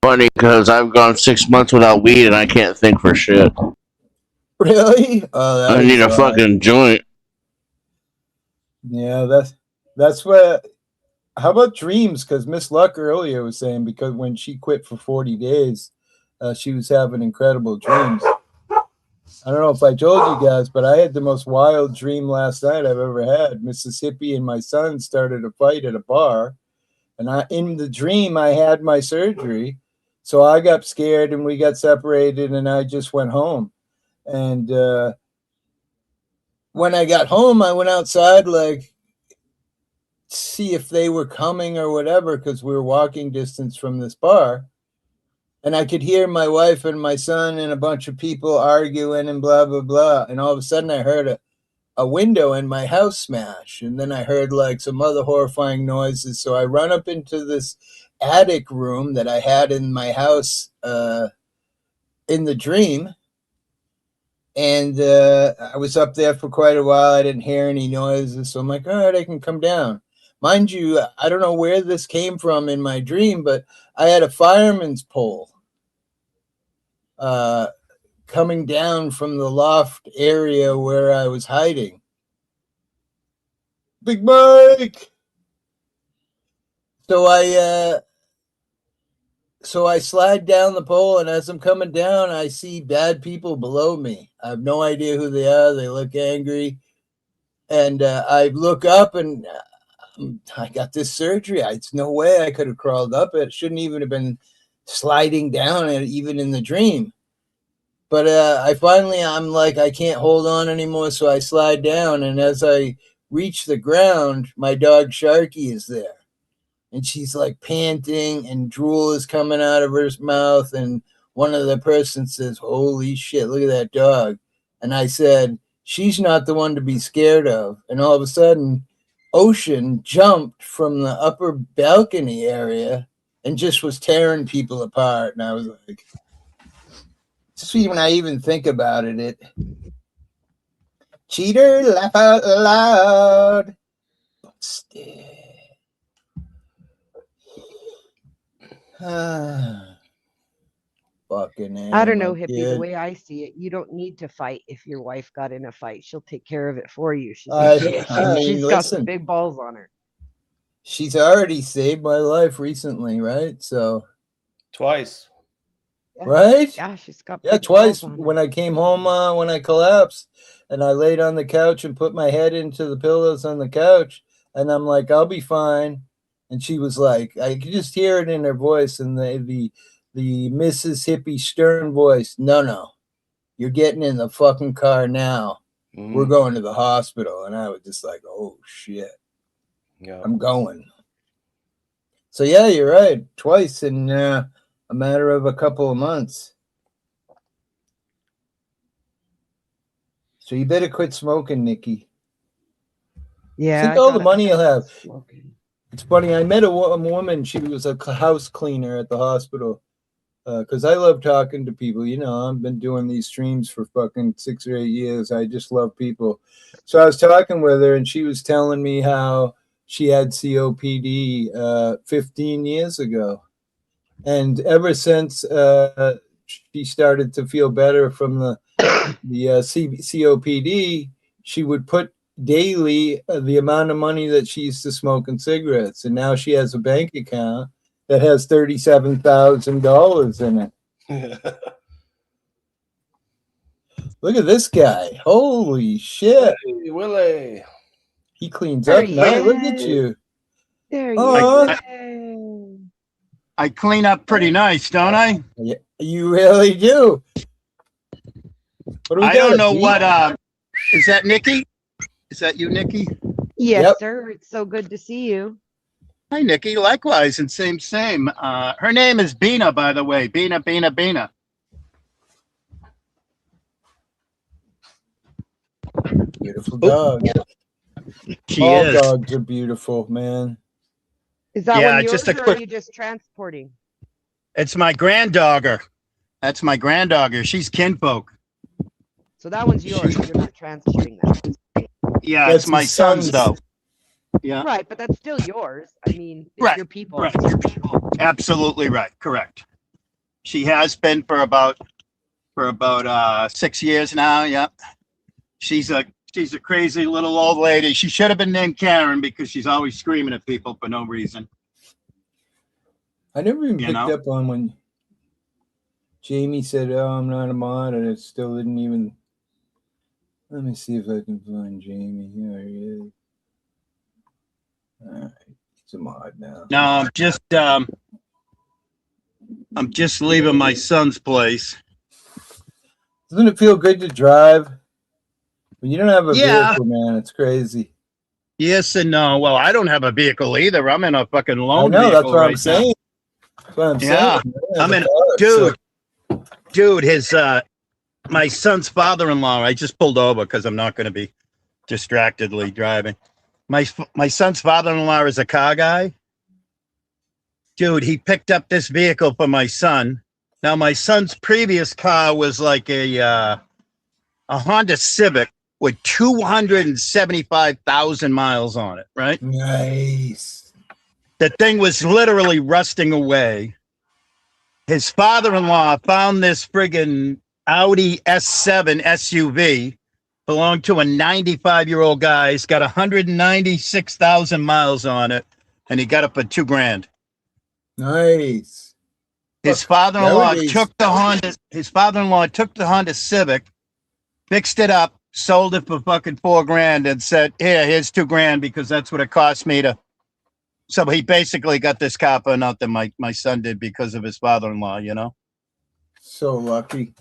Funny because I've gone 6 months without weed and I can't think for shit. Really? Oh, that I is need a odd. fucking joint. Yeah, that's what. How about dreams? Because Miss Luck earlier was saying because when she quit for 40 days, she was having incredible dreams. I don't know if I told you guys, but I had the most wild dream last night I've ever had. Mississippi and my son started a fight at a bar, and in the dream I had my surgery, so I got scared and we got separated, and I just went home. And when I got home, I went outside like see if they were coming or whatever because we were walking distance from this bar. And I could hear my wife and my son and a bunch of people arguing and blah, blah, blah. And all of a sudden I heard a window in my house smash. And then I heard like some other horrifying noises. So I run up into this attic room that I had in my house in the dream. And I was up there for quite a while. I didn't hear any noises. So I'm like, all right, I can come down. Mind you, I don't know where this came from in my dream, but I had a fireman's pole coming down from the loft area where I was hiding. Big Mike! So I slide down the pole, and as I'm coming down, I see bad people below me. I have no idea who they are. They look angry. And I look up, and I got this surgery. It's no way I could have crawled up it. Shouldn't even have been sliding down it, even in the dream. But I'm like, I can't hold on anymore, so I slide down. And as I reach the ground, my dog Sharky is there. And she's like panting, and drool is coming out of her mouth. And one of the persons says, holy shit, look at that dog. And I said, she's not the one to be scared of. And all of a sudden, Ocean jumped from the upper balcony area and just was tearing people apart. And I was like, just when I even think about it, cheater, laugh out loud. Fucking I don't know, my hippie. kid. The way I see it, you don't need to fight if your wife got in a fight. She'll take care of it for you. She's got some big balls on her. She's already saved my life recently, right? So Twice. right? Yeah, she's got Yeah, big twice. balls on her. When I came home, when I collapsed, and I laid on the couch and put my head into the pillows on the couch, and I'm like, I'll be fine. And she was like, I could just hear it in her voice, and the Mrs. Hippie stern voice. No, you're getting in the fucking car now. Mhm. We're going to the hospital. And I was just like, oh, shit. Yeah. I'm going. So, yeah, you're right. Twice in a matter of a couple of months. So you better quit smoking, Nikki. Yeah. Think all the money you'll have. It's funny. I met a woman. She was a house cleaner at the hospital. Because I love talking to people. You know, I've been doing these streams for fucking 6 or 8 years. I just love people. So I was talking with her, and she was telling me how she had COPD 15 years ago. And ever since she started to feel better from the COPD, she would put daily the amount of money that she used to smoke in cigarettes. And now she has a bank account that has $37,000 in it. Look at this guy. Holy shit. Hey, Willie. He cleans There up he now. Look at is. you. There you Oh, go. I clean up pretty nice, don't I? yeah, you really do. What do we I got, don't a know beat? what is that Nikki? Is that you, Nikki? Yes, Yep. sir. It's so good to see you. Hi, Nikki. Likewise, and same. Her name is Bina, by the way. Bina. Beautiful dog. She All is. dogs are beautiful, man. Is that Yeah, one yours, just a or quick- are you just transporting? It's my granddogger. That's my granddogger. She's kinfolk. So that one's yours. You're not transporting that. Yeah, That's it's my his son's, son's. though. Yeah, Right, but that's still yours. I mean, it's Right, your people. right. Absolutely right. Correct. She has been for about 6 years now. Yeah, she's a crazy little old lady. She should have been named Karen because she's always screaming at people for no reason. I never even You picked know? up on when Jamie said, "Oh, I'm not a mod," and it still didn't even. Let me see if I can find Jamie. Here he is. All right, he's a mod now. No, I'm just leaving my son's place. Doesn't it feel good to drive when you don't have a Yeah. vehicle, man? It's crazy. Yes and no. Well, I don't have a vehicle either. I'm in a fucking I loan know. vehicle That's what right I'm saying. That's what I'm Yeah. saying. I'm in- Dude, his my son's father-in-law. I just pulled over because I'm not going to be distractedly driving. My son's father-in-law is a car guy. Dude, he picked up this vehicle for my son. Now, my son's previous car was like a Honda Civic with 275,000 miles on it, right? Nice. The thing was literally rusting away. His father-in-law found this friggin' Audi S7 SUV, belonged to a 95-year-old guy. He's got 196,000 miles on it, and he got it for $2,000. Nice. His father-in-law nowadays- took the Honda Civic, fixed it up, sold it for fucking $4,000, and said, here's $2,000 because that's what it cost me to. So he basically got this car for nothing. My son did because of his father-in-law. You know, So lucky.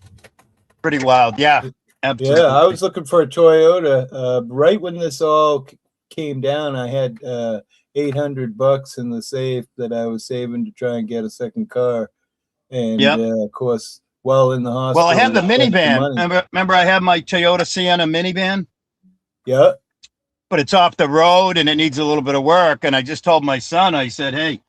pretty wild. Yeah, absolutely. Yeah, I was looking for a Toyota. Right when this all came down, I had $800 in the safe that I was saving to try and get a second car. And Yep. of course, while in the hospital. Well, I have the I spent minivan. money. Remember, I have my Toyota Sienna minivan, Yeah. but it's off the road and it needs a little bit of work. And I just told my son, I said, hey,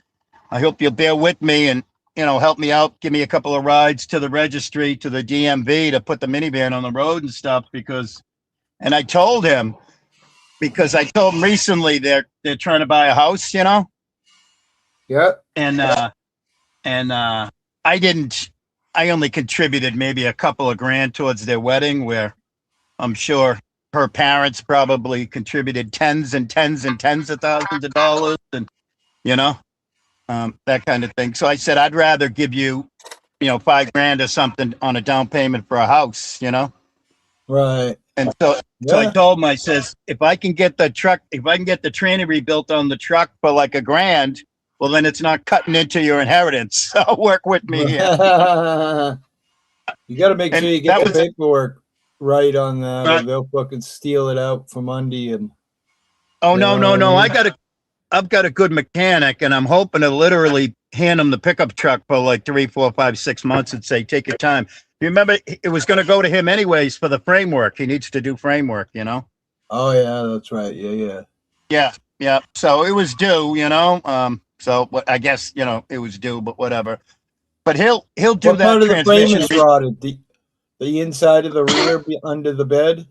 I hope you'll bear with me and, help me out, give me a couple of rides to the registry, to the DMV to put the minivan on the road and stuff and I told him, because I told him recently they're trying to buy a house, Yeah. and I only contributed maybe a couple of grand towards their wedding, where I'm sure her parents probably contributed tens and tens and tens of thousands of dollars, and that kind of thing. So I said, I'd rather give you, $5,000 or something on a down payment for a house, Right. And so I Yeah. told him, I says, if I can get the tranny rebuilt on the truck for like $1,000, well, then it's not cutting into your inheritance. So work with me here. You got to make And sure you get that the was paperwork right on that, or right. they'll fucking steal it out from under you. Oh You no, know no, what I no! mean? I've got a good mechanic, and I'm hoping to literally hand him the pickup truck for like 3, 4, 5, 6 months and say, take your time. You remember it was going to go to him anyways for the framework. He needs to do framework, you know? Oh yeah, that's right. Yeah, yeah. Yeah, yeah. So it was due, you know. So I guess, you know, it was due, but whatever. But he'll do What part that of the frame transmission. is rotted? The inside of the rear under the bed?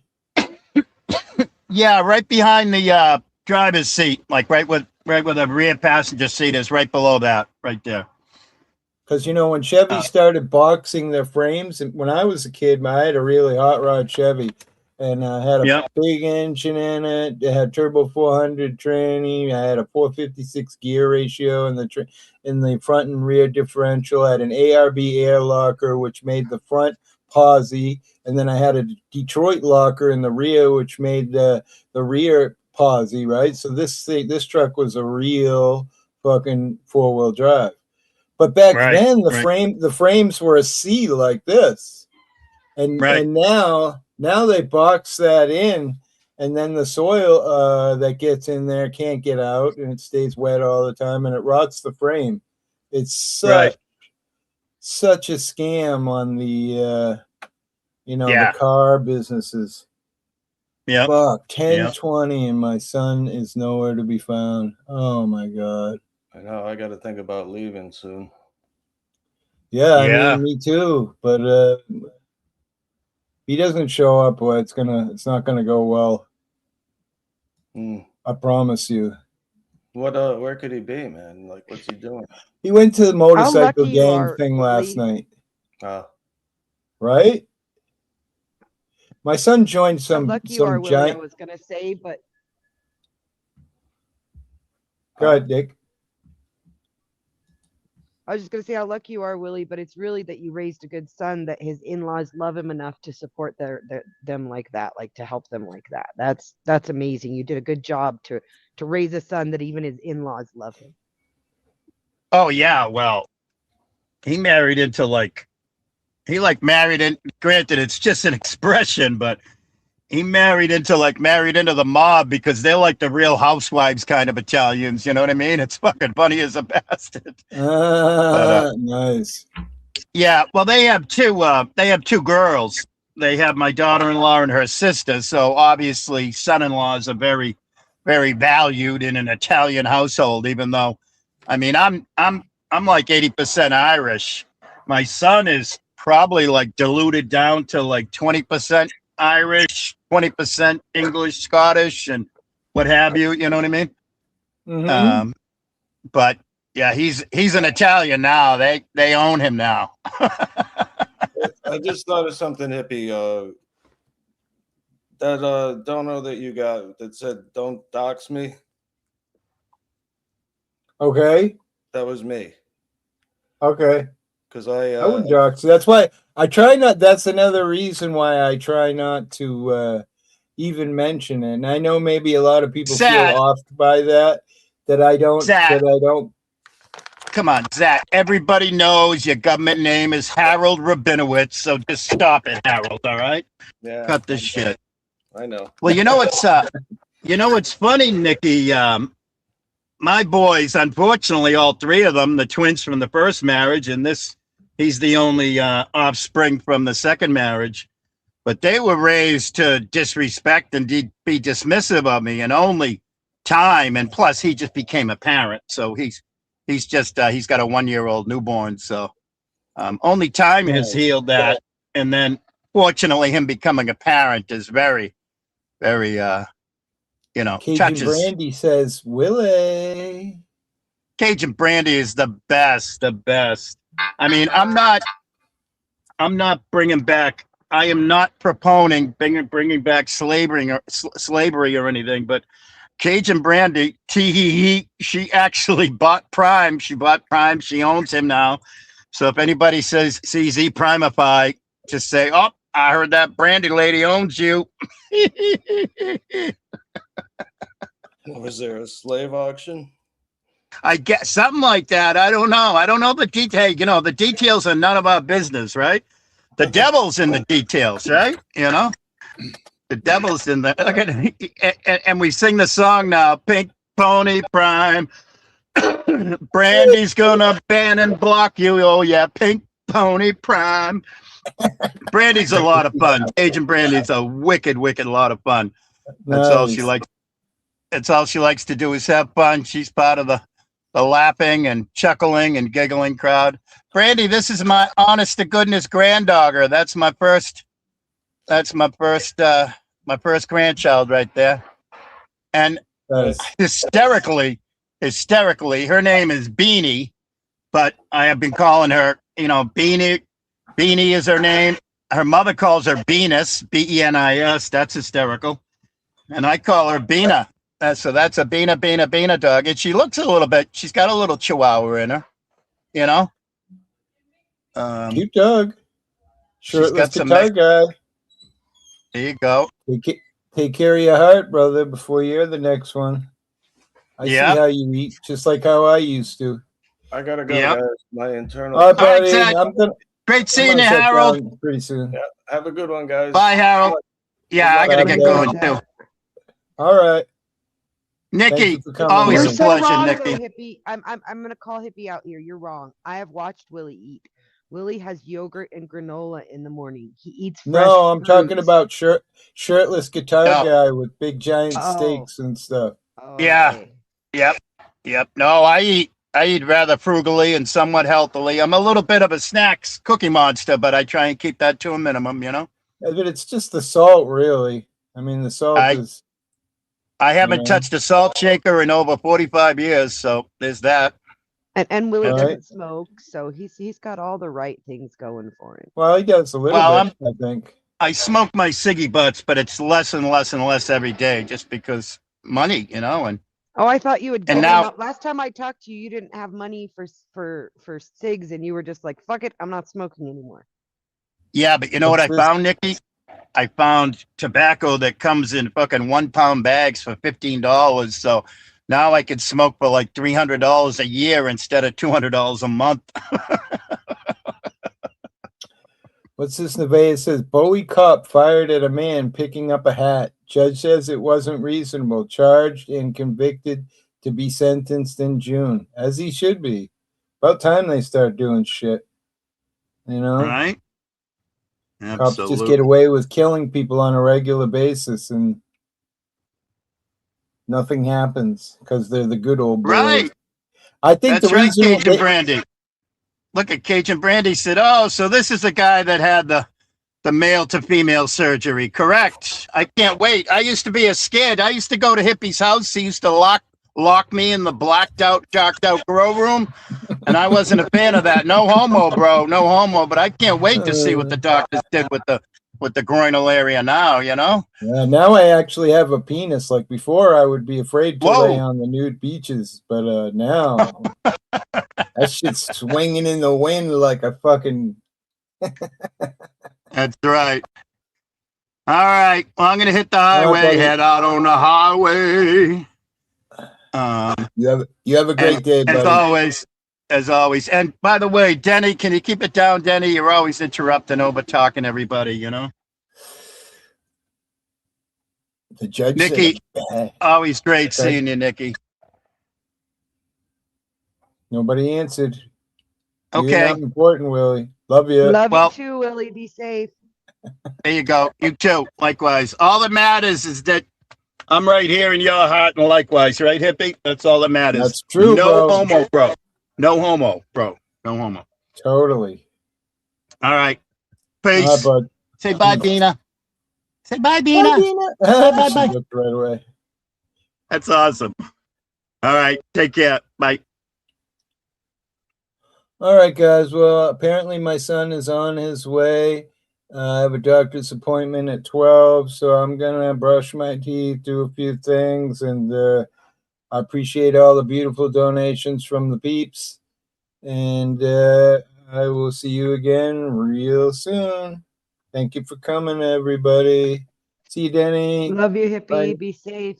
Yeah, right behind the driver's seat, like right where the rear passenger seat is, right below that, right there. Because when Chevy Uh, started boxing their frames, and when I was a kid, I had a really hot rod Chevy, and I had a yeah, big engine in it. It had turbo 400 tranny. I had a 456 gear ratio in the front and rear differential. I had an ARB air locker, which made the front posi, and then I had a Detroit locker in the rear, which made the rear posi. Right, so this truck was a real fucking 4-wheel drive. But back right, then, right, the frames were a C like this, and right. now they box that in, and then the soil that gets in there can't get out, and it stays wet all the time, and it rots the frame. It's Right. such a scam on the the Yeah. car businesses. Yep. Fuck, 10, Yep. 20, and my son is nowhere to be found. Oh my god. I know. I got to think about leaving soon. Yeah, I Yeah. mean, me too. But he doesn't show up, well, it's not gonna go well. I promise you. What? Where could he be, man? Like, what's he doing? He went to the How motorcycle lucky you game are, thing last Willie. night, right? My son joined How lucky you are, some Willie, I giant. was gonna say, but Go ahead, Dick. I was just gonna say how lucky you are, Willie, but it's really that you raised a good son, that his in-laws love him enough to support them like that, like to help them like that. That's amazing. You did a good job to raise a son that even his in-laws love him. Oh yeah. Well, he married into married in. Granted, it's just an expression, but he married into the mob because they're like the Real Housewives kind of Italians. You know what I mean? It's fucking funny as a bastard. But Nice. yeah, well, they have two girls. They have my daughter-in-law and her sister. So obviously, son-in-laws are very, very valued in an Italian household. Even though, I mean, I'm like 80% Irish. My son is probably like diluted down to like 20% Irish, 20% English, Scottish, and what have you. You know what I mean? Mm-hmm. But yeah, he's an Italian now. They own him now. I just thought of something hippie. That dono that you got that said "Don't dox me." Okay. That was me. Okay. Because I would dox. That's why I try not. That's another reason why I try not to even mention it. And I know maybe a lot of people feel Sad. off by that. That I don't. Zach. That I don't. Come on, Zach. Everybody knows your government name is Harold Rabinowitz, so just stop it, Harold. All right? Yeah. Cut this shit. I know. Well, you know what's funny, Nikki. My boys, unfortunately, all three of them, the twins from the first marriage, and he's the only offspring from the second marriage. But they were raised to disrespect and be dismissive of me, and only time. And plus, he just became a parent, so he's got a 1-year-old newborn. So only time has healed that. And then, fortunately, him becoming a parent is very, very, Cajun touches. Brandy says, Willie. Cajun Brandy is the best. I mean, I'm not bringing back. I am not proponing bringing back slavery or anything. But Cajun Brandy, she actually bought Prime. She bought Prime. She owns him now. So if anybody sees E-Primify, just say, "Oh, I heard that Brandy lady owns you." Was there a slave auction? I guess something like that. I don't know. I don't know the detail. The details are none of our business, right? The devil's in the details, right? You know, the devil's in the. Look at, and we sing the song now. Pink Pony Prime. Brandy's gonna ban and block you. Oh yeah, Pink Pony Prime. Brandy's a lot of fun. Agent Brandy's a wicked lot of fun. That's all she likes. That's all she likes to do is have fun. She's part of the laughing and chuckling and giggling crowd. Brandy, this is my honest to goodness granddaughter. That's my first grandchild right there. And hysterically, her name is Beanie, but I have been calling her, Beanie. Beanie is her name. Her mother calls her Benis, Benis. That's hysterical. And I call her Bina. So that's a Bina dog. And she looks a little bit, she's got a little chihuahua in her, Cute dog. Shirtless guitar guy. There you go. Take care of your heart, brother, before you're the next one. I see how you eat, just like how I used to. I gotta go, guys. My internal. All right, buddy. Great seeing you, Harold. Pretty soon. Yeah, have a good one, guys. Bye, Harold. Yeah, I gotta get going too. All right. Nikki, always a pleasure, wrong, Nikki. though, Hippie. I'm gonna call Hippie out here. You're wrong. I have watched Willie eat. Willie has yogurt and granola in the morning. He eats fresh I'm fruits. talking about shirtless guitar guy with big giant steaks and stuff. Oh, yeah. okay. Yep. No, I eat rather frugally and somewhat healthily. I'm a little bit of a snacks cookie monster, but I try and keep that to a minimum, Yeah, but it's just the salt, really. I mean, the salt is. I haven't touched a salt shaker in over 45 years, so there's that. And Willie doesn't smoke, so he's got all the right things going for him. Well, he does a little bit, I think. I smoke my ciggy butts, but it's less and less and less every day, just because money, and. Oh, I thought you would. And now, last time I talked to you, you didn't have money for cigs, and you were just like, "Fuck it, I'm not smoking anymore." Yeah, but you know what I found, Nikki? I found tobacco that comes in fucking 1 pound bags for $15. So now I could smoke for like $300 a year instead of $200 a month. What's this? Nevaeh says Bowie cop fired at a man picking up a hat. Judge says it wasn't reasonable. Charged and convicted to be sentenced in June, as he should be. About time they start doing shit. Right? Cops just get away with killing people on a regular basis, and nothing happens because they're the good old boys. Right. I think that's right, Cajun Brandy. Look at Cajun Brandy said, "Oh, so this is the guy that had the male to female surgery." Correct. I can't wait. I used to be scared. I used to go to Hippie's house. He used to lock me in the darked out grow room, and I wasn't a fan of that. No homo, bro. No homo. But I can't wait to see what the doctors did with the groinal area now. Yeah. Now I actually have a penis. Like before, I would be afraid to lay on the nude beaches, but now that shit's swinging in the wind like a fucking. That's right. All right. Well, I'm gonna hit the highway. Head out on the highway. You have a great day, buddy. As always. And by the way, Denny, can you keep it down, Denny? You're always interrupting, over talking everybody. The judge, Nikki, always great seeing you, Nikki. Nobody answered. Okay, you're not important, Willie. Love you. Love you too, Willie. Be safe. There you go. You too. Likewise. All that matters is that I'm right here in your heart, and likewise, right, Hippie? That's all that matters. That's true, no homo, bro. No homo, bro. No homo. Totally. All right. Peace. All right, bud. Say bye, Bina. Say bye, Bina. Bye, Bina. Bye. Looked right away. That's awesome. All right. Take care. Bye. All right, guys. Well, apparently my son is on his way. I have a doctor's appointment at 12, so I'm going to brush my teeth, do a few things, and I appreciate all the beautiful donations from the peeps. And I will see you again real soon. Thank you for coming, everybody. See you, Denny. Love you, Hippie. Bye. Be safe.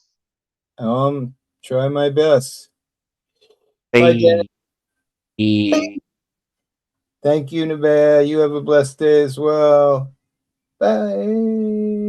Try my best. Bye, Bye, Denny. Thank you, Nevaeh. You have a blessed day as well. Bye.